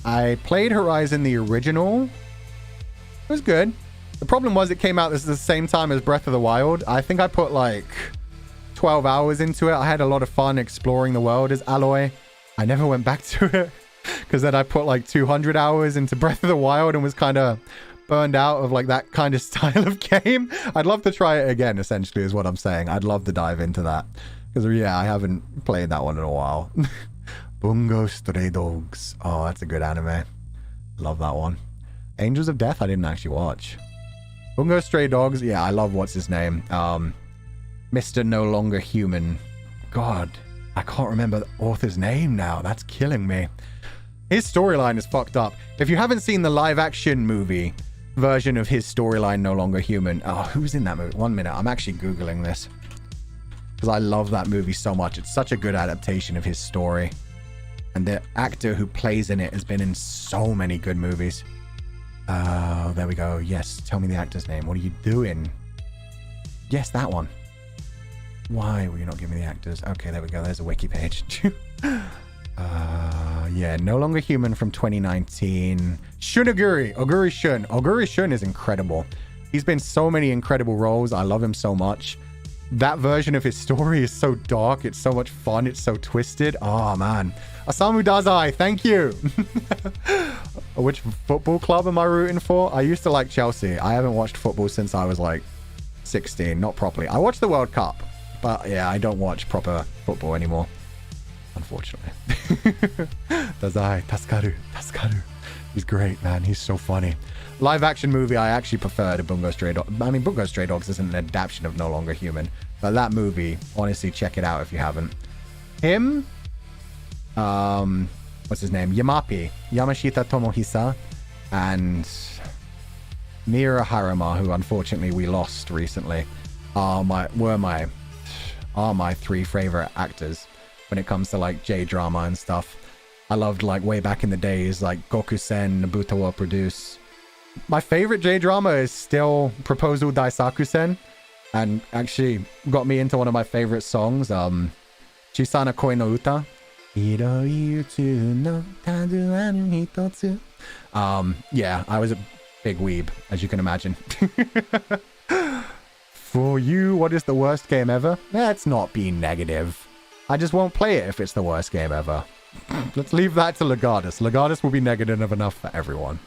I played Horizon the original. It was good. The problem was it came out the same time as Breath of the Wild. I think I put like 12 hours into it. I had a lot of fun exploring the world as Aloy. I never went back to it because then I put like 200 hours into Breath of the Wild and was kind of burned out of like that kind of style of game. I'd love to try it again, essentially, is what I'm saying. I'd love to dive into that because, yeah, I haven't played that one in a while. Bungo Stray Dogs. Oh, that's a good anime. Love that one. Angels of Death, I didn't actually watch. Bungo Stray Dogs. Yeah, I love what's his name. Mr. No Longer Human. God, I can't remember the author's name now. That's killing me. His storyline is fucked up. If you haven't seen the live action movie version of his storyline, No Longer Human. Oh, who's in that movie? 1 minute. I'm actually Googling this because I love that movie so much. It's such a good adaptation of his story. And the actor who plays in it has been in so many good movies. There we go. Yes, tell me the actor's name. What are you doing? Yes, that one. Why will you not give me the actors? Okay, there we go. There's a wiki page. Yeah, No Longer Human from 2019. Oguri Shun. Oguri Shun is incredible. He's been so many incredible roles. I love him so much. That version of his story is so dark. It's so much fun. It's so twisted. Oh, man. Asamu Dazai, thank you. Which football club am I rooting for? I used to like Chelsea. I haven't watched football since I was like 16. Not properly. I watched the World Cup. But yeah, I don't watch proper football anymore. Unfortunately. Dazai, Taskaru. He's great, man. He's so funny. Live action movie, I actually prefer to Bungo Stray Dogs. I mean, Bungo Stray Dogs isn't an adaptation of No Longer Human. But that movie, honestly, check it out if you haven't. Him, what's his name? Yamashita Tomohisa, and Mira Harama, who unfortunately we lost recently, are my three favorite actors when it comes to like J-drama and stuff. I loved like way back in the days, like Gokusen, Nabuto wa Produce. My favorite J-drama is still Proposal Daisakusen, and actually got me into one of my favorite songs, Chisana Koi no Uta. Yeah, I was a big weeb, as you can imagine. For you, what is the worst game ever? Let's not be negative. I just won't play it if it's the worst game ever. Let's leave that to Legatus. Legatus will be negative enough for everyone.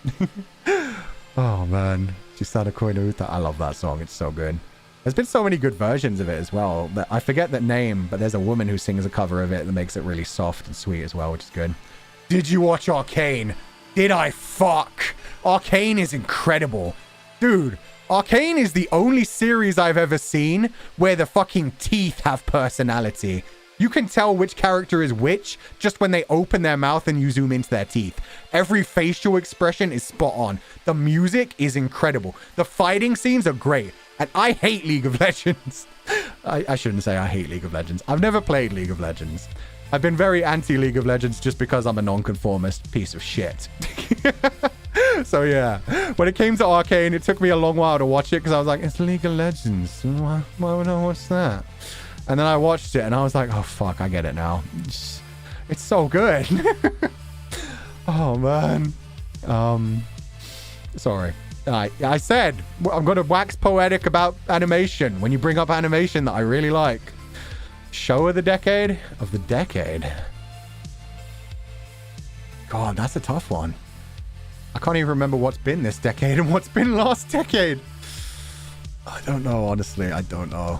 Oh, man. Chisada Koi no Uta. I love that song. It's so good. There's been so many good versions of it as well. I forget that name, but there's a woman who sings a cover of it that makes it really soft and sweet as well, which is good. Did you watch Arcane? Did I fuck? Arcane is incredible. Dude, Arcane is the only series I've ever seen where the fucking teeth have personality. You can tell which character is which just when they open their mouth and you zoom into their teeth. Every facial expression is spot on. The music is incredible. The fighting scenes are great. And I hate League of Legends. I shouldn't say I hate League of Legends. I've never played League of Legends. I've been very anti-League of Legends just because I'm a nonconformist piece of shit. So yeah, when it came to Arcane, it took me a long while to watch it because I was like, it's League of Legends. Why would I watch that? And then I watched it and I was like, oh fuck, I get it now. It's so good. Oh man. Sorry. I said I'm going to wax poetic about animation when you bring up animation that I really like. Show of the decade? Of the decade? God, that's a tough one. I can't even remember what's been this decade and what's been last decade. I don't know, honestly. I don't know.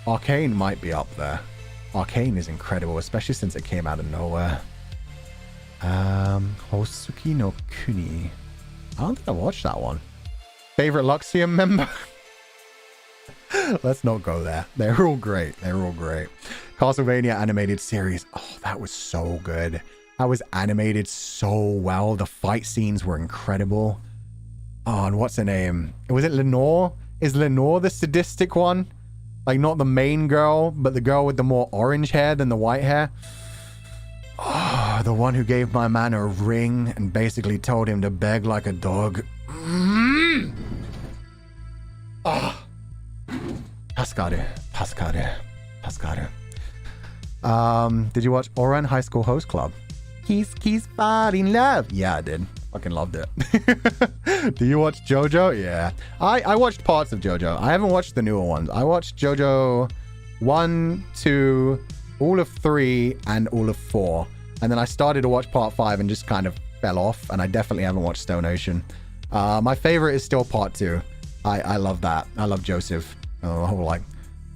Arcane might be up there. Arcane is incredible, especially since it came out of nowhere. Hosuki no Kuni. I don't think I watched that one. Favorite Luxium member? Let's not go there. They're all great. They're all great. Castlevania animated series. Oh, that was so good. That was animated so well. The fight scenes were incredible. Oh, and what's her name? Was it Lenore? Is Lenore the sadistic one? Like, not the main girl, but the girl with the more orange hair than the white hair. Oh, the one who gave my man a ring and basically told him to beg like a dog. Ah. Taskaru. Did you watch Oran High School Host Club? Kiss, fall in love. Yeah, I did. Fucking loved it. Do you watch JoJo? Yeah. I watched parts of JoJo. I haven't watched the newer ones. I watched JoJo 1, 2, all of 3, and all of 4. And then I started to watch part 5 and just kind of fell off. And I definitely haven't watched Stone Ocean. My favorite is still part 2. I love that. I love Joseph. Oh, like,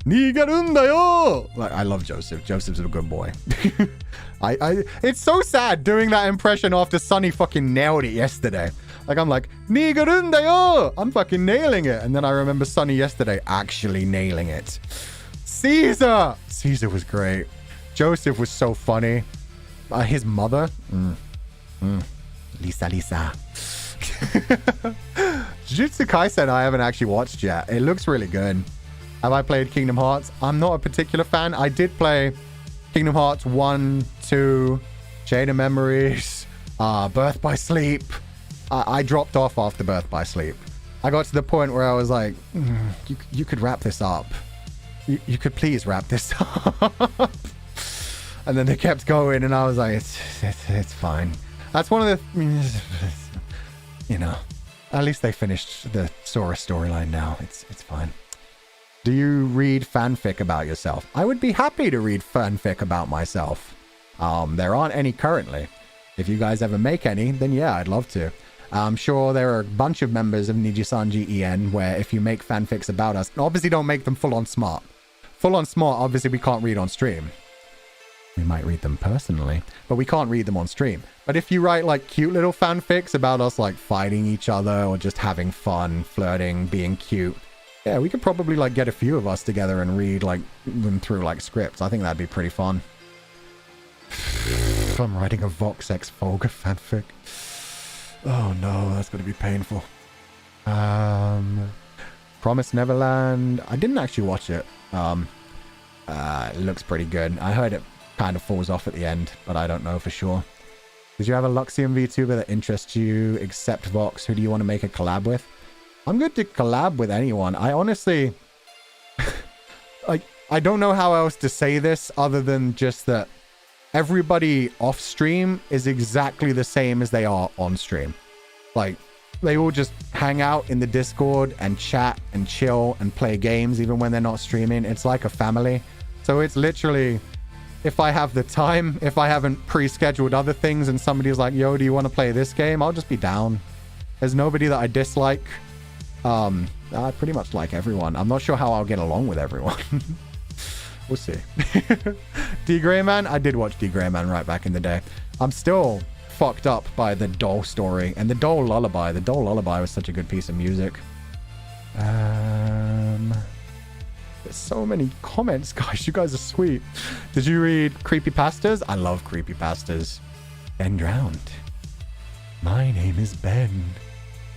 Nigarundayo! Like, I love Joseph. Joseph's a good boy. It's so sad doing that impression after Sunny fucking nailed it yesterday. Like, I'm like, Nigarundayo! I'm fucking nailing it. And then I remember Sunny yesterday actually nailing it. Caesar! Caesar was great. Joseph was so funny. His mother? Lisa. Jujutsu Kaisen I haven't actually watched yet. It looks really good. Have I played Kingdom Hearts? I'm not a particular fan. I did play Kingdom Hearts 1, 2, Chain of Memories, Birth by Sleep. I dropped off after Birth by Sleep. I got to the point where I was like, you could wrap this up. you could please wrap this up. And then they kept going, and I was like, it's fine. That's one of the, you know, at least they finished the Sora storyline now. It's fine. Do you read fanfic about yourself? I would be happy to read fanfic about myself. There aren't any currently. If you guys ever make any, then yeah, I'd love to. I'm sure there are a bunch of members of Nijisanji EN where if you make fanfics about us, obviously don't make them full-on smart. Full-on smart, obviously we can't read on stream. We might read them personally, but we can't read them on stream. But if you write like cute little fanfics about us like fighting each other or just having fun, flirting, being cute, yeah, we could probably like get a few of us together and read like them through like scripts. I think that'd be pretty fun. I'm writing a Vox X Fulgur fanfic. Oh no, that's gonna be painful. Promised Neverland. I didn't actually watch it. It looks pretty good. I heard it kind of falls off at the end, but I don't know for sure. Did you have a Luxian VTuber that interests you except Vox? Who do you want to make a collab with? I'm good to collab with anyone. I honestly, like, I don't know how else to say this other than just that everybody off stream is exactly the same as they are on stream. Like, they all just hang out in the Discord and chat and chill and play games even when they're not streaming. It's like a family. So it's literally, if I have the time, if I haven't pre-scheduled other things and somebody's like, yo, do you want to play this game? I'll just be down. There's nobody that I dislike. I pretty much like everyone. I'm not sure how I'll get along with everyone. We'll see. D Grey Man? I did watch D Grey Man right back in the day. I'm still fucked up by the Doll story and the Doll Lullaby. The Doll Lullaby was such a good piece of music. There's so many comments, guys. You guys are sweet. Did you read creepypastas? I love creepypastas. Ben drowned. My name is Ben,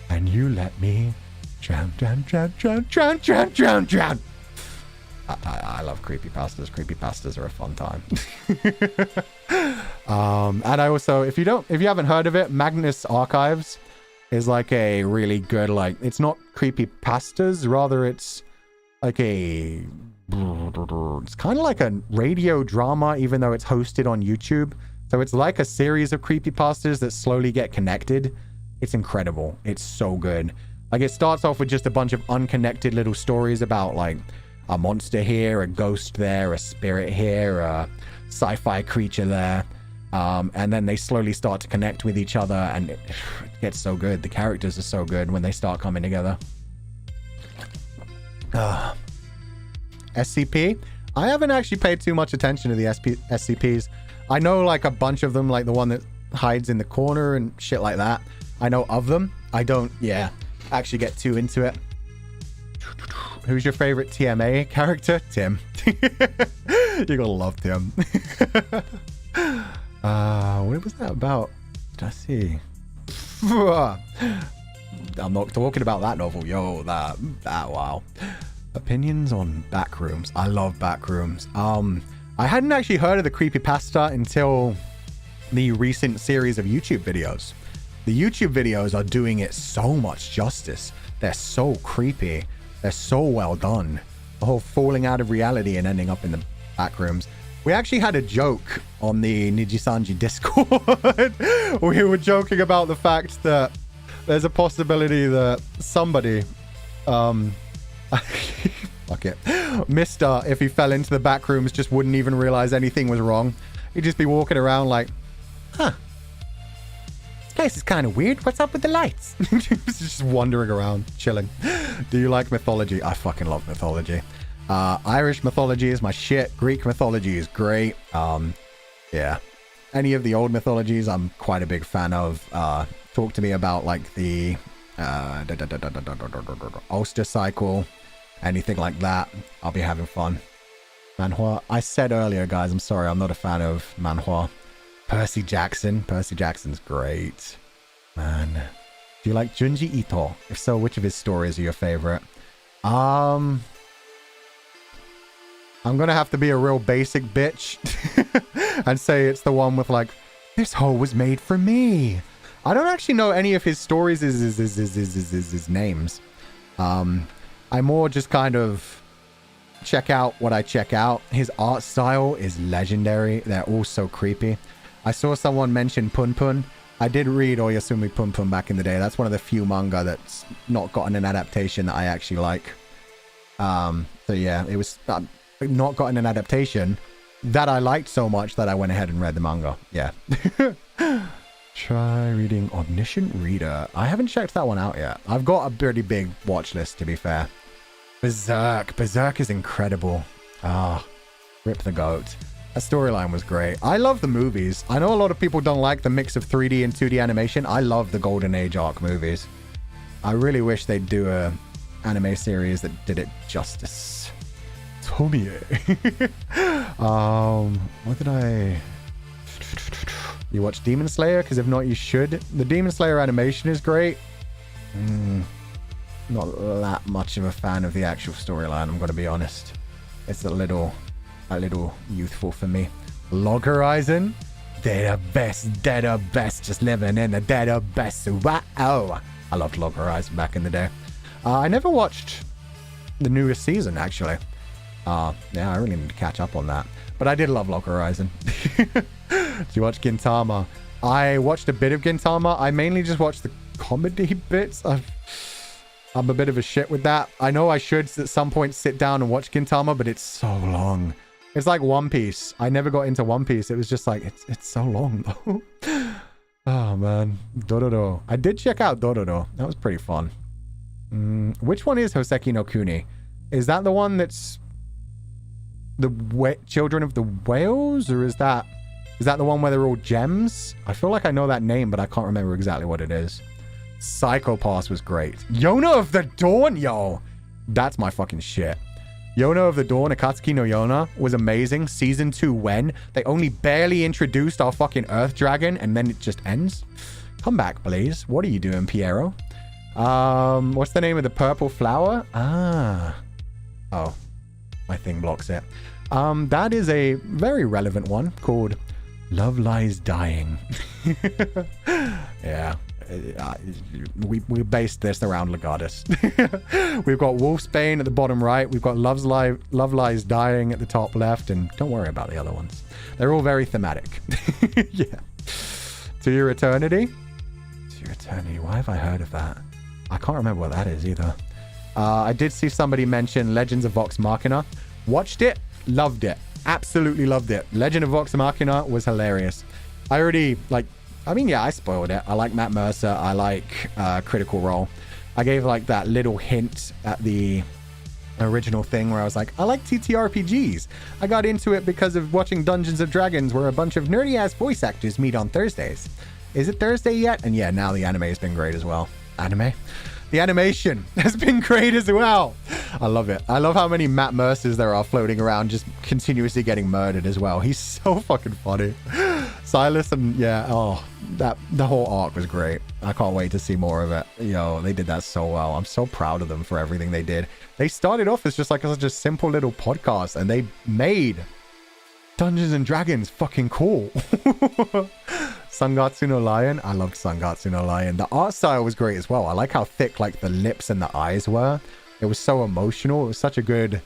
and you let me drown, drown, drown, drown, drown, drown, drown, drown. I love creepypastas. Creepypastas are a fun time. And I also, if you haven't heard of it, Magnus Archives is like a really good, like, it's not creepypastas, rather it's like it's kind of like a radio drama, even though it's hosted on YouTube. So it's like a series of creepypastas that slowly get connected. It's incredible. It's so good. Like, it starts off with just a bunch of unconnected little stories about like a monster here, a ghost there, a spirit here, a sci-fi creature there. And then they slowly start to connect with each other, and it gets so good. The characters are so good when they start coming together. SCP? I haven't actually paid too much attention to the SCPs. I know like a bunch of them, like the one that hides in the corner and shit like that. I know of them. I don't, actually get too into it. Who's your favorite TMA character? Tim. You're gonna love Tim. What was that about? Did I see? I'm not talking about that novel. Yo, that wow. Opinions on Backrooms. I love Backrooms. I hadn't actually heard of the creepypasta until the recent series of YouTube videos. The YouTube videos are doing it so much justice. They're so creepy. They're so well done. The whole falling out of reality and ending up in the backrooms. We actually had a joke on the Nijisanji Discord. We were joking about the fact that there's a possibility that somebody, fuck it, Mister, if he fell into the backrooms, just wouldn't even realize anything was wrong. He'd just be walking around like, huh, this place is kind of weird. What's up with the lights? Just wandering around, chilling. Do you like mythology? I fucking love mythology. Irish mythology is my shit. Greek mythology is great. Yeah. Any of the old mythologies I'm quite a big fan of. Talk to me about like the Ulster cycle, anything like that. I'll be having fun. Manhwa. I said earlier, guys, I'm sorry, I'm not a fan of manhwa. Percy Jackson. Percy Jackson's great. Man. Do you like Junji Ito? If so, which of his stories are your favorite? I'm gonna have to be a real basic bitch and say it's the one with like, this hole was made for me. I don't actually know any of his stories, his names. I more just kind of check out what I check out. His art style is legendary. They're all so creepy. I saw someone mention Pun Pun. I did read Oyasumi Pun Pun back in the day. That's one of the few manga that's not gotten an adaptation that I actually like. So yeah, it was not gotten an adaptation that I liked so much that I went ahead and read the manga. Yeah. Try reading Omniscient Reader. I haven't checked that one out yet. I've got a pretty big watch list, to be fair. Berserk. Berserk is incredible. Rip the goat. That storyline was great. I love the movies. I know a lot of people don't like the mix of 3D and 2D animation. I love the Golden Age arc movies. I really wish they'd do a anime series that did it justice. Tomie. What did I... You watch Demon Slayer? Because if not, you should. The Demon Slayer animation is great. Not that much of a fan of the actual storyline, I'm going to be honest. It's a little youthful for me. Log Horizon? They're the best. They're the best. Just living in the dead of best. Wow. I loved Log Horizon back in the day. I never watched the newest season, actually. Yeah, I really need to catch up on that. But I did love Log Horizon. Do you watch Gintama? I watched a bit of Gintama. I mainly just watched the comedy bits. I'm a bit of a shit with that. I know I should at some point sit down and watch Gintama, but it's so long. It's like One Piece. I never got into One Piece. It was just like, it's so long though. Oh man. Dororo. I did check out Dororo. That was pretty fun. Which one is Hoseki no Kuni? Is that the one that's the Children of the Whales? Or is that the one where they're all gems? I feel like I know that name, but I can't remember exactly what it is. Psycho Pass was great. Yona of the Dawn, yo! That's my fucking shit. Yona of the Dawn, Akatsuki no Yona, was amazing. Season 2 when? They only barely introduced our fucking Earth Dragon, and then it just ends? Come back, please. What are you doing, Piero? What's the name of the purple flower? Oh. My thing blocks it. That is a very relevant one called Love Lies Dying. Yeah. We based this around Legatus. We've got Wolfsbane at the bottom right. We've got Love Lies Dying at the top left. And don't worry about the other ones. They're all very thematic. Yeah. To Your Eternity? To Your Eternity. Why have I heard of that? I can't remember what that is either. I did see somebody mention Legends of Vox Machina. Watched it. Loved it. Absolutely loved it. Legend of Vox Machina was hilarious. I already, I spoiled it. I like Matt Mercer. I like Critical Role. I gave that little hint at the original thing where I was like, I like TTRPGs. I got into it because of watching Dungeons & Dragons where a bunch of nerdy-ass voice actors meet on Thursdays. Is it Thursday yet? And yeah, now the anime has been great as well. Anime? The animation has been great as well. I love it. I love how many Matt Mercers there are floating around just continuously getting murdered as well. He's so fucking funny. Silas and the whole arc was great. I can't wait to see more of it. Yo, they did that so well. I'm so proud of them for everything they did. They started off as just such a simple little podcast and they made Dungeons and Dragons fucking cool. Sangatsu no Lion. I loved Sangatsu no Lion. The art style was great as well. I like how thick the lips and the eyes were. It was so emotional. It was such a good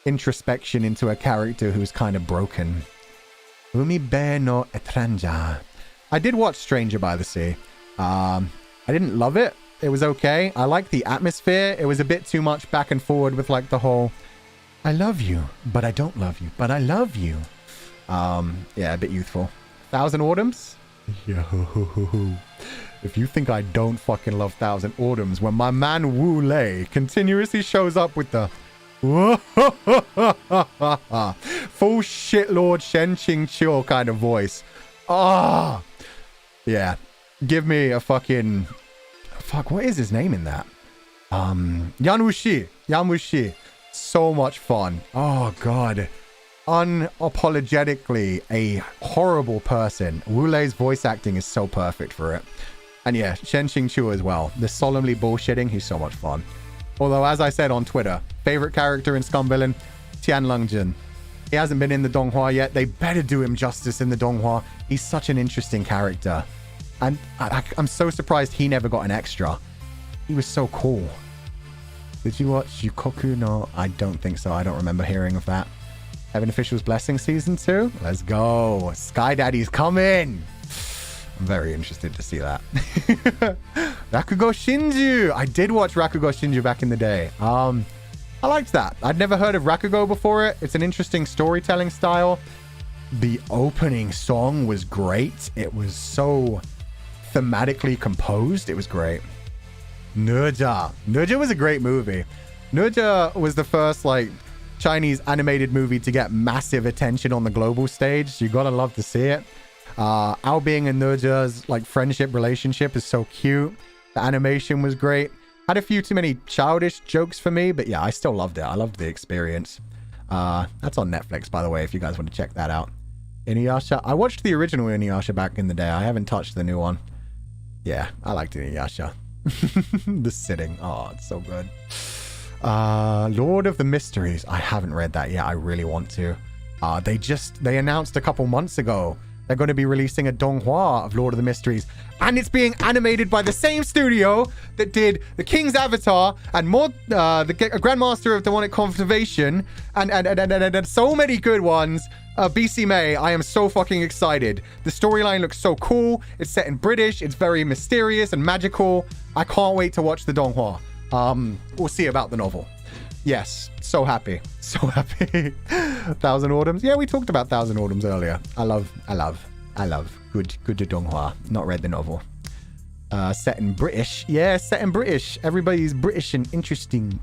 introspection into a character who's kind of broken. Umibe no Etranja. I did watch Stranger by the Sea. I didn't love it. It was okay. I liked the atmosphere. It was a bit too much back and forward with the whole I love you, but I don't love you, but I love you. Yeah, a bit youthful. Thousand Autumns? Yo, if you think I don't fucking love Thousand Autumns, when my man Wu Lei continuously shows up with the full shitlord Shen Qing Chiu kind of voice. Yeah. Give me a fucking... Fuck, what is his name in that? Yan Wuxi. So much fun. Oh, God. Unapologetically a horrible person. Wu Lei's voice acting is so perfect for it. And yeah, Shen Qing Chiu as well. The solemnly bullshitting, he's so much fun. Although, as I said on Twitter, favorite character in Scum Villain, Tian Longjin. He hasn't been in the Donghua yet. They better do him justice in the Donghua. He's such an interesting character. And I'm so surprised he never got an extra. He was so cool. Did you watch Yukoku no? I don't think so. I don't remember hearing of that. Heaven Official's Blessing Season 2? Let's go. Sky Daddy's coming. I'm very interested to see that. Rakugo Shinju. I did watch Rakugo Shinju back in the day. I liked that. I'd never heard of Rakugo before it. It's an interesting storytelling style. The opening song was great. It was so thematically composed. It was great. Nerja. Nerja was a great movie. Nerja was the first, like, Chinese animated movie to get massive attention on the global stage. You gotta love to see it. Ao Bing and Nerja's, like, friendship relationship is so cute. The animation was great. Had a few too many childish jokes for me, but yeah, I still loved it. I loved the experience. That's on Netflix, by the way, if you guys want to check that out. Inuyasha. I watched the original Inuyasha back in the day. I haven't touched the new one. Yeah, I liked Inuyasha. The sitting. Oh, it's so good. Lord of the Mysteries. I haven't read that yet. I really want to. They announced a couple months ago they're going to be releasing a donghua of Lord of the Mysteries, and it's being animated by the same studio that did The King's Avatar and the Grandmaster of Demonic Conservation and so many good ones. BC May, I am so fucking excited. The storyline looks so cool. It's set in British. It's very mysterious and magical. I can't wait to watch the donghua. We'll see about the novel. Yes, so happy. So happy. Thousand Autumns. Yeah, we talked about Thousand Autumns earlier. I love. Good donghua. Not read the novel. Set in British. Yeah, set in British. Everybody's British and interesting.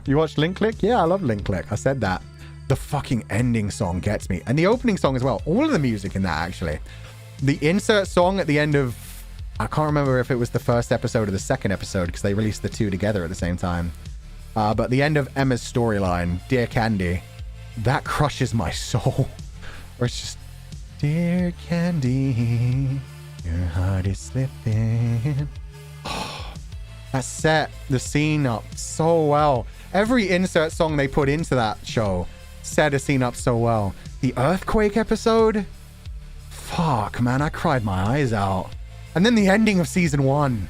You watched Link Click? Yeah, I love Link Click. I said that. The fucking ending song gets me. And the opening song as well. All of the music in that, actually. The insert song at the end of... I can't remember if it was the first episode or the second episode, because they released the two together at the same time. But the end of Emma's storyline, Dear Candy, that crushes my soul. Or it's just, Dear Candy, your heart is slipping. Oh, that set the scene up so well. Every insert song they put into that show set a scene up so well. The Earthquake episode? Fuck, man, I cried my eyes out. And then the ending of season 1.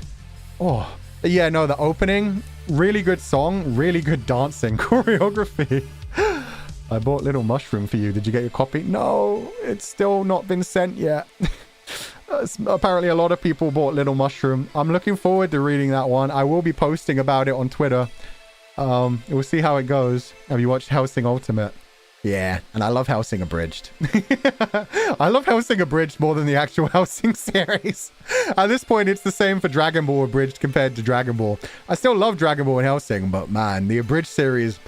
Oh, yeah, no, the opening, really good song, really good dancing, choreography. I bought Little Mushroom for you. Did you get your copy? No, it's still not been sent yet. Apparently a lot of people bought Little Mushroom. I'm looking forward to reading that one. I will be posting about it on Twitter. We'll see how it goes. Have you watched Hellsing Ultimate? Yeah, and I love Hellsing Abridged. I love Hellsing Abridged more than the actual Hellsing series. At this point, it's the same for Dragon Ball Abridged compared to Dragon Ball. I still love Dragon Ball and Hellsing, but man, the Abridged series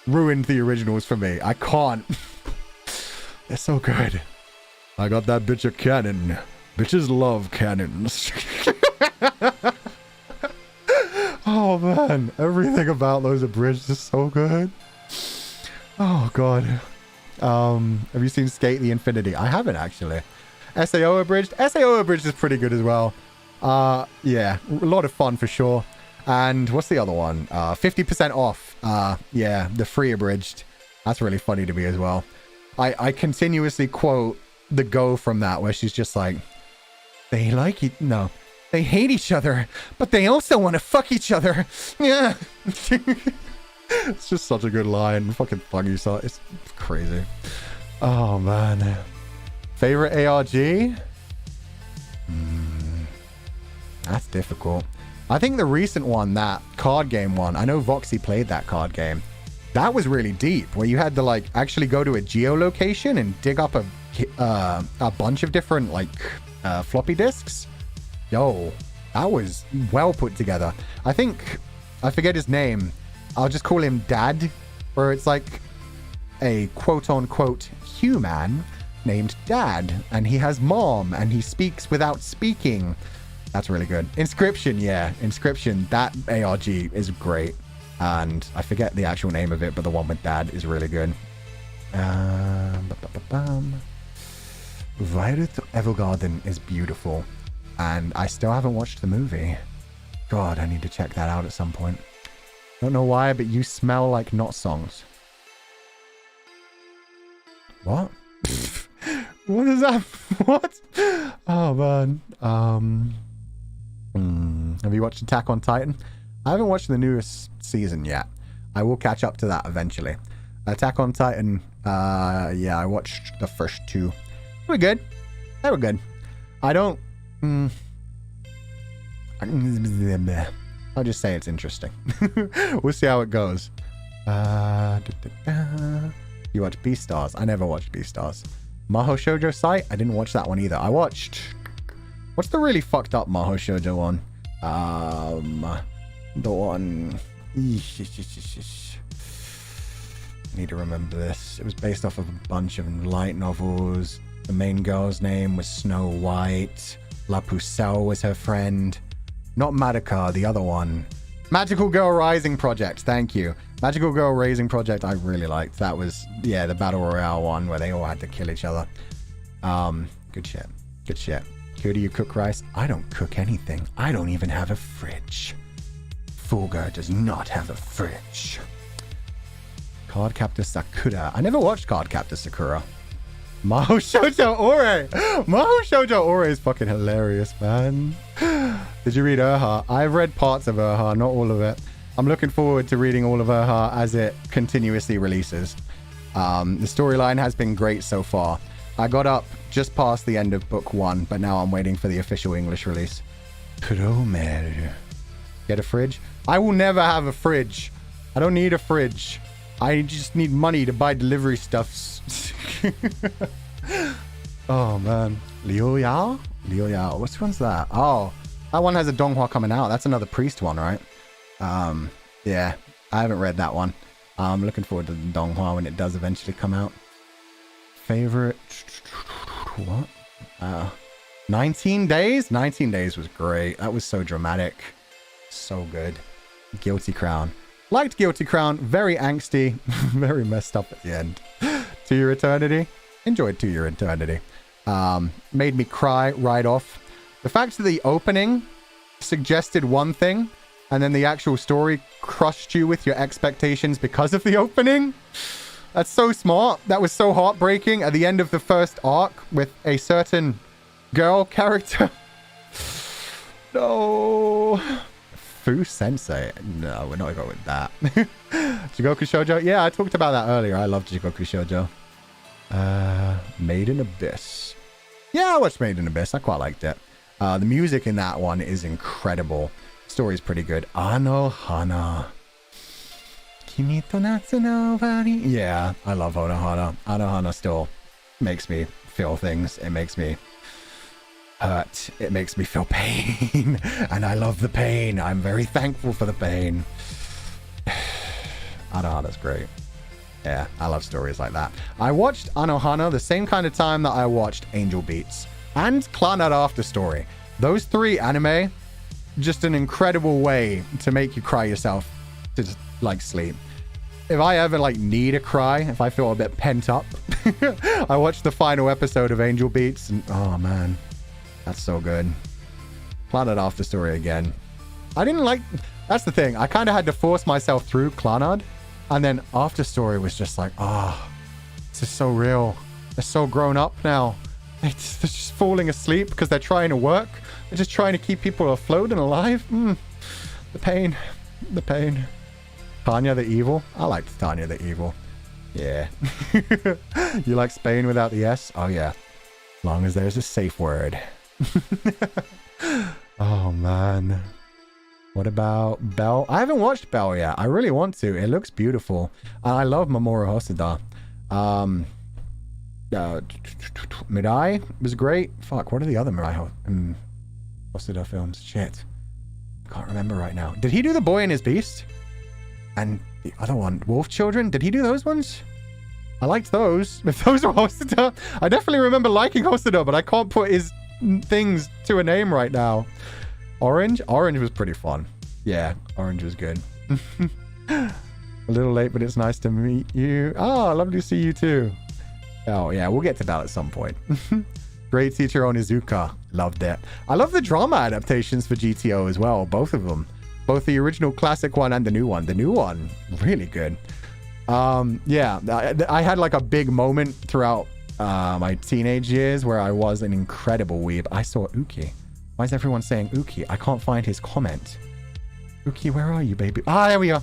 ruined the originals for me. I can't. They're so good. I got that bitch a cannon. Bitches love cannons. Oh man, everything about those Abridged is so good. Oh god. Have you seen Skate the Infinity? I haven't actually. SAO Abridged? SAO Abridged is pretty good as well. Yeah, a lot of fun for sure. And what's the other one? 50% off. Yeah, the free Abridged. That's really funny to me as well. I continuously quote the Go from that, where she's just like, they like it. No, they hate each other, but they also want to fuck each other. Yeah. It's just such a good line. Fucking funny. So it's crazy. Oh man. Favorite ARG? That's difficult. I think the recent one, that card game one, I know Voxy played that card game. That was really deep, where you had to like actually go to a geolocation and dig up a bunch of different like floppy disks. Yo, that was well put together. I think, I forget his name. I'll just call him Dad, where it's like a quote-unquote human named Dad, and he has mom, and he speaks without speaking. That's really good. Inscription, yeah. Inscription, that ARG is great. And I forget the actual name of it, but the one with Dad is really good. Violet Evergarden is beautiful. And I still haven't watched the movie. God, I need to check that out at some point. Don't know why, but you smell like not songs. What? What is that? What? Oh man. Have you watched Attack on Titan? I haven't watched the newest season yet. I will catch up to that eventually. Attack on Titan. Yeah, I watched the first 2. They were good. They were good. I don't... I'll just say it's interesting. We'll see how it goes. You watch Beastars? I never watched Beastars. Maho Shoujo Site? I didn't watch that one either. I watched... What's the really fucked up Maho Shoujo one? The one... Need to remember this. It was based off of a bunch of light novels. The main girl's name was Snow White. La Pucelle was her friend. Not Madoka, the other one. Magical Girl Rising Project. Thank you. Magical Girl Rising Project I really liked. That was, yeah, the Battle Royale one where they all had to kill each other. Good shit. Good shit. Who do you cook rice? I don't cook anything. I don't even have a fridge. Fulgur does not have a fridge. Cardcaptor Sakura. I never watched Cardcaptor Sakura. Maho Shoujo Ore. Maho Shoujo Ore is fucking hilarious, man. Did you read Urha? I've read parts of Urha, not all of it. I'm looking forward to reading all of Urha as it continuously releases. The storyline has been great so far. I got up just past the end of book 1, but now I'm waiting for the official English release. Promer. Get a fridge? I will never have a fridge. I don't need a fridge. I just need money to buy delivery stuffs. Oh, man. Liu Yao? Liu Yao. Which one's that? Oh, that one has a Donghua coming out. That's another priest one, right? Yeah. I haven't read that one. I'm looking forward to the Donghua when it does eventually come out. Favorite... What? 19 Days? 19 Days was great. That was so dramatic. So good. Guilty Crown. Liked Guilty Crown. Very angsty. Very messed up at the end. To Your Eternity. Enjoyed To Your Eternity. Made me cry right off. The fact that the opening suggested one thing and then the actual story crushed you with your expectations because of the opening. That's so smart. That was so heartbreaking at the end of the first arc with a certain girl character. No. Fu Sensei. No, we're not going with that. Jigoku Shoujo. Yeah, I talked about that earlier. I love Jigoku Shoujo. Made in Abyss. Yeah, I watched Made in Abyss. I quite liked it. The music in that one is incredible. Story's pretty good. Anohana. Kimi to natsu no wari. Yeah, I love Anohana. Anohana still makes me feel things. It makes me hurt. It makes me feel pain. And I love the pain. I'm very thankful for the pain. Anohana's great. Yeah, I love stories like that. I watched Anohana the same kind of time that I watched Angel Beats and Clannad After Story. Those 3 anime, just an incredible way to make you cry yourself to just, like, sleep. If I ever, like, need a cry, if I feel a bit pent up, I watched the final episode of Angel Beats and, oh, man, that's so good. Clannad After Story again. I didn't like... That's the thing. I kind of had to force myself through Clannad. And then After Story was just like, this is so real. They're so grown up now. They're just falling asleep because they're trying to work. They're just trying to keep people afloat and alive. The pain. The pain. Tanya the Evil? I liked Tanya the Evil. Yeah. You like Spain without the S? Oh, yeah. As long as there's a safe word. Oh, man. What about Belle? I haven't watched Belle yet. I really want to. It looks beautiful. And I love Mamoru Hosoda. Mirai was great. Fuck, what are the other Mirai Hosoda films? Shit. Can't remember right now. Did he do The Boy and His Beast? And the other one, Wolf Children? Did he do those ones? I liked those. If those were Hosoda, I definitely remember liking Hosoda, but I can't put his things to a name right now. Orange? Orange was pretty fun. Yeah, Orange was good. A little late, but it's nice to meet you. Oh, lovely to see you too. Oh, yeah, we'll get to that at some point. Great Teacher Onizuka. Loved it. I love the drama adaptations for GTO as well. Both of them. Both the original classic one and the new one. The new one, really good. Yeah, I had like a big moment throughout my teenage years where I was an incredible weeb. I saw Uki. Why is everyone saying Uki? I can't find his comment. Uki, where are you, baby? Ah, there we are.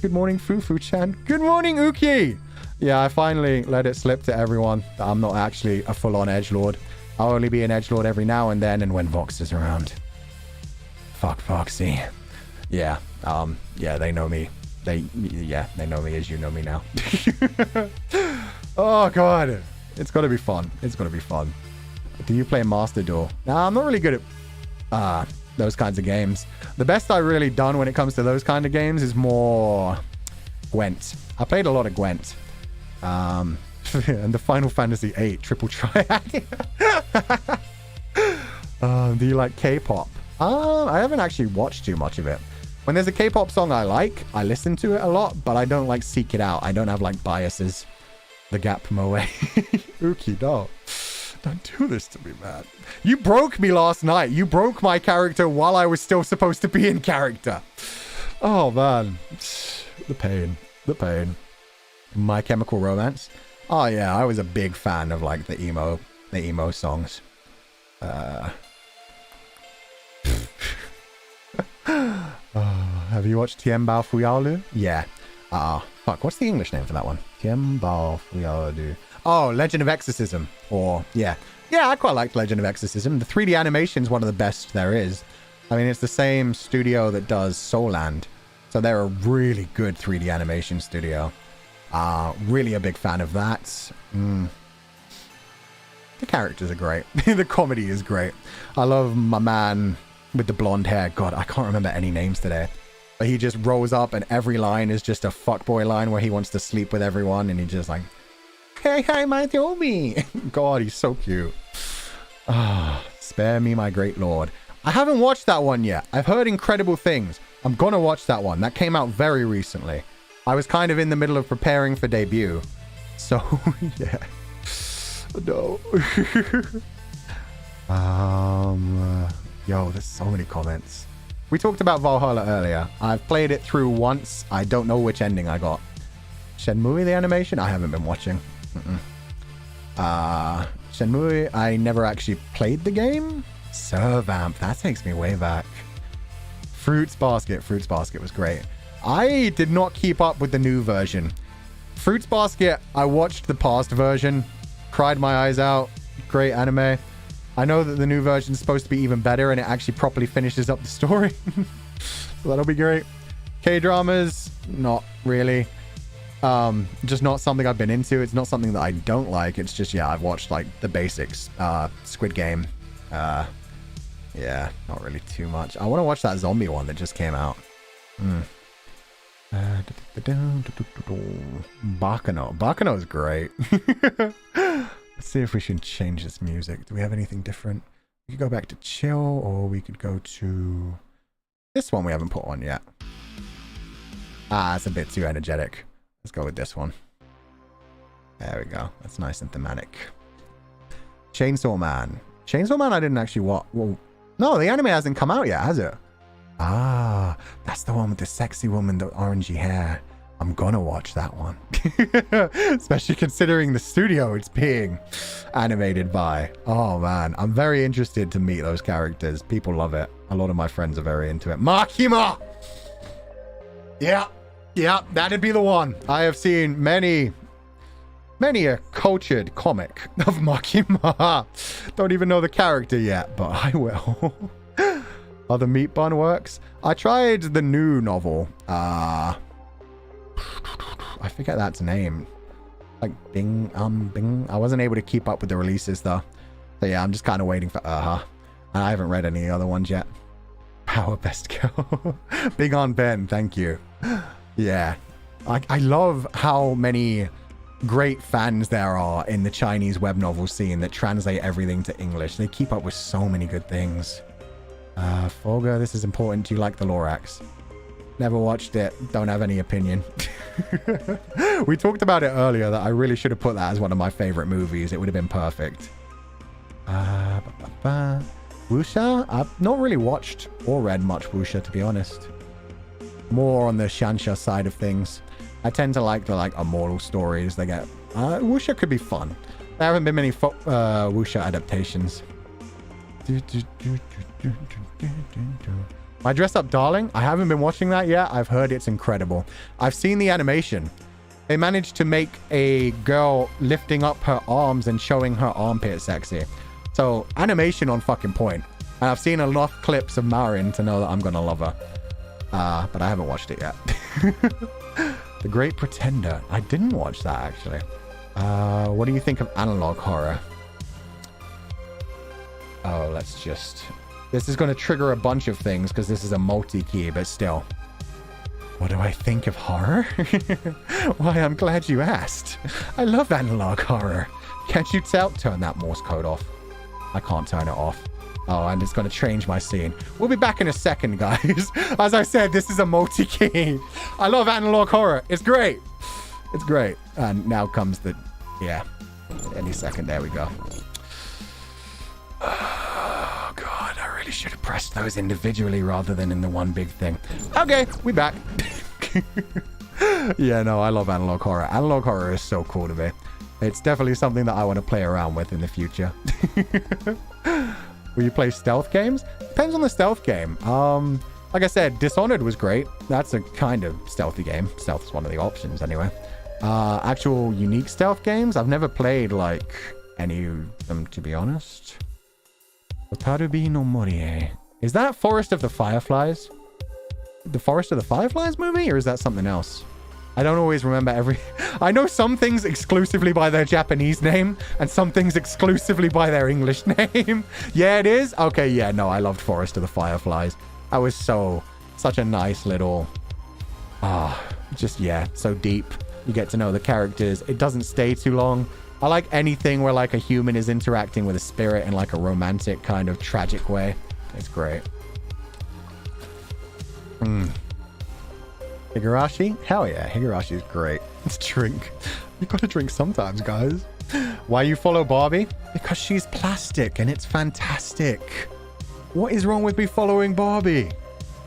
Good morning, Fufu-chan. Good morning, Uki. Yeah, I finally let it slip to everyone that I'm not actually a full-on edgelord. I'll only be an edgelord every now and then and when Vox is around. Fuck Foxy. Yeah, yeah, they know me. They know me as you know me now. Oh, God. It's gonna be fun. It's gonna be fun. Do you play Master Duel? Nah, I'm not really good at those kinds of games. The best I've really done when it comes to those kind of games is more Gwent. I played a lot of Gwent. And the Final Fantasy VIII triple triad. Do you like K-pop? I haven't actually watched too much of it. When there's a K-pop song I like, I listen to it a lot, but I don't like seek it out. I don't have like biases. The Gap Moe. Uki, no. Don't do this to me, man. You broke me last night. You broke my character while I was still supposed to be in character. Oh, man. The pain. The pain. My Chemical Romance. Oh, yeah. I was a big fan of, like, the emo songs. Have you watched Tianbao Fuyalu? Yeah. Fuck, what's the English name for that one? Tianbao Fuyalu. Oh, Legend of Exorcism. Or, yeah. Yeah, I quite liked Legend of Exorcism. The 3D animation is one of the best there is. I mean, it's the same studio that does Soul Land. So they're a really good 3D animation studio. Really a big fan of that. The characters are great. The comedy is great. I love my man with the blonde hair. God, I can't remember any names today. But he just rolls up and every line is just a fuckboy line where he wants to sleep with everyone and he just like, hey, hi, my Toby. God, he's so cute. Spare me, my great lord. I haven't watched that one yet. I've heard incredible things. I'm gonna watch that one. That came out very recently. I was kind of in the middle of preparing for debut. So, yeah. No. Yo, there's so many comments. We talked about Valhalla earlier. I've played it through once. I don't know which ending I got. Shenmue, the animation? I haven't been watching. Shenmue, I never actually played the game. Servamp, that takes me way back. Fruits Basket was great. I did not keep up with the new version. Fruits Basket, I watched the past version, cried my eyes out. Great anime. I know that the new version is supposed to be even better and it actually properly finishes up the story. So that'll be great. K-dramas, not really. Just not something I've been into. It's not something that I don't like. It's just, yeah, I've watched like the basics. Squid Game. Yeah, not really too much. I want to watch that zombie one that just came out. Bakano is great. Let's see if we should change this music. Do we have anything different? We could go back to chill, or we could go to this one we haven't put on yet. It's a bit too energetic. Let's go with this one. There we go. That's nice and thematic. Chainsaw Man. Chainsaw Man I didn't actually watch. Well, no, the anime hasn't come out yet, has it? That's the one with the sexy woman, the orangey hair. I'm gonna watch that one. Especially considering the studio it's being animated by. Oh man, I'm very interested to meet those characters. People love it. A lot of my friends are very into it. Makima! Yeah, that'd be the one. I have seen many a cultured comic of Makima. Don't even know the character yet, but I will. Oh, the meat bun works. I tried the new novel. I forget that's name. Like Bing. I wasn't able to keep up with the releases though. So yeah, I'm just kind of waiting for And I haven't read any other ones yet. Power Best Girl. Big on Ben, thank you. Yeah. I love how many great fans there are in the Chinese web novel scene that translate everything to English. They keep up with so many good things. Fulgur, this is important. Do you like the Lorax? Never watched it. Don't have any opinion. We talked about it earlier that I really should have put that as one of my favorite movies. It would have been perfect. Wuxia? I've not really watched or read much Wuxia, to be honest. More on the Shansha side of things. I tend to like the immortal stories they get. Wuxia could be fun. There haven't been many Wuxia adaptations. My Dress Up Darling, I haven't been watching that yet. I've heard it's incredible. I've seen the animation. They managed to make a girl lifting up her arms and showing her armpit sexy. So, animation on fucking point. And I've seen enough clips of Marin to know that I'm gonna love her. But I haven't watched it yet. The Great Pretender. I didn't watch that, actually. What do you think of analog horror? Oh, let's just... This is going to trigger a bunch of things because this is a multi-key, but still. What do I think of horror? Why, I'm glad you asked. I love analog horror. Can't you tell? Turn that Morse code off. I can't turn it off. Oh, and it's going to change my scene. We'll be back in a second, guys. As I said, this is a multi-key. I love analog horror. It's great. It's great. And now comes the... Yeah. Any second. There we go. Oh, God. I really should have pressed those individually rather than in the one big thing. Okay. We back. Yeah, no, I love analog horror. Analog horror is so cool to me. It's definitely something that I want to play around with in the future. Will you play stealth games? Depends on the stealth game. Like I said, Dishonored was great. That's a kind of stealthy game. Stealth is one of the options anyway. Actual unique stealth games? I've never played, like, any of them, to be honest. Otarubi no Morie. Is that Forest of the Fireflies? The Forest of the Fireflies movie? Or is that something else? I don't always remember every... I know some things exclusively by their Japanese name and some things exclusively by their English name. Yeah, it is? Okay, yeah, no, I loved Forest of the Fireflies. That was such a nice little... just, yeah, so deep. You get to know the characters. It doesn't stay too long. I like anything where, like, a human is interacting with a spirit in, like, a romantic kind of tragic way. It's great. Higurashi? Hell yeah, Higurashi is great. Let's drink. You gotta drink sometimes, guys. Why you follow Barbie? Because she's plastic and it's fantastic. What is wrong with me following Barbie?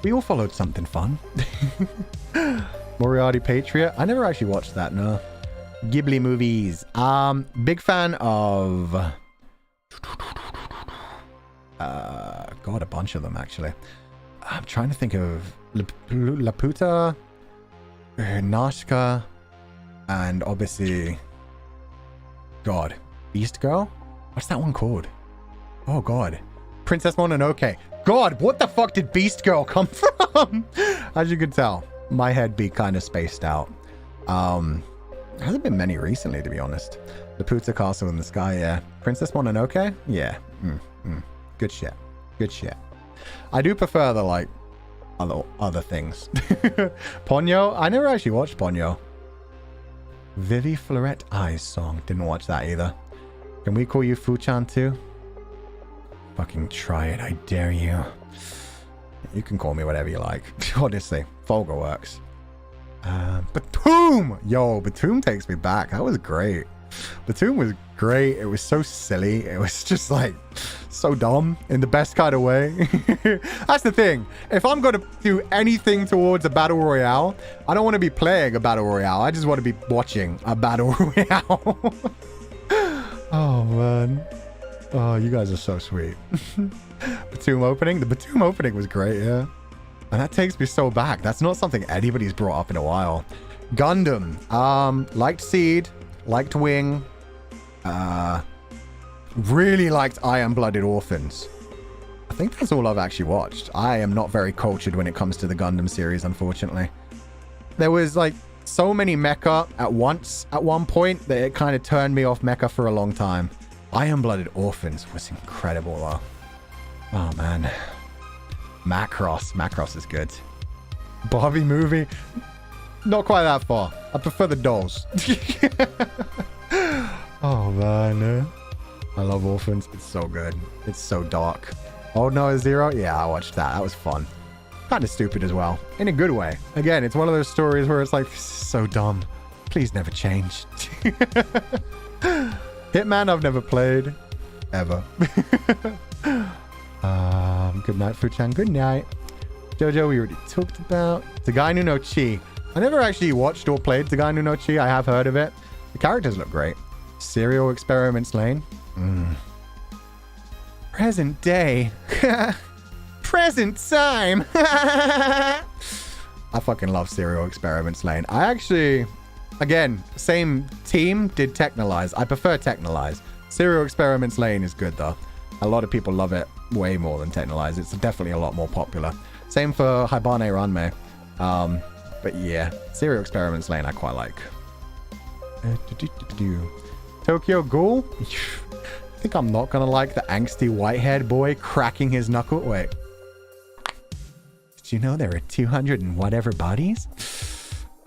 We all followed something fun. Moriarty Patriot? I never actually watched that, no. Ghibli movies. Big fan of... God, a bunch of them, actually. I'm trying to think of... Laputa... Nashka, and obviously, God, Beast Girl? What's that one called? Oh, God. Princess Mononoke. God, what the fuck did Beast Girl come from? As you can tell, my head be kind of spaced out. Hasn't been many recently, to be honest. Laputa Castle in the Sky, yeah. Princess Mononoke? Yeah. Good shit. Good shit. I do prefer the, like, other things. Ponyo? I never actually watched Ponyo. Vivi Florette Eyes song. Didn't watch that either. Can we call you Fuchan too? Fucking try it, I dare you. You can call me whatever you like. Honestly, Fulgur works. Batum! Yo, Batum takes me back. That was great. Batum was great. It was so silly. It was just like so dumb in the best kind of way. That's the thing. If I'm going to do anything towards a battle royale, I don't want to be playing a battle royale. I just want to be watching a battle royale. Oh, man. Oh, you guys are so sweet. Batum opening. The Batum opening was great, yeah. And that takes me so back. That's not something anybody's brought up in a while. Gundam. Liked Seed. Liked Wing. Really liked Iron-Blooded Orphans. I think that's all I've actually watched. I am not very cultured when it comes to the Gundam series, unfortunately. There was, like, so many mecha at once at one point that it kind of turned me off mecha for a long time. Iron-Blooded Orphans was incredible, though. Oh, man. Macross. Macross is good. Barbie movie? Not quite that far. I prefer the dolls. Oh, man. I love Orphans. It's so good. It's so dark. Oh, no, Zero? Yeah, I watched that. That was fun. Kind of stupid as well. In a good way. Again, it's one of those stories where it's like, this is so dumb. Please never change. Hitman, I've never played. Ever. Good night, Fuchan. Good night. Jojo, we already talked about. Tagainu no Chi. I never actually watched or played Tagainu no Chi. I have heard of it. The characters look great. Serial Experiments Lane. Present day. present time. I fucking love Serial Experiments Lane. I actually, again, same team did Technolize. I prefer Technolize. Serial Experiments Lane is good though. A lot of people love it way more than Technolize. It's definitely a lot more popular. Same for Hibane Ranmei. But yeah, Serial Experiments Lane I quite like. Tokyo Ghoul? I think I'm not gonna like the angsty white-haired boy cracking his knuckle. Wait. Did you know there are 200 and whatever bodies?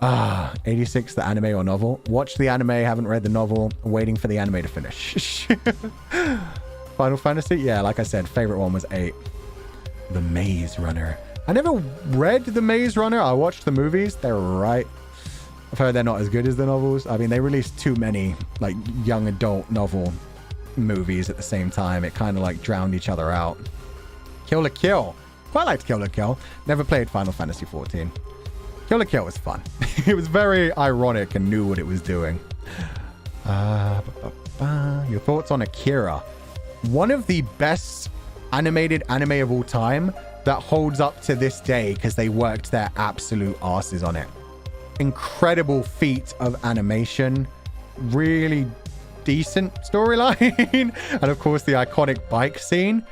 86, the anime or novel. Watched the anime, haven't read the novel. Waiting for the anime to finish. Final Fantasy? Yeah, like I said, favorite one was 8. The Maze Runner. I never read The Maze Runner. I watched the movies. They're right. I've heard they're not as good as the novels. I mean, they released too many, like, young adult novel movies at the same time. It kind of, like, drowned each other out. Kill la Kill. Quite liked Kill la Kill. Never played Final Fantasy 14. Kill la Kill was fun. It was very ironic and knew what it was doing. Your thoughts on Akira? One of the best animated anime of all time that holds up to this day because they worked their absolute asses on it. Incredible feat of animation. Really decent storyline. And of course the iconic bike scene.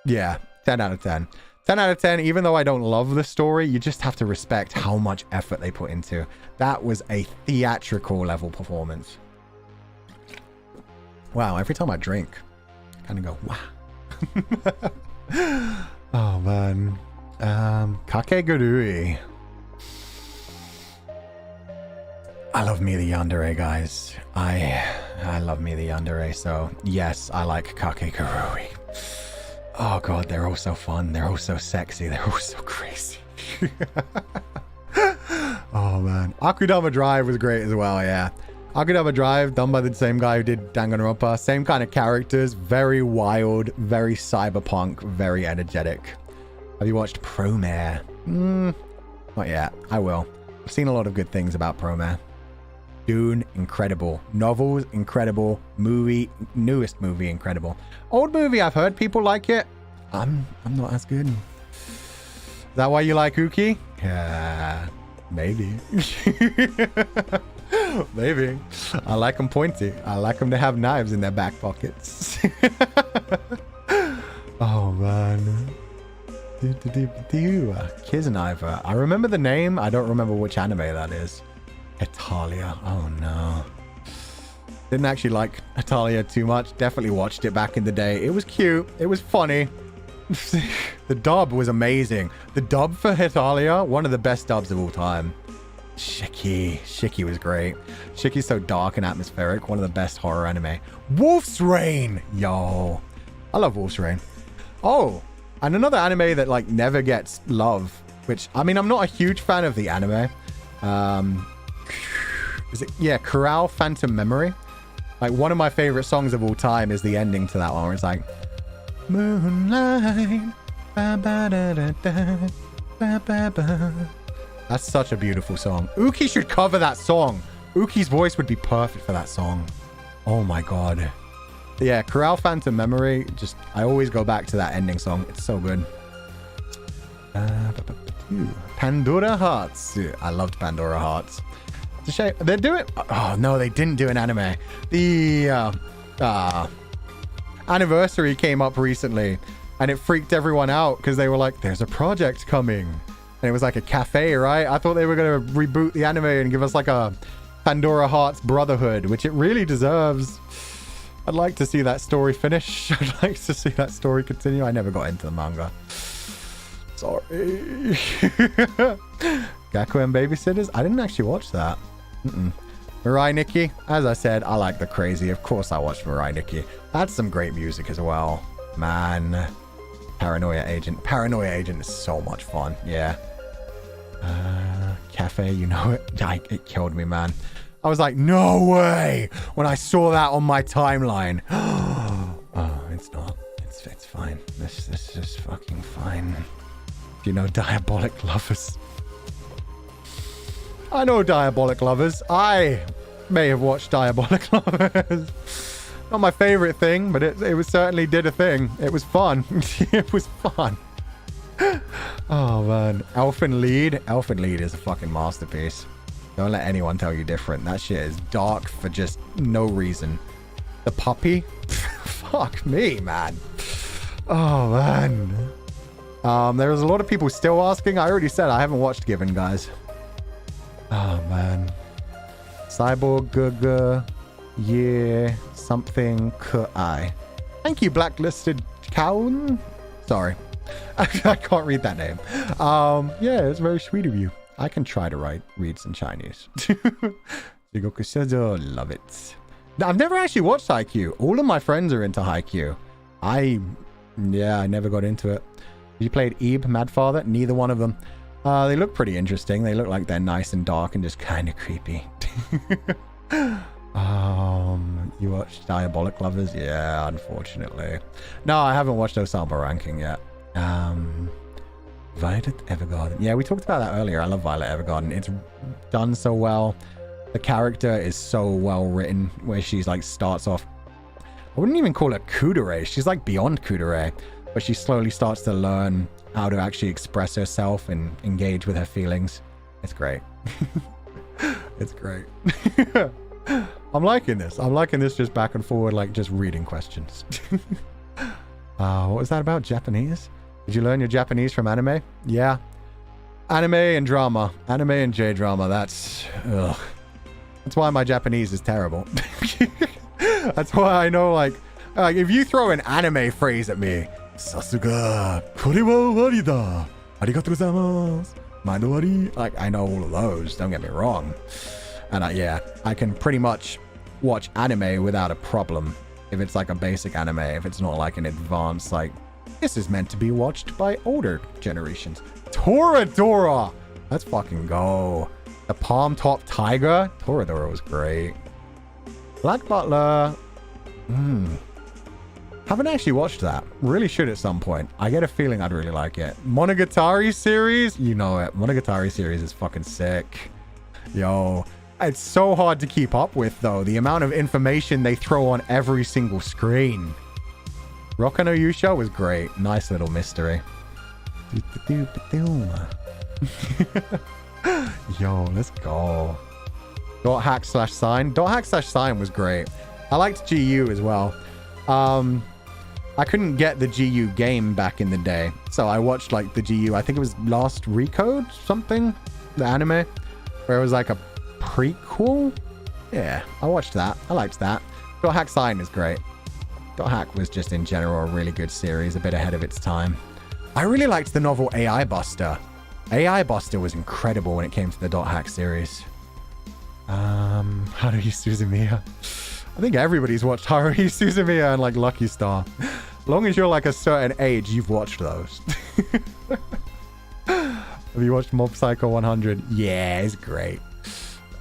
Yeah, 10 out of 10. 10 out of 10, even though I don't love the story, you just have to respect how much effort they put into. That was a theatrical level performance. Wow, every time I drink, I kind of go, wow. Oh, man. Kakegurui. I love Me the Yandere, guys. I love Me the Yandere, so yes, I like Kakegurui. Oh god, they're all so fun. They're all so sexy. They're all so crazy. Oh man. Akudama Drive was great as well, yeah. Akudama Drive, done by the same guy who did Danganronpa. Same kind of characters. Very wild, very cyberpunk, very energetic. Have you watched Promare? Not yet. I will. I've seen a lot of good things about Promare. Dune, incredible. Novels, incredible. Movie, newest movie, incredible. Old movie, I've heard people like it. I'm not as good. Is that why you like Uki? Yeah, maybe. Maybe. I like them pointy. I like them to have knives in their back pockets. Oh, man. Kisniver. I remember the name. I don't remember which anime that is. Italia. Oh no. Didn't actually like Italia too much. Definitely watched it back in the day. It was cute. It was funny. The dub was amazing. The dub for Italia, one of the best dubs of all time. Shiki was great. Shiki's so dark and atmospheric. One of the best horror anime. Wolf's Rain. Yo. I love Wolf's Rain. Oh, and another anime that like never gets love, which, I mean, I'm not a huge fan of the anime. Is it? Yeah, Corral Phantom Memory. Like, one of my favorite songs of all time is the ending to that one, where it's like, Moonlight. Ba, ba, da, da, da, ba, ba, ba. That's such a beautiful song. Uki should cover that song. Uki's voice would be perfect for that song. Oh my god. Yeah, Corral Phantom Memory. Just, I always go back to that ending song. It's so good. Pandora Hearts. I loved Pandora Hearts. It's a shame. They're doing... Oh, no, they didn't do an anime. The anniversary came up recently, and it freaked everyone out because they were like, there's a project coming. And it was like a cafe, right? I thought they were going to reboot the anime and give us like a Pandora Hearts Brotherhood, which it really deserves. I'd like to see that story finish. I'd like to see that story continue. I never got into the manga. Sorry. Gakuen Babysitters? I didn't actually watch that. Mirai Nikki? As I said, I like the crazy. Of course I watched Mirai Nikki. That's some great music as well. Man. Paranoia Agent. Paranoia Agent is so much fun. Yeah. Cafe, you know it? It killed me, man. I was like, no way! When I saw that on my timeline. Oh, it's not. It's fine. This is just fucking fine. You know, Diabolic Lovers. I know Diabolic Lovers. I may have watched Diabolic Lovers. Not my favorite thing, but it was certainly did a thing. It was fun. It was fun. Oh, man. Elfen Lied. Elfen Lied is a fucking masterpiece. Don't let anyone tell you different. That shit is dark for just no reason. The puppy? Fuck me, man. Oh, man. There's a lot of people still asking. I already said I haven't watched Given, guys. Oh, man. Cyborg Guga. Yeah. Something Kuai. Thank you, Blacklisted Cowan. Sorry. I can't read that name. Yeah, it's very sweet of you. I can try to read some Chinese. Love it. I've never actually watched Haikyuu. All of my friends are into Haikyuu. I never got into it. You played Ebe, Madfather? Neither one of them. They look pretty interesting. They look like they're nice and dark and just kind of creepy. You watched Diabolic Lovers? Yeah, unfortunately. No, I haven't watched Osama Ranking yet. Violet Evergarden. Yeah, we talked about that earlier. I love Violet Evergarden. It's done so well. The character is so well written, where she's like starts off, I wouldn't even call her kudere. She's like beyond kudere, but she slowly starts to learn how to actually express herself and engage with her feelings. It's great. It's great. I'm liking this. I'm liking this just back and forward, like just reading questions. What was that about? Japanese? Did you learn your Japanese from anime? Yeah. Anime and drama. Anime and J-drama. That's... Ugh. That's why my Japanese is terrible. That's why I know, like, if you throw an anime phrase at me, Sasuga, kore wa wari da. Arigatou gozaimasu. Mando wari. Like, I know all of those, don't get me wrong. And yeah, I can pretty much watch anime without a problem. If it's like a basic anime, if it's not like an advanced, like, this is meant to be watched by older generations. Toradora! Let's fucking go. The Palm Top Tiger? Toradora was great. Black Butler. Haven't actually watched that. Really should at some point. I get a feeling I'd really like it. Monogatari series? You know it. Monogatari series is fucking sick. Yo. It's so hard to keep up with, though. The amount of information they throw on every single screen. Rokka no Yusha was great. Nice little mystery. Yo, let's go. Dot hack slash sign. Dot hack slash sign was great. I liked GU as well. I couldn't get the GU game back in the day, so I watched like the GU. I think it was Last Recode something, the anime, where it was like a prequel. Yeah, I watched that. I liked that. Dot hack sign is great. Dot hack was just in general a really good series, a bit ahead of its time. I really liked the novel AI Buster. AI Buster was incredible when it came to the Dot hack series. Haruhi Suzumiya. I think everybody's watched Haruhi Suzumiya and like Lucky Star. As long as you're like a certain age, you've watched those. Have you watched Mob Psycho 100? Yeah, it's great.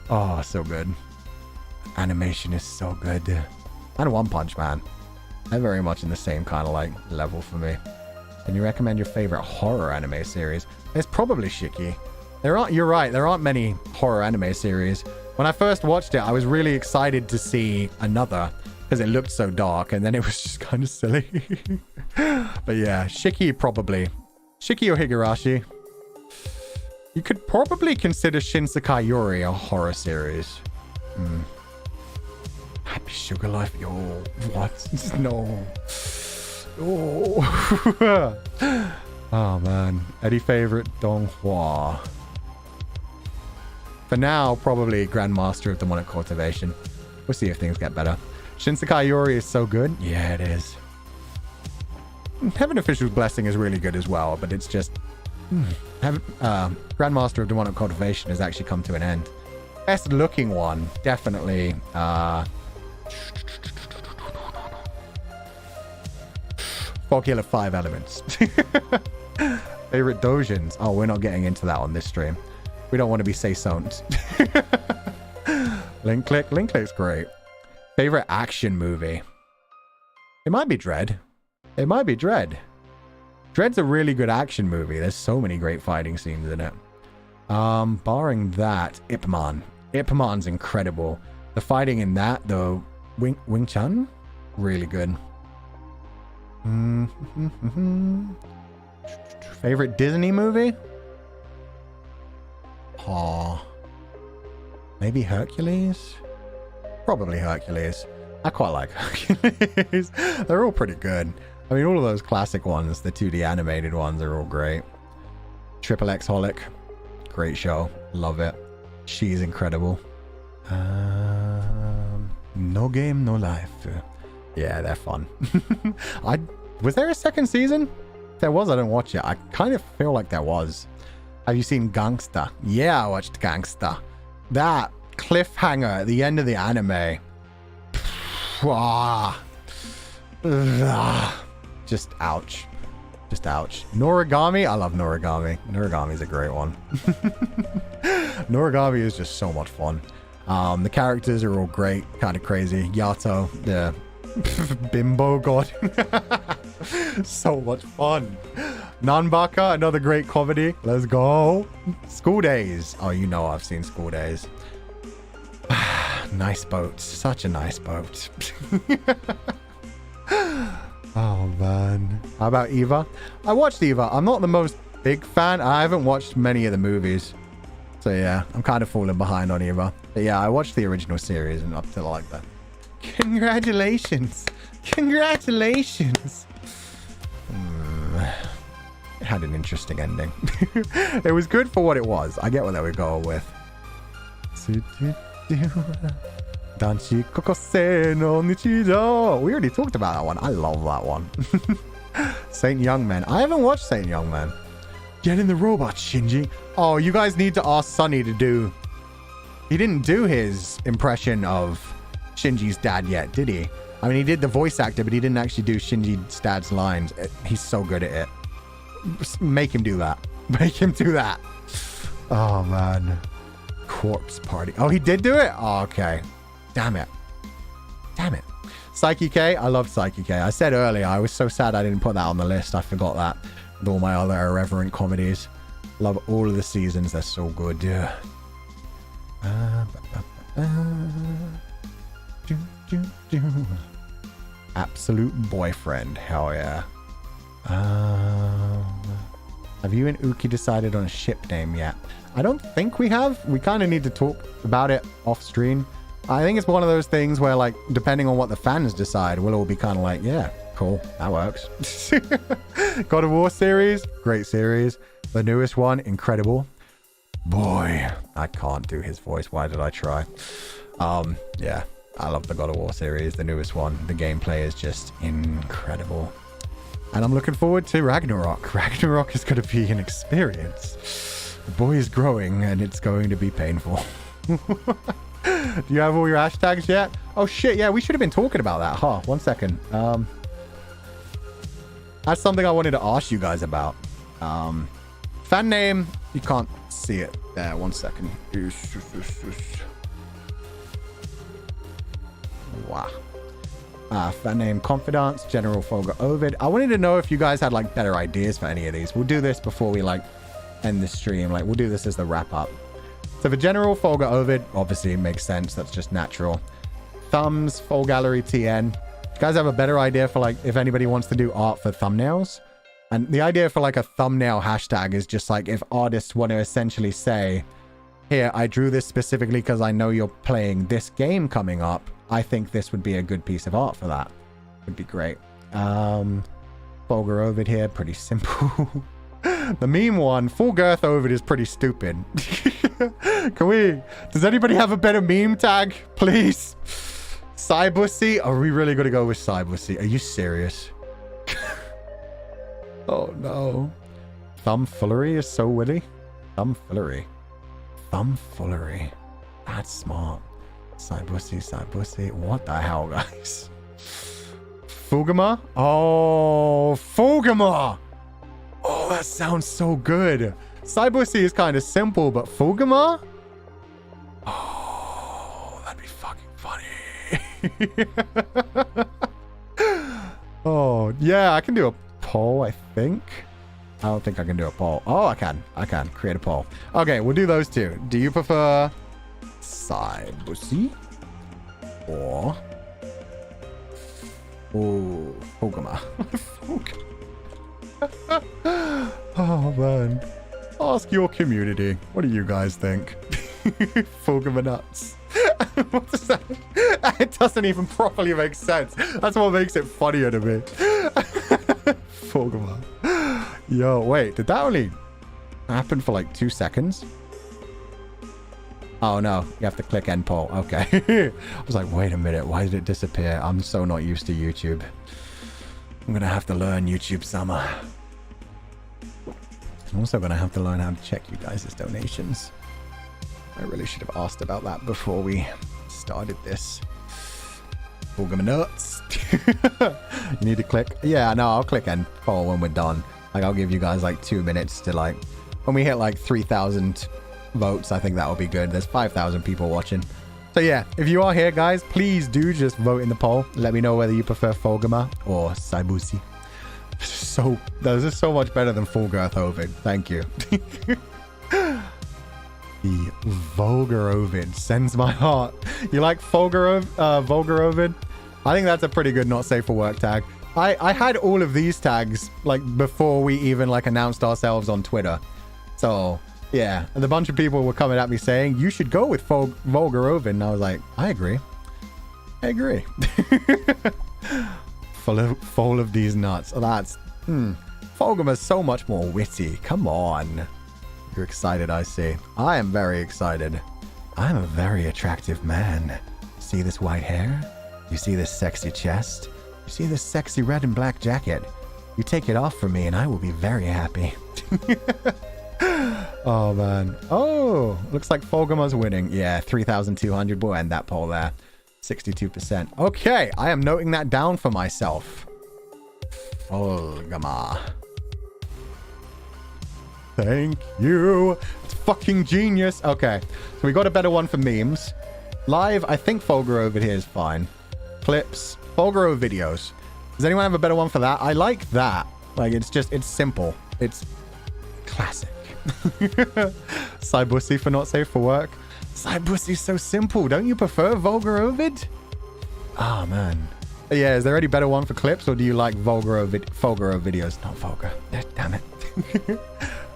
Oh, so good. Animation is so good. And One Punch Man. They're very much in the same kind of like level for me. Can you recommend your favorite horror anime series? It's probably Shiki. You're right, there aren't many horror anime series. When I first watched it, I was really excited to see another because it looked so dark, and then it was just kind of silly. But yeah, Shiki probably. Shiki or Higurashi. You could probably consider Shinsekai Yori a horror series. Happy Sugar Life. Yo, what? No. Oh. Oh, man. Eddie favorite, Donghua. For now, probably Grandmaster of Demonic Cultivation. We'll see if things get better. Shinsekai Yori is so good. Yeah, it is. Heaven Official's Blessing is really good as well, but it's just... Grandmaster of Demonic Cultivation has actually come to an end. Best looking one, definitely. Fogkiller 5 Elements. Favorite dojins. Oh, we're not getting into that on this stream. We don't want to be say-soned. Link Click. Link Click's great. Favorite action movie. It might be Dread. It might be Dread. Dread's a really good action movie. There's so many great fighting scenes in it. Barring that, Ip Man. Ip Man's incredible. The fighting in that, though, Wing Chun, really good. Favorite Disney movie? Oh, maybe Hercules? Probably Hercules. I quite like Hercules. They're all pretty good. I mean, all of those classic ones, the 2D animated ones, are all great. Triple X Holic. Great show. Love it. She's incredible. No Game, No Life. Yeah, they're fun. Was there a second season? If there was, I didn't watch it. I kind of feel like there was. Have you seen Gangsta? Yeah, I watched Gangsta. That cliffhanger at the end of the anime. Just ouch. Just ouch. Noragami? I love Noragami. Noragami's a great one. Noragami is just so much fun. The characters are all great, kind of crazy. Yato, the bimbo god. So much fun. Nanbaka, another great comedy. Let's go. School Days. Oh, you know I've seen School Days. Nice boat. Such a nice boat. Oh, man. How about Eva? I watched Eva. I'm not the most big fan. I haven't watched many of the movies. So, yeah, I'm kind of falling behind on Eva. But, yeah, I watched the original series and up to like that. Congratulations. Congratulations. It had an interesting ending. It was good for what it was. I get what they were going with. Danshi Kokose no Nichijo. We already talked about that one. I love that one. Saint Youngman. I haven't watched Saint Youngman. Get in the robot, Shinji. Oh, you guys need to ask Sunny to do... He didn't do his impression of Shinji's dad yet, did he? I mean, he did the voice actor, but he didn't actually do Shinji's dad's lines. He's so good at it. Make him do that. Make him do that. Oh, man. Corpse Party. Oh, he did do it? Oh, okay. Damn it. Damn it. Psyche K. I love Psyche K. I said earlier, I was so sad I didn't put that on the list. I forgot that. With all my other irreverent comedies. Love all of the seasons. They're so good. Yeah. Absolute Boyfriend. Hell yeah. Have you and Uki decided on a ship name yet? I don't think we have. We kind of need to talk about it off stream. I think it's one of those things where, like, depending on what the fans decide, we'll all be kind of like, yeah, cool, that works. God of War series, great series. The newest one, incredible. Boy, I can't do his voice. Why did I try? Yeah, I love the God of War series, the newest one. The gameplay is just incredible. And I'm looking forward to Ragnarok. Ragnarok is going to be an experience. The boy is growing, and it's going to be painful. Do you have all your hashtags yet? Oh, shit, yeah, we should have been talking about that, huh? 1 second. That's something I wanted to ask you guys about. Fan name, you can't see it there. 1 second. Wow. Fan name Confidants, General Fulgur Ovid. I wanted to know if you guys had like better ideas for any of these. We'll do this before we like end the stream. Like we'll do this as the wrap up. So for General Fulgur Ovid, obviously it makes sense. That's just natural. Thumbs, Full Gallery TN. You guys have a better idea for like if anybody wants to do art for thumbnails? And the idea for like a thumbnail hashtag is just like if artists want to essentially say, here, I drew this specifically because I know you're playing this game coming up. I think this would be a good piece of art for that. Would be great. Fulgur Ovid here, pretty simple. The meme one, Full Girth Ovid is pretty stupid. Does anybody have a better meme tag, please? Cybussy? Are we really going to go with Cybussy? Are you serious? Oh no. Thumbfullery is so witty. Thumbfullery. Thumbfullery. That's smart. Cybussy. What the hell, guys? Fugama? Oh, Fugama! Oh, that sounds so good. Cybussy is kind of simple, but Fugama? Oh, that'd be fucking funny. Oh, yeah, I can do a poll, I think. I don't think I can do a poll. Oh, I can. Create a poll. Okay, we'll do those two. Do you prefer Cybussy or Fugama? Oh, man. Ask your community. What do you guys think? Fulgur nuts. What does that? It doesn't even properly make sense. That's what makes it funnier to me. Fulgur. Yo, wait. Did that only happen for like 2 seconds? Oh, no. You have to click end poll. Okay. I was like, wait a minute. Why did it disappear? I'm so not used to YouTube. I'm going to have to learn YouTube summer. I'm also going to have to learn how to check you guys' donations. I really should have asked about that before we started this. Fulgur nuts. You need to click. Yeah, no, I'll click end poll when we're done. Like, I'll give you guys like 2 minutes to like, when we hit like 3,000 votes, I think that'll be good. There's 5,000 people watching. So yeah, if you are here, guys, please do just vote in the poll. Let me know whether you prefer Fulgur or Saibusi. So, this is so much better than Fulgur Ovid. Thank you. The Fulgur Ovid sends my heart. You like Fulgur Ovid? I think that's a pretty good not safe for work tag. I had all of these tags like before we even like announced ourselves on Twitter. So yeah, and a bunch of people were coming at me saying you should go with Fulgur Ovid, and I was like, I agree. I agree. Full of these nuts. Oh, that's Fulgur is so much more witty. Come on. You're excited, I see. I am very excited. I'm a very attractive man. See this white hair? You see this sexy chest? You see this sexy red and black jacket? You take it off for me and I will be very happy. Oh, man. Oh, looks like Fulgur's winning. Yeah, 3,200. We'll end that poll there. 62%. Okay, I am noting that down for myself. Fulgur. Thank you. It's fucking genius. Okay, so we got a better one for memes. Live, I think Fulgur over here is fine. Clips, Fulgur videos. Does anyone have a better one for that? I like that. Like, it's simple. It's classic. Saibusi for not safe for work. Saibusi's so simple. Don't you prefer Fulgur Ovid? Oh, man. Yeah, is there any better one for clips, or do you like Fulgur videos? Not Fulgur. Damn it.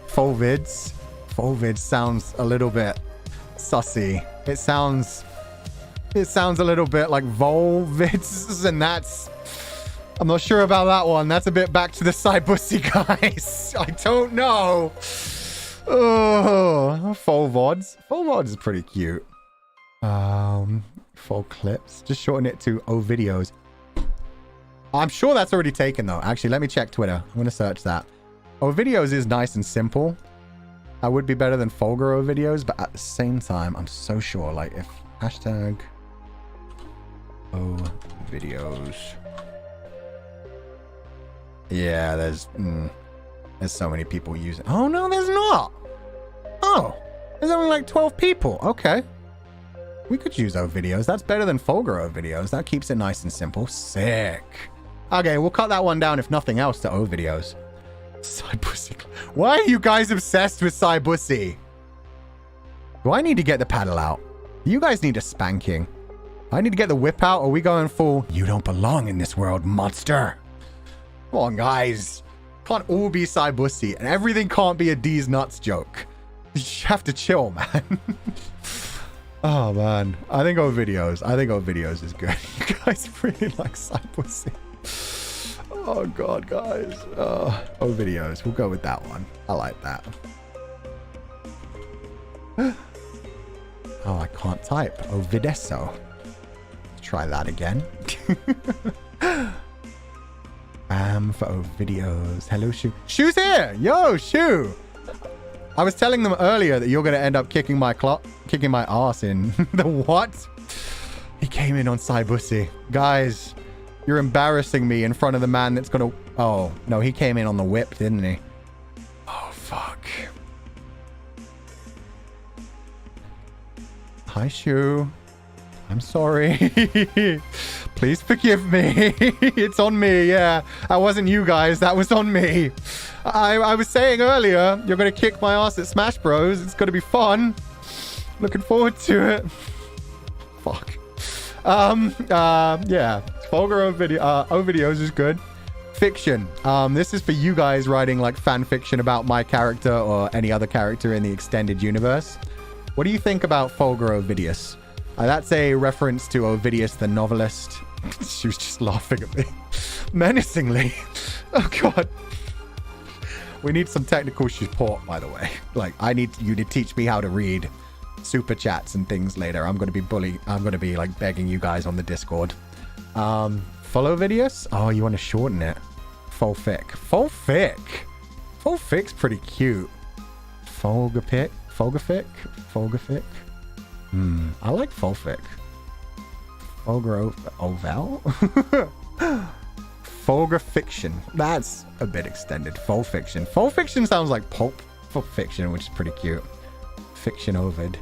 Fulvids. Fulvids sounds a little bit sussy. It sounds a little bit like Volvids, and that's... I'm not sure about that one. That's a bit back to the Saibusi guys. I don't know. Oh, Fulvods. Fulvods is pretty cute. Full clips. Just shorten it to O videos. I'm sure that's already taken though. Actually, let me check Twitter. I'm gonna search that. O videos is nice and simple. That would be better than Fulgur O videos, but at the same time, I'm so sure. Like if hashtag O videos. Yeah, there's so many people using. Oh no, there's not. Oh, there's only like 12 people. Okay. We could use O videos. That's better than Fulgur O videos. That keeps it nice and simple. Sick. Okay, we'll cut that one down if nothing else to O videos. Saibusi. Why are you guys obsessed with Saibusi? Do I need to get the paddle out? You guys need a spanking. I need to get the whip out, or are we going full, you don't belong in this world, monster? Come on, guys. Can't all be Saibusi, and everything can't be a D's nuts joke. You have to chill, man. Oh, man. I think O videos. I think O videos is good. You guys really like Saibusi. Oh, God, guys. O videos. We'll go with that one. I like that. Oh, I can't type. O videsso. Try that again. For O videos. Hello, Shu. Shu's here. Yo, Shu. I was telling them earlier that you're going to end up kicking my ass in. The what? He came in on Saibusi. Guys, you're embarrassing me in front of the man that's going to... Oh, no, he came in on the whip, didn't he? Oh, fuck. Hi, Shu. I'm sorry. Please forgive me. It's on me, yeah. That wasn't you guys. That was on me. I was saying earlier, you're going to kick my ass at Smash Bros. It's going to be fun. Looking forward to it. Fuck. Yeah. Fulgur O videos is good. fiction. This is for you guys writing like fan fiction about my character or any other character in the extended universe. What do you think about Fulgur Ovidius? That's a reference to Ovidius the novelist. She was just laughing at me. Menacingly. Oh, God. We need some technical support, by the way. Like, I need you to teach me how to read super chats and things later. I'm going to be like begging you guys on the Discord. Follow Vidius? Oh, you want to shorten it? Fulfic. Fulfic. Fulfic's pretty cute. Fulgapic. Fulgafic. Fulgafic. I like Fulfic. Fulgur Oval? Fulgur Fiction. That's a bit extended. Full Fiction. Full Fiction sounds like Pulp Fiction, which is pretty cute. Fiction Ovid.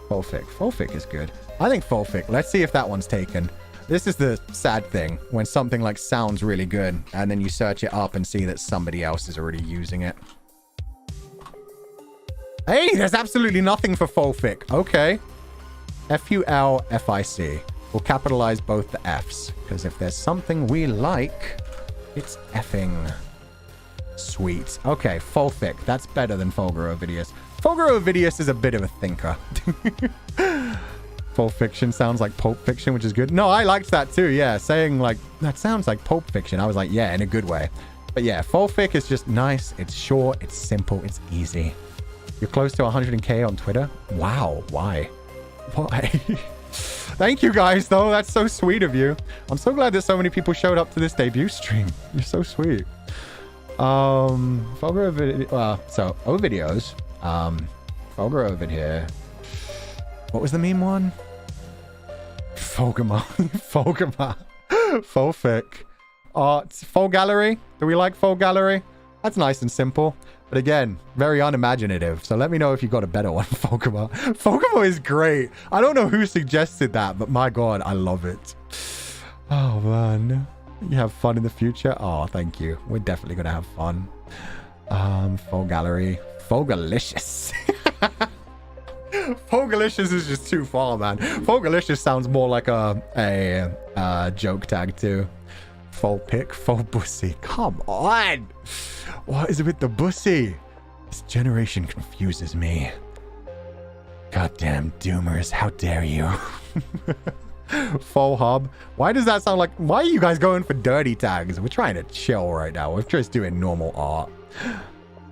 Fulfic. Fulfic is good. I think Fulfic. Let's see if that one's taken. This is the sad thing. When something like sounds really good, and then you search it up and see that somebody else is already using it. Hey, there's absolutely nothing for Fulfic. Okay. Fulfic. We'll capitalize both the F's. Because if there's something we like, it's effing. Sweet. Okay, Fulfic. That's better than Fulgur Ovidius. Fulgur Ovidius is a bit of a thinker. Full Fiction sounds like Pulp Fiction, which is good. No, I liked that too, yeah. Saying like, that sounds like Pulp Fiction. I was like, yeah, in a good way. But yeah, Fulfic is just nice. It's short. It's simple. It's easy. You're close to 100K on Twitter? Wow. Why? Why? Thank you guys, though. That's so sweet of you. I'm so glad that so many people showed up to this debut stream. You're so sweet. Fulgur Ovid, so Ovidios. Fulgur Ovid here. What was the meme one? Fulgama. Fulgama. Fulfic. Full Gallery. Do we like Full Gallery? That's nice and simple. But again, very unimaginative. So let me know if you got a better one. Fulgama. Fulgama is great. I don't know who suggested that, but my God, I love it. Oh, man. You have fun in the future? Oh, thank you. We're definitely going to have fun. Full Gallery. Fulgalicious. Fulgalicious is just too far, man. Fulgalicious sounds more like a joke tag too. Full pick, full bussy. Come on. What is it with the bussy? This generation confuses me. Goddamn doomers, how dare you? Full hub. Why does that sound like... Why are you guys going for dirty tags? We're trying to chill right now. We're just doing normal art.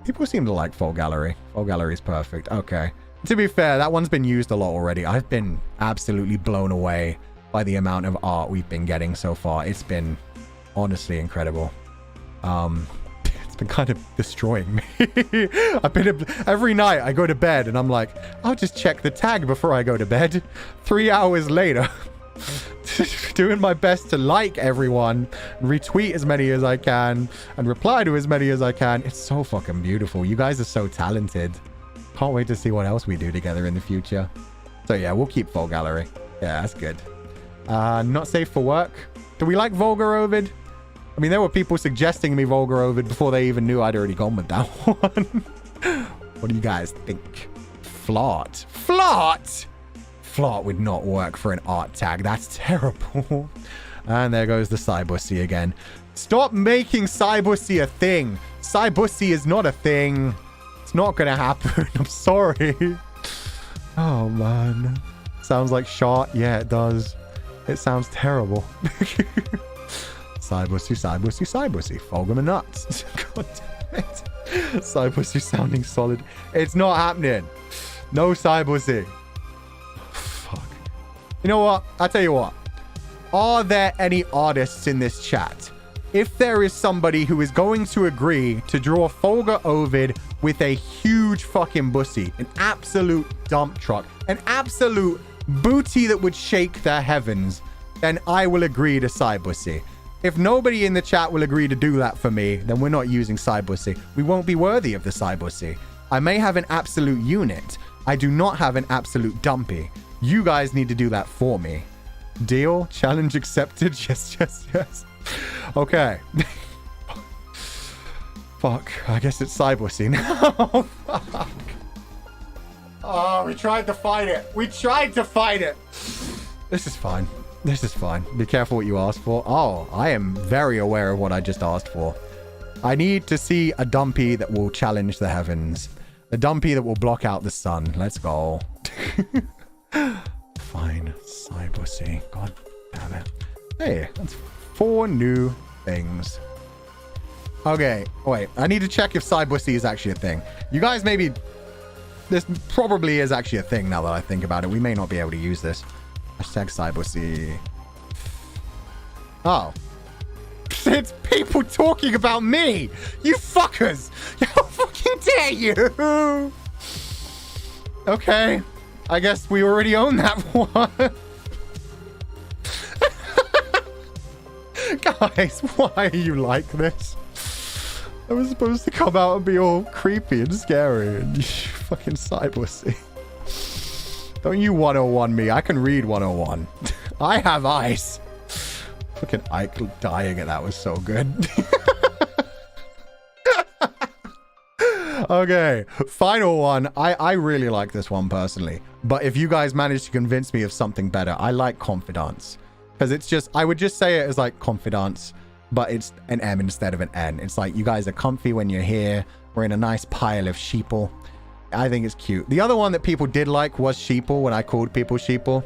People seem to like Full Gallery. Full Gallery is perfect. Okay. To be fair, that one's been used a lot already. I've been absolutely blown away by the amount of art we've been getting so far. It's been honestly incredible. It's been kind of destroying me. Every night I go to bed and I'm like, I'll just check the tag before I go to bed. 3 hours later, doing my best to like everyone, retweet as many as I can, and reply to as many as I can. It's so fucking beautiful. You guys are so talented. Can't wait to see what else we do together in the future. So yeah, we'll keep Full Gallery. Yeah, that's good. Not safe for work. Do we like Fulgur Ovid? I mean, there were people suggesting me Fulgur Ovid before they even knew I'd already gone with that one. What do you guys think? Flart. Flart? Flart would not work for an art tag. That's terrible. And there goes the Cybussy again. Stop making Cybussy a thing. Cybussy is not a thing. It's not gonna happen. I'm sorry. Oh, man. Sounds like shot. Yeah, it does. It sounds terrible. Cybussy, Cybussy, Cybussy. Fulgum and nuts. God damn it. Cybussy sounding solid. It's not happening. No Cybussy. Fuck. You know what? I'll tell you what. Are there any artists in this chat? If there is somebody who is going to agree to draw Fulgur Ovid with a huge fucking bussy, an absolute dump truck, an absolute booty that would shake the heavens, then I will agree to Cybussy. If nobody in the chat will agree to do that for me, then we're not using Cybussy. We won't be worthy of the Cybussy. I may have an absolute unit. I do not have an absolute dumpy. You guys need to do that for me. Deal? Challenge accepted? Yes, yes, yes. Okay. Fuck. I guess it's Cybussy now. Fuck. Oh, we tried to fight it. We tried to fight it. This is fine. This is fine. Be careful what you ask for. Oh, I am very aware of what I just asked for. I need to see a dumpy that will challenge the heavens. A dumpy that will block out the sun. Let's go. Fine. Cybussy. God damn it. Hey, that's 4 new things. Okay, wait. I need to check if Cybussy is actually a thing. You guys maybe... This probably is actually a thing now that I think about it. We may not be able to use this. Hashtag Cybussy. Oh. It's people talking about me! You fuckers! How fucking dare you! Okay. I guess we already own that one. Guys, why are you like this? I was supposed to come out and be all creepy and scary and you fucking Cybussy. Don't you 101 me. I can read 101. I have eyes. Fucking Ike dying and that was so good. Okay, final one. I really like this one personally. But if you guys manage to convince me of something better, I like confidants. Because it's just, I would just say it as like confidants, but it's an M instead of an N. It's like, you guys are comfy when you're here. We're in a nice pile of sheeple. I think it's cute. The other one that people did like was sheeple when I called people sheeple.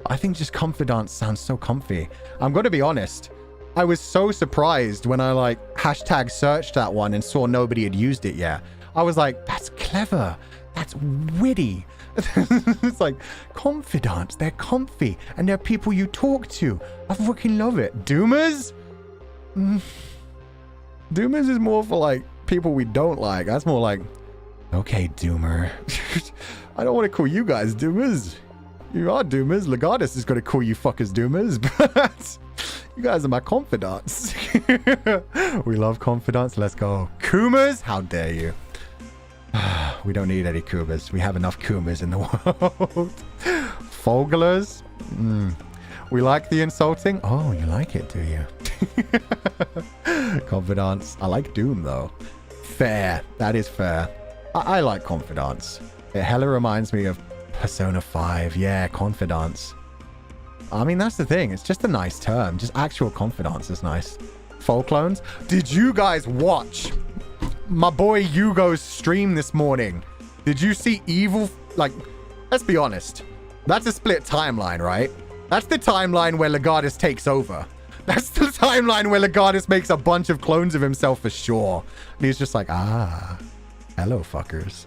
I think just confidants sounds so comfy. I'm going to be honest. I was so surprised when I like hashtag searched that one and saw nobody had used it yet. I was like, that's clever. That's witty. It's like, confidants, they're comfy. And they're people you talk to. I fucking love it. Doomers? Doomers is more for like people we don't like. That's more like, okay, Doomer. I don't want to call you guys Doomers. You are Doomers. Legatus is going to call you fuckers Doomers. But you guys are my confidants. We love confidants. Let's go. Kumas? How dare you? We don't need any Kumas. We have enough Kumas in the world. Fulgulars? We like the insulting. Oh, you like it, do you? Confidants. I like Doom, though. Fair. That is fair. I like confidants. It hella reminds me of Persona 5. Yeah, confidants. I mean, that's the thing. It's just a nice term. Just actual confidants is nice. Full clones. Did you guys watch my boy Yugo's stream this morning? Did you see evil? Like, let's be honest. That's a split timeline, right? That's the timeline where Legatus takes over. That's the timeline where Legatus makes a bunch of clones of himself for sure. And he's just like, hello, fuckers.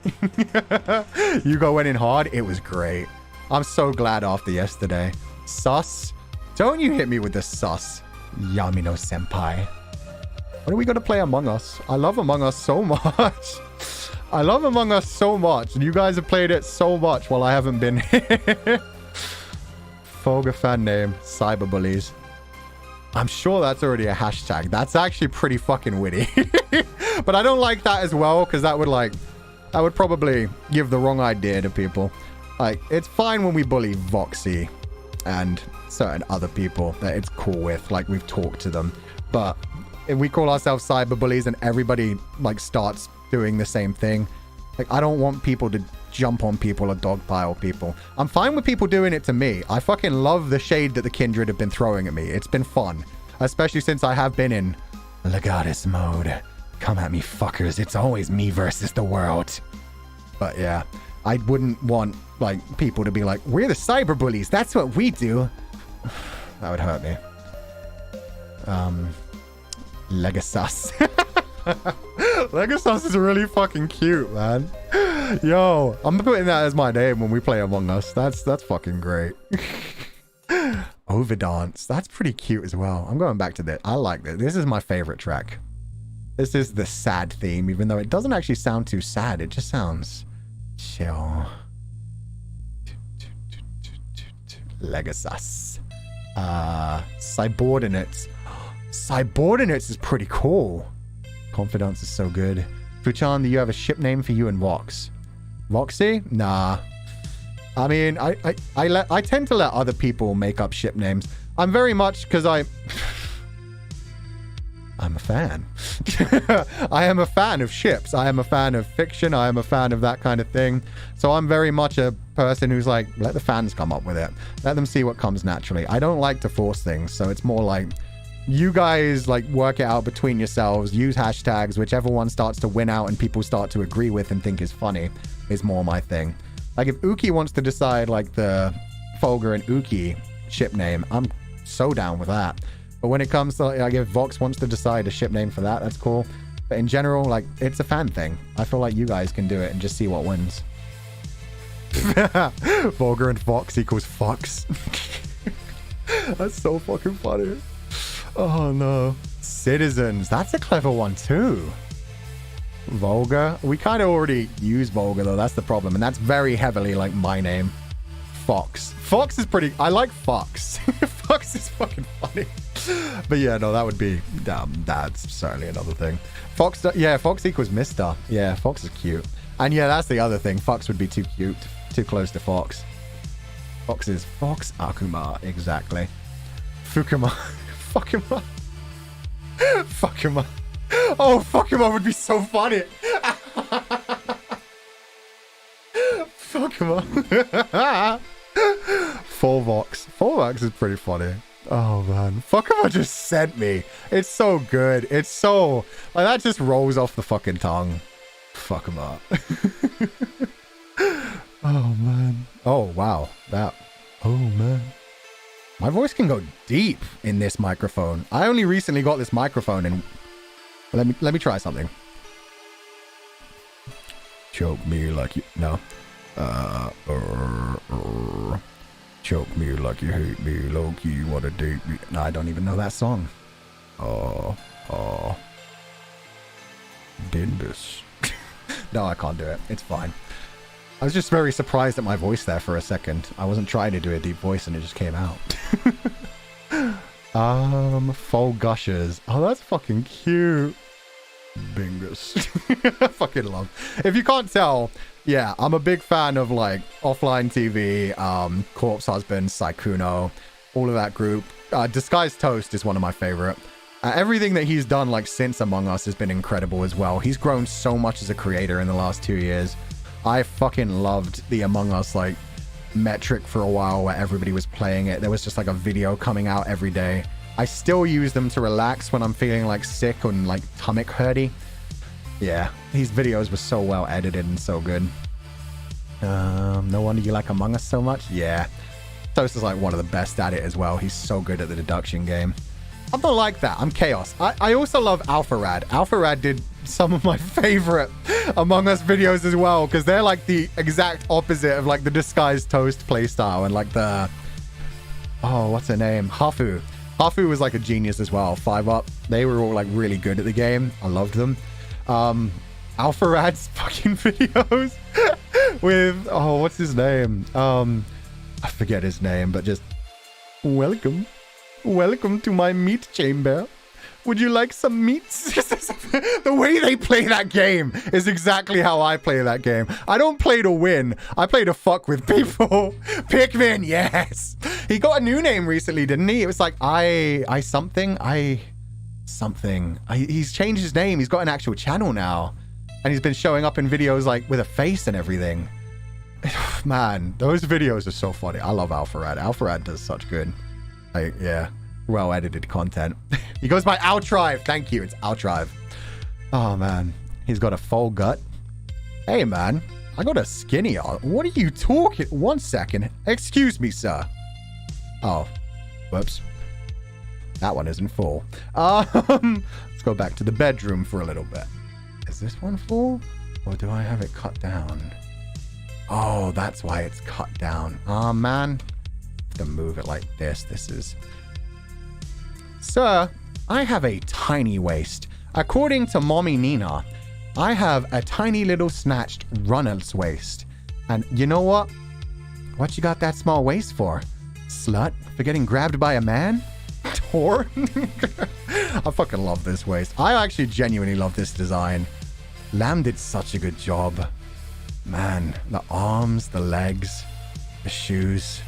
Yugo went in hard. It was great. I'm so glad after yesterday. Sus. Don't you hit me with the sus, Yamino senpai. When are we going to play Among Us? I love Among Us so much. I love Among Us so much. And you guys have played it so much while I haven't been here. Fulgur fan name, cyberbullies. I'm sure that's already a hashtag. That's actually pretty fucking witty. But I don't like that as well, because that would probably give the wrong idea to people. Like, it's fine when we bully Voxy and certain other people that it's cool with, like we've talked to them. But if we call ourselves cyberbullies and everybody like starts doing the same thing, like I don't want people to jump on people or dogpile people. I'm fine with people doing it to me. I fucking love the shade that the Kindred have been throwing at me. It's been fun, especially since I have been in Legatus mode. Come at me, fuckers. It's always me versus the world. But yeah, I wouldn't want like people to be like, we're the cyberbullies. That's what we do. That would hurt me. Legasus. Legasus is really fucking cute, man. Yo, I'm putting that as my name when we play Among Us. That's fucking great. Ovidance. That's pretty cute as well. I'm going back to this. I like this. This is my favorite track. This is the sad theme, even though it doesn't actually sound too sad. It just sounds chill. Legasus. Subordinates. Subordinates is pretty cool. Confidence is so good. Fuchan, do you have a ship name for you and Vox? Voxy? Nah. I mean, I tend to let other people make up ship names. I'm very much, because I'm a fan. I am a fan of ships. I am a fan of fiction. I am a fan of that kind of thing. So I'm very much a person who's like, let the fans come up with it. Let them see what comes naturally. I don't like to force things. So it's more like, you guys like work it out between yourselves, use hashtags, whichever one starts to win out and people start to agree with and think is funny is more my thing. Like if Uki wants to decide like the Fulgur and Uki ship name, I'm so down with that. But when it comes to like if Vox wants to decide a ship name for that, that's cool. But in general, like it's a fan thing. I feel like you guys can do it and just see what wins. Fulgur and Vox equals Fox. That's so fucking funny. Oh no. Citizens. That's a clever one too. Vulgar. We kind of already use Vulgar though. That's the problem. And that's very heavily like my name. Fox. Fox is pretty... I like Fox. Fox is fucking funny. But yeah, no, that would be... that's certainly another thing. Fox... Yeah, Fox equals Mister. Yeah, Fox is cute. And yeah, that's the other thing. Fox would be too cute. Too close to Fox. Fox is Fox Akuma. Exactly. Fukuma. Fuckuma. Fuckuma. Oh, Fuckuma would be so funny. Fuckuma. Full Vox. Full Vox is pretty funny. Oh man. Fuckuma just sent me. It's so good. It's so... like that just rolls off the fucking tongue. Fuckuma. Oh man. Oh wow. That... oh man. My voice can go deep in this microphone. I only recently got this microphone and... let me try something. Choke me like you... no. Choke me like you hate me, low-key, you wanna date me. No, I don't even know that song. Dinbus. No, I can't do it. It's fine. I was just very surprised at my voice there for a second. I wasn't trying to do a deep voice and it just came out. Full gushers. Oh, that's fucking cute. Bingus. I fucking love. If you can't tell, yeah, I'm a big fan of like Offline TV, Corpse Husband, Saikuno, all of that group. Disguised Toast is one of my favorite. Everything that he's done like since Among Us has been incredible as well. He's grown so much as a creator in the last 2 years. I fucking loved the Among Us like metric for a while where everybody was playing it. There was just like a video coming out every day. I still use them to relax when I'm feeling like sick and like stomach hurty. Yeah, these videos were so well edited and so good. No wonder you like Among Us so much. Yeah, Toast is like one of the best at it as well. He's so good at the deduction game. I'm not like that. I'm Chaos. I also love Alpharad. Alpharad did some of my favorite Among Us videos as well, because they're like the exact opposite of like the Disguised Toast playstyle and like the... oh, what's her name? Hafu. Hafu was like a genius as well. 5UP. They were all like really good at the game. I loved them. Alpharad's fucking videos with... oh, what's his name? I forget his name, but just... welcome. Welcome to my meat chamber. Would you like some meats? The way they play that game is exactly how I play that game. I don't play to win. I play to fuck with people. Pikmin, yes. He got a new name recently, didn't he? It was like he's changed his name. He's got an actual channel now. And he's been showing up in videos like with a face and everything. Man, those videos are so funny. I love Alpharad. Alpharad does such good. Yeah, well edited content. He goes by Altrive. Thank you. It's Altrive. Oh man, he's got a full gut. Hey man, I got a skinny on. What are you talking? 1 second. Excuse me, sir. Oh, whoops. That one isn't full. Let's go back to the bedroom for a little bit. Is this one full? Or do I have it cut down? Oh, that's why it's cut down. Oh man. To move it like this. This is... Sir, I have a tiny waist. According to Mommy Nina, I have a tiny little snatched runner's waist. And you know what? What you got that small waist for? Slut? For getting grabbed by a man? Whore? I fucking love this waist. I actually genuinely love this design. Lamb did such a good job. Man, the arms, the legs, the shoes...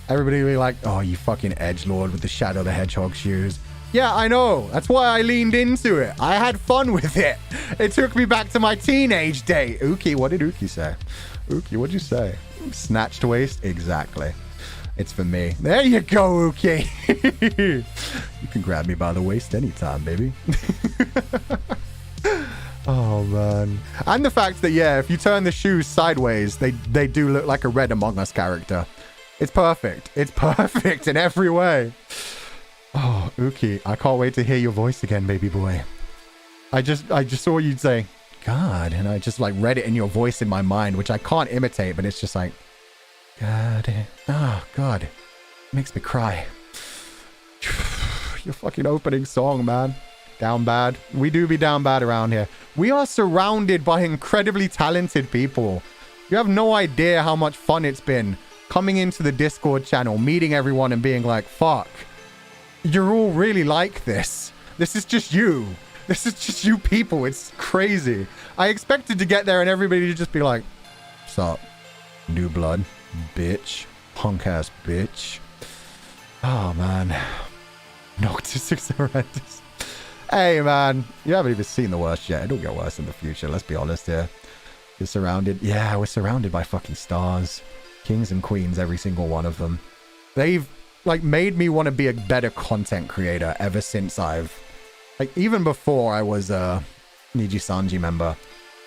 Everybody will be like, oh, you fucking edgelord with the Shadow the Hedgehog shoes. Yeah, I know. That's why I leaned into it. I had fun with it. It took me back to my teenage day. Uki, what did Uki say? Uki, what'd you say? Snatched waist? Exactly. It's for me. There you go, Uki. You can grab me by the waist anytime, baby. Oh, man. And the fact that, yeah, if you turn the shoes sideways, they do look like a Red Among Us character. It's perfect. It's perfect in every way. Oh, Uki, I can't wait to hear your voice again, baby boy. I just saw you say, God, and I just like read it in your voice in my mind, which I can't imitate, but it's just like, God, oh, God, it makes me cry. Your fucking opening song, man. Down bad. We do be down bad around here. We are surrounded by incredibly talented people. You have no idea how much fun it's been coming into the Discord channel, meeting everyone and being like, fuck. You're all really like this. This is just you. This is just you people. It's crazy. I expected to get there and everybody to just be like, what's up? New blood. Bitch. Punk ass bitch. Oh, man. Noctyx is horrendous. Hey, man. You haven't even seen the worst yet. It'll get worse in the future. Let's be honest here. You're surrounded. Yeah, we're surrounded by fucking stars. Kings and queens, every single one of them. They've like made me want to be a better content creator ever since I've like even before I was a Nijisanji member,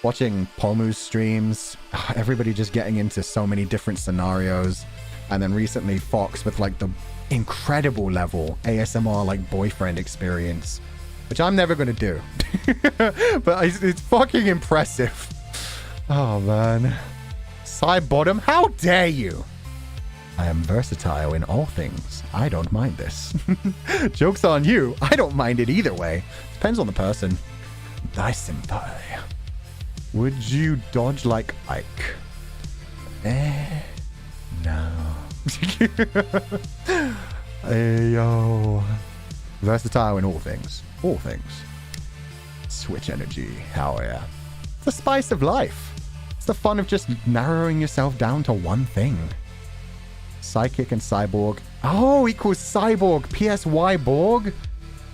watching Pomu's streams, everybody just getting into so many different scenarios, and then recently Fox with like the incredible level ASMR like boyfriend experience, which I'm never gonna do. But it's fucking impressive. Oh man. Side bottom, how dare you? I am versatile in all things. I don't mind this. Joke's on you. I don't mind it either way. Depends on the person. Thy senpai. Would you dodge like Ike? No. Hey, yo. Versatile in all things. All things. Switch energy. Hell yeah. It's the spice of life. It's the fun of just narrowing yourself down to one thing. Psychic and cyborg. Oh, equals cyborg. PSY Borg.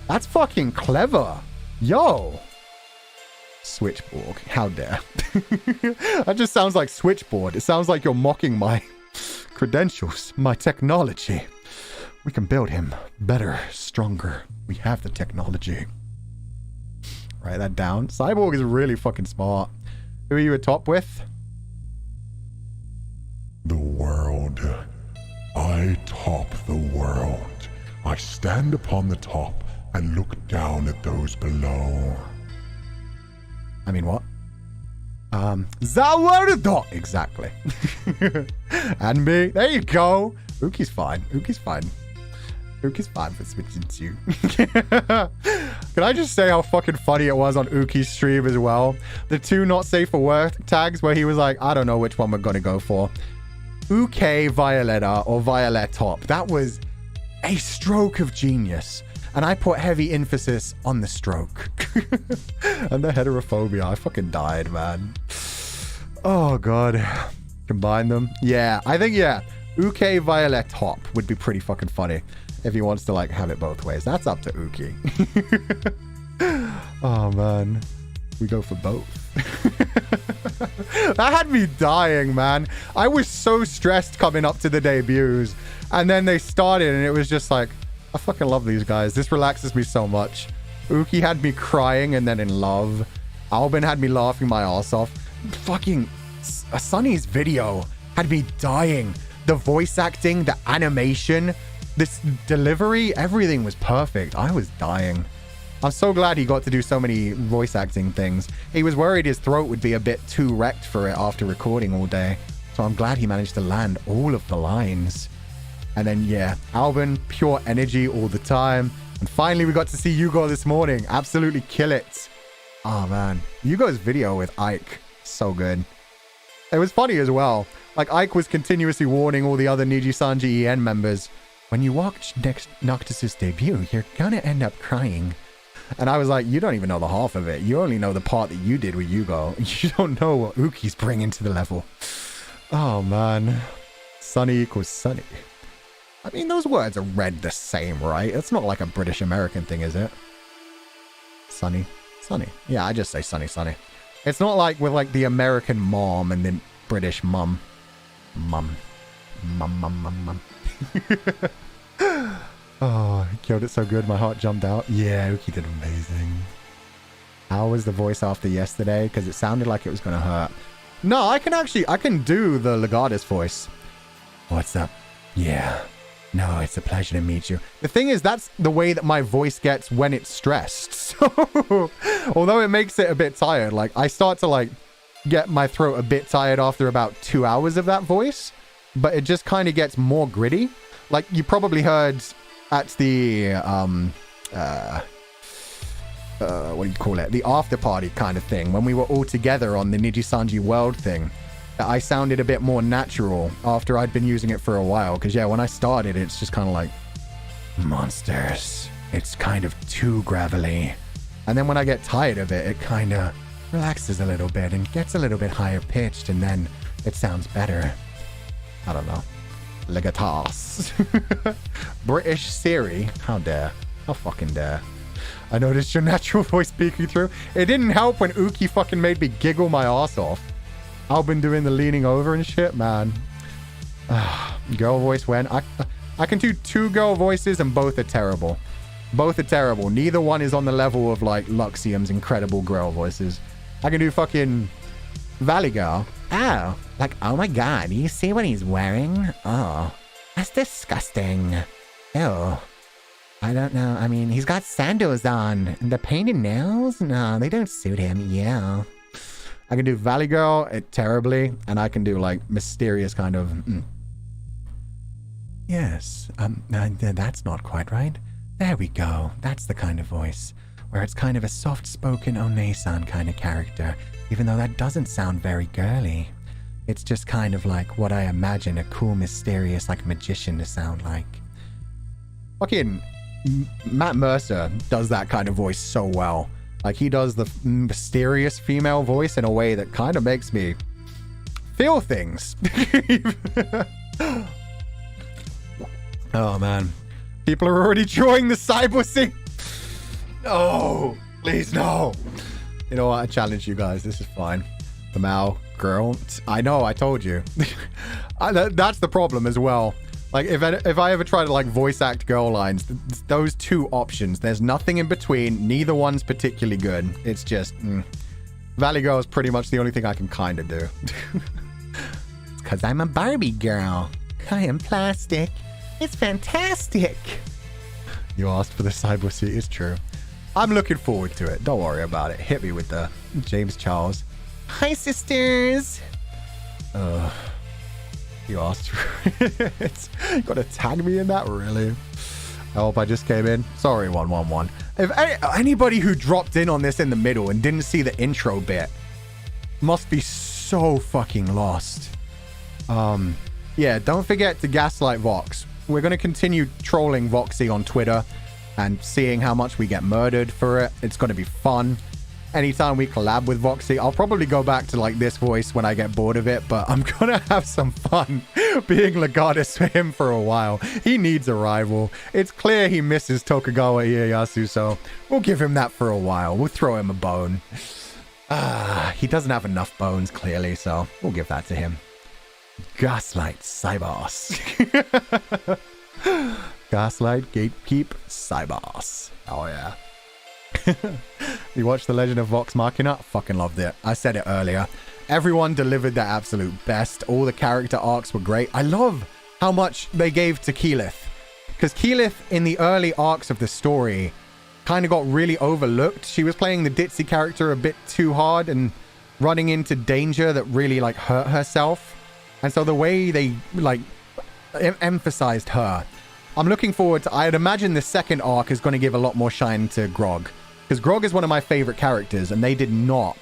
That's fucking clever. Yo. Switchborg. How dare. That just sounds like switchboard. It sounds like you're mocking my credentials, my technology. We can build him better, stronger. We have the technology. Write that down. Cyborg is really fucking smart. Who are you at top with? The world. I top the world. I stand upon the top and look down at those below. I mean, what? Zawardo! Exactly. And me. There you go. Uki's fine. Uki's fine. Uki's fine for switching to you. Can I just say how fucking funny it was on Uki's stream as well? The two not safe for work tags where he was like, I don't know which one we're gonna go for. Uke Violetta or Violet Top. That was a stroke of genius. And I put heavy emphasis on the stroke. And the heterophobia. I fucking died, man. Oh, God. Combine them. Yeah, I think, yeah. Uke Violet Top would be pretty fucking funny if he wants to, like, have it both ways. That's up to Uki. Oh, man. We go for both. That had me dying, man. I was so stressed coming up to the debuts. And then they started and it was just like, I fucking love these guys. This relaxes me so much. Uki had me crying and then in love. Albin had me laughing my ass off. Fucking Sunny's video had me dying. The voice acting, the animation, this delivery, everything was perfect. I was dying. I'm so glad he got to do so many voice acting things. He was worried his throat would be a bit too wrecked for it after recording all day. So I'm glad he managed to land all of the lines. And then, yeah, Alvin, pure energy all the time. And finally, we got to see Yugo this morning. Absolutely kill it. Oh, man. Yugo's video with Ike. So good. It was funny as well. Like, Ike was continuously warning all the other Nijisanji EN members, when you watch next Noctis' debut, you're gonna end up crying. And I was like, you don't even know the half of it. You only know the part that you did with Yugo. You don't know what Uki's bringing to the level. Oh, man. Sunny equals Sunny. I mean, those words are read the same, right? It's not like a British American thing, is it? Sunny. Sunny. Yeah, I just say sunny, sunny. It's not like with like the American mom and then British mum. Mum. Mum, mum, mum, mum. Oh, he killed it so good. My heart jumped out. Yeah, Uki did amazing. How was the voice after yesterday? Because it sounded like it was going to hurt. No, I can do the Legatus voice. What's up? Yeah. No, it's a pleasure to meet you. The thing is, that's the way that my voice gets when it's stressed. So, although it makes it a bit tired, like, I start to, like, get my throat a bit tired after about 2 hours of that voice. But it just kind of gets more gritty. Like, you probably heard at the, what do you call it? The after party kind of thing. When we were all together on the Nijisanji world thing. I sounded a bit more natural after I'd been using it for a while. Because, yeah, when I started, it's just kind of like, monsters. It's kind of too gravelly. And then when I get tired of it, it kind of relaxes a little bit and gets a little bit higher pitched. And then it sounds better. I don't know. Legatas. British Siri. How dare. How fucking dare. I noticed your natural voice peeking through. It didn't help when Uki fucking made me giggle my ass off. I've been doing the leaning over and shit, man. Girl voice when? I can do 2 girl voices and both are terrible. Both are terrible. Neither one is on the level of, like, Luxium's incredible girl voices. I can do fucking Valley Girl. Oh, like, oh my god, you see what he's wearing? Oh, that's disgusting. Ew. I don't know. I mean, he's got sandals on. The painted nails? No, they don't suit him. Yeah. I can do Valley Girl terribly, and I can do, like, mysterious kind of... Yes, that's not quite right. There we go. That's the kind of voice, where it's kind of a soft-spoken One-san kind of character, even though that doesn't sound very girly. It's just kind of like what I imagine a cool, mysterious, like, magician to sound like. Fucking Matt Mercer does that kind of voice so well. Like, he does the mysterious female voice in a way that kind of makes me feel things. Oh, man. People are already drawing the cyber scene. No, please, no. You know what? I challenge you guys. This is fine. Kamau, girl. I know, I told you. That's the problem as well. Like, if I ever try to, like, voice act girl lines, those 2 options, there's nothing in between. Neither one's particularly good. It's just, Valley Girl is pretty much the only thing I can kind of do. It's because I'm a Barbie girl. I am plastic. It's fantastic. You asked for the cyber seat. It's true. I'm looking forward to it. Don't worry about it. Hit me with the James Charles. Hi, sisters. You asked for it. You gotta tag me in that, really? I hope I just came in. Sorry, 111. If anybody who dropped in on this in the middle and didn't see the intro bit must be so fucking lost. Yeah, don't forget to gaslight Vox. We're gonna continue trolling Voxy on Twitter and seeing how much we get murdered for it. It's gonna be fun. Anytime we collab with Voxy, I'll probably go back to, like, this voice when I get bored of it, but I'm gonna have some fun being Legatus for him for a while. He needs a rival. It's clear he misses Tokugawa Ieyasu, so we'll give him that for a while. We'll throw him a bone. He doesn't have enough bones, clearly, so we'll give that to him. Gaslight Cybos. Gaslight, Gatekeep, Cybos. Oh, yeah. You watched The Legend of Vox Machina? Fucking loved it. I said it earlier. Everyone delivered their absolute best. All the character arcs were great. I love how much they gave to Keyleth. Because Keyleth, in the early arcs of the story, kind of got really overlooked. She was playing the ditzy character a bit too hard and running into danger that really, like, hurt herself. And so the way they, like, emphasized her. I'm looking forward to... I'd imagine the second arc is going to give a lot more shine to Grog. Because Grog is one of my favorite characters, and they did not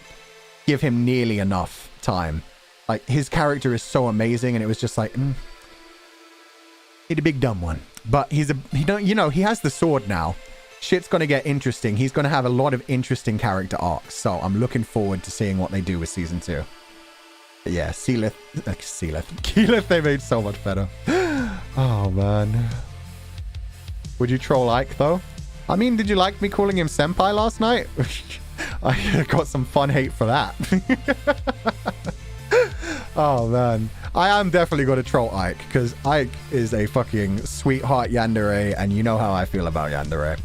give him nearly enough time. Like, his character is so amazing, and it was just like, he's a big dumb one. But he has the sword now. Shit's going to get interesting. He's going to have a lot of interesting character arcs. So I'm looking forward to seeing what they do with season 2. But yeah, Keyleth, they made so much better. Oh, man. Would you troll Ike, though? I mean, did you like me calling him senpai last night? I got some fun hate for that. Oh, man. I am definitely going to troll Ike, because Ike is a fucking sweetheart yandere, and you know how I feel about yandere.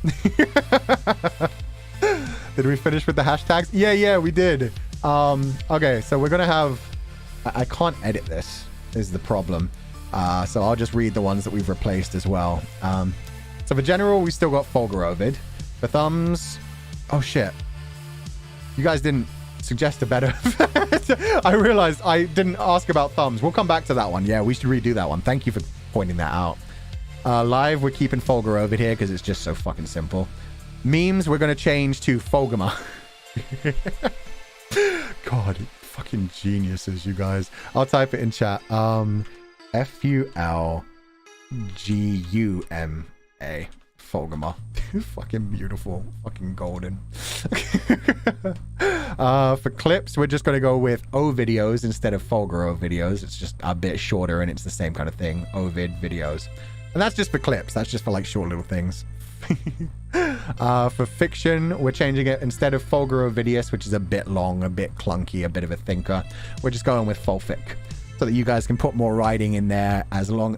Did we finish with the hashtags? Yeah, we did. Okay, so we're going to have... I can't edit this, is the problem. So I'll just read the ones that we've replaced as well. So for general, we still got Fulgur Ovid. For thumbs... Oh, shit. You guys didn't suggest a better... I realized I didn't ask about thumbs. We'll come back to that one. Yeah, we should redo that one. Thank you for pointing that out. Live, we're keeping Fulgur Ovid here because it's just so fucking simple. Memes, we're going to change to Fulgama. God, fucking geniuses, you guys. I'll type it in chat. Fulguma. Fulgama. Fucking beautiful. Fucking golden. For clips, we're just going to go with O videos instead of Fulgur O videos. It's just a bit shorter and it's the same kind of thing. Ovid videos. And that's just for clips. That's just for like short little things. For fiction, we're changing it instead of Fulgur Ovidius, which is a bit long, a bit clunky, a bit of a thinker. We're just going with Fulfic so that you guys can put more writing in there along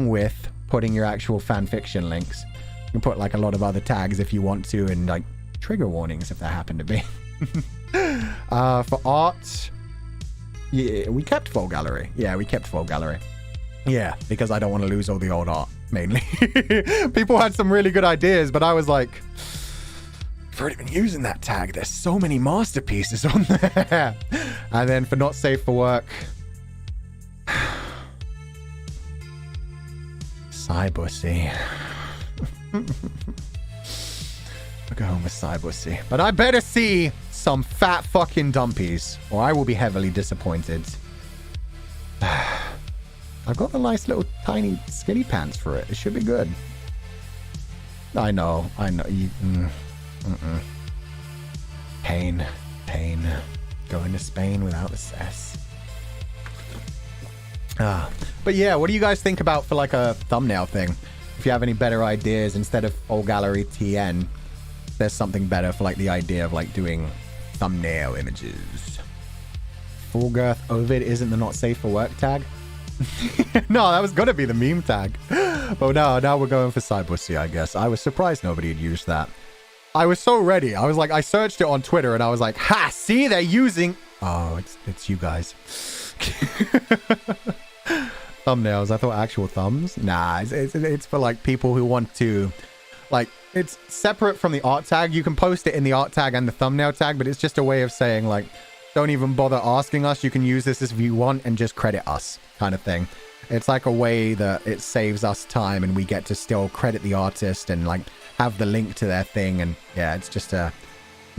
with putting your actual fan fiction links. You can put like a lot of other tags if you want to, and like trigger warnings if there happen to be. For art, yeah, we kept Full Gallery. Yeah, we kept Full Gallery. Yeah, because I don't want to lose all the old art, mainly. People had some really good ideas, but I was like, I've already been using that tag. There's so many masterpieces on there. And then for not safe for work, Cybussy. I'll go home with Cybussy. But I better see some fat fucking dumpies, or I will be heavily disappointed. I've got the nice little tiny skinny pants for it. It should be good. I know. You, Pain. Going to Spain without the cess. But yeah, what do you guys think about for like a thumbnail thing? If you have any better ideas, instead of Full Gallery TN, there's something better for like the idea of like doing thumbnail images. Fulgur Ovid isn't the not safe for work tag? No, that was gonna be the meme tag. But no, now we're going for Cybussy, I guess. I was surprised nobody had used that. I was so ready. I was like, I searched it on Twitter and I was like, ha, see, they're using... Oh, it's you guys. Thumbnails. I thought actual thumbs. Nah, it's for like people who want to... Like, it's separate from the art tag. You can post it in the art tag and the thumbnail tag, but it's just a way of saying like, don't even bother asking us. You can use this if you want and just credit us, kind of thing. It's like a way that it saves us time and we get to still credit the artist and like have the link to their thing. And yeah, it's just a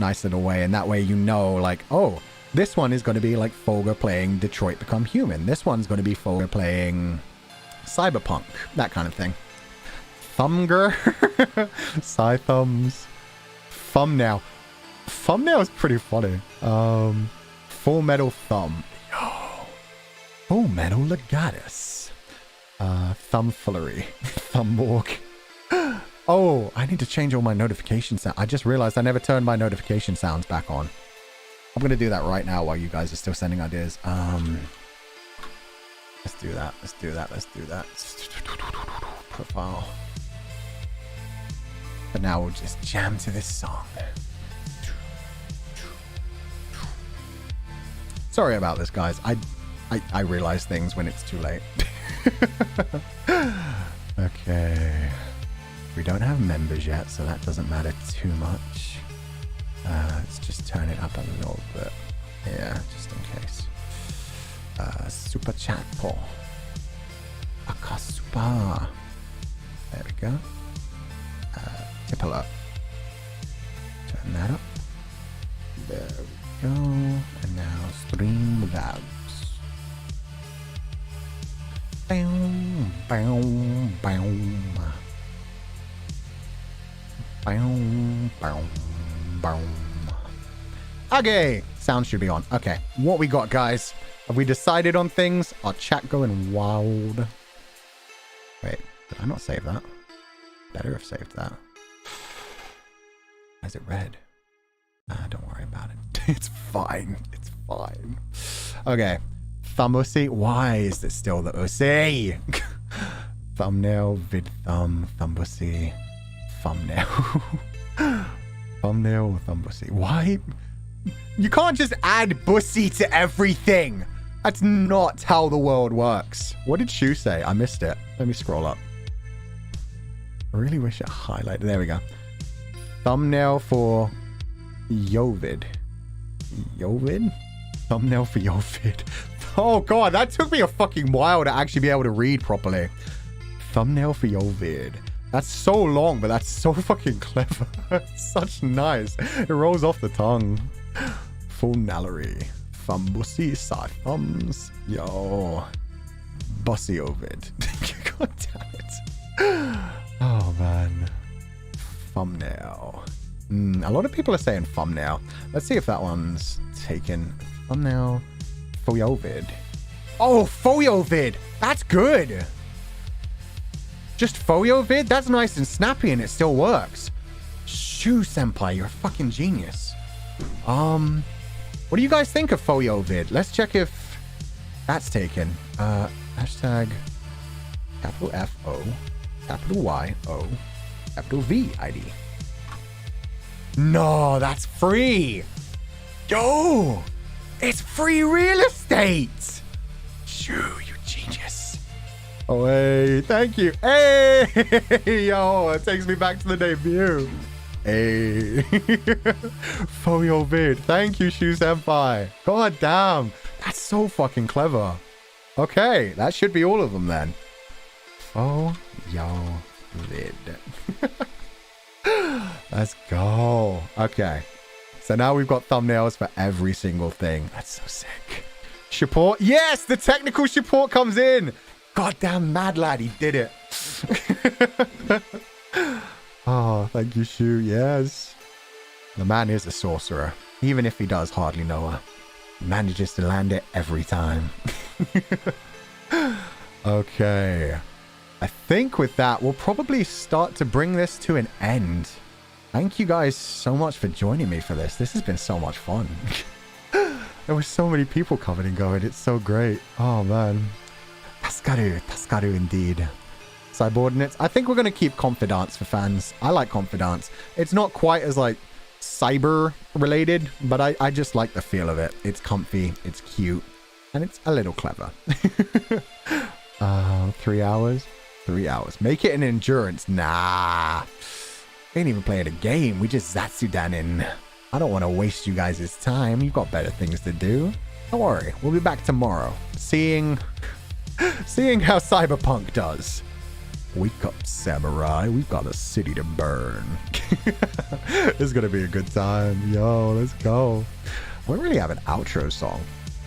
nice little way. And that way, you know, like, oh, this one is going to be like Fulgur playing Detroit Become Human. This one's going to be Fulgur playing Cyberpunk, that kind of thing. Thumbger. Thumbs. Thumbnail. Thumbnail is pretty funny. Full Metal Thumb. Yo. Full Metal Legatus. Thumbfullery. Thumbborg. Oh, I need to change all my notification sounds. I just realized I never turned my notification sounds back on. I'm going to do that right now while you guys are still sending ideas. Let's do that. Profile. But now we'll just jam to this song. Sorry about this, guys. I realize things when it's too late. Okay. We don't have members yet, so that doesn't matter too much. Let's just turn it up a little bit. Yeah, just in case. Super chat po. Akasupa. There we go. Tipple up. Turn that up. There we go. And now stream vibes. Boom, boom, boom. Boom, boom, boom. Okay, sound should be on. Okay, what we got, guys? Have we decided on things? Our chat going wild. Wait, did I not save that? Better have saved that. Is it red? Don't worry about it. It's fine. It's fine. Okay. Thumbussy. Why is it still the ussy? Thumbnail, vid thumb, thumbussy, thumbnail. Thumbnail or thumbussy. Why? You can't just add bussy to everything. That's not how the world works. What did Shu say? I missed it. Let me scroll up. I really wish it highlighted. There we go. Thumbnail for Ovid. Ovid? Thumbnail for Ovid. Oh god, that took me a fucking while to actually be able to read properly. Thumbnail for Ovid. That's so long, but that's so fucking clever. Such nice. It rolls off the tongue. Full Nallery. Thumbussy, side thumbs. Yo. Bussy Ovid. God damn it. Oh man. Thumbnail. A lot of people are saying thumbnail. Let's see if that one's taken. Thumbnail for Ovid. Oh, Ovid. That's good. Just Ovid? That's nice and snappy and it still works. Shoo, senpai, you're a fucking genius. What do you guys think of Ovid? Let's check if that's taken. Hashtag capital F-O, capital Y-O, capital V-I-D. No, that's free. Yo, it's free real estate. Shoo, you genius. Oh, hey, thank you. Hey, yo, it takes me back to the debut. Hey, Ovid. Thank you, Shu Senpai. God damn, that's so fucking clever. Okay, that should be all of them then. Ovid. Let's go. Okay, so now we've got thumbnails for every single thing. That's so sick. Support. Yes, the technical support comes in. Goddamn mad lad, he did it. Oh, thank you, Shu. Yes. The man is a sorcerer. Even if he does hardly know her. He manages to land it every time. Okay. I think with that, we'll probably start to bring this to an end. Thank you guys so much for joining me for this. This has been so much fun. There were so many people coming and going. It's so great. Oh, man. Taskaru. Taskaru indeed. Subordinates. I think we're going to keep confidants for fans. I like confidants. It's not quite as like cyber related, but I just like the feel of it. It's comfy, it's cute, and it's a little clever. 3 hours? 3 hours. Make it an endurance. Nah. We ain't even playing a game. We just Zatsudanin. I don't want to waste you guys' time. You've got better things to do. Don't worry. We'll be back tomorrow. Seeing how Cyberpunk does. Wake up, samurai. We've got a city to burn. This is going to be a good time. Yo, let's go. We don't really have an outro song.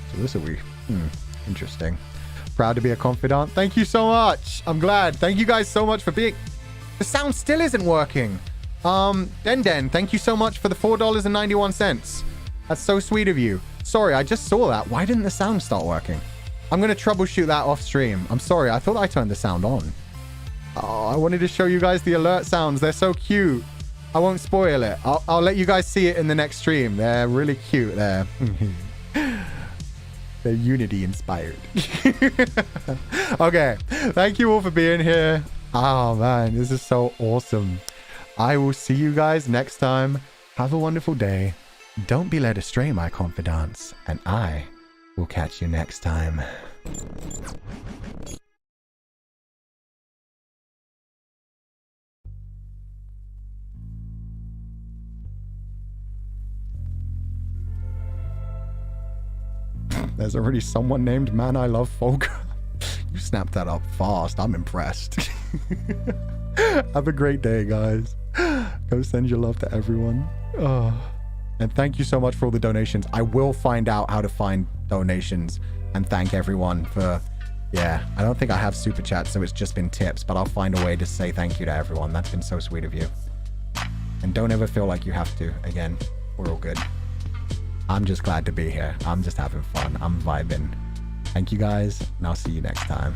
So this will be interesting. Proud to be a confidant. Thank you so much. I'm glad. Thank you guys so much for being... The sound still isn't working. Den, thank you so much for the $4.91. That's so sweet of you. Sorry, I just saw that. Why didn't the sound start working? I'm going to troubleshoot that off stream. I'm sorry. I thought I turned the sound on. Oh, I wanted to show you guys the alert sounds. They're so cute. I won't spoil it. I'll let you guys see it in the next stream. They're really cute. They're Unity inspired. Okay. Thank you all for being here. Oh, man. This is so awesome. I will see you guys next time. Have a wonderful day. Don't be led astray, my confidants. And I will catch you next time. There's already someone named Man I Love Fulgur. You snapped that up fast. I'm impressed. Have a great day, guys. Go send your love to everyone. Oh. And thank you so much for all the donations. I will find out how to find donations and thank everyone for... Yeah, I don't think I have super chats, so it's just been tips, but I'll find a way to say thank you to everyone. That's been so sweet of you. And don't ever feel like you have to. Again, we're all good. I'm just glad to be here. I'm just having fun. I'm vibing. Thank you guys, and I'll see you next time.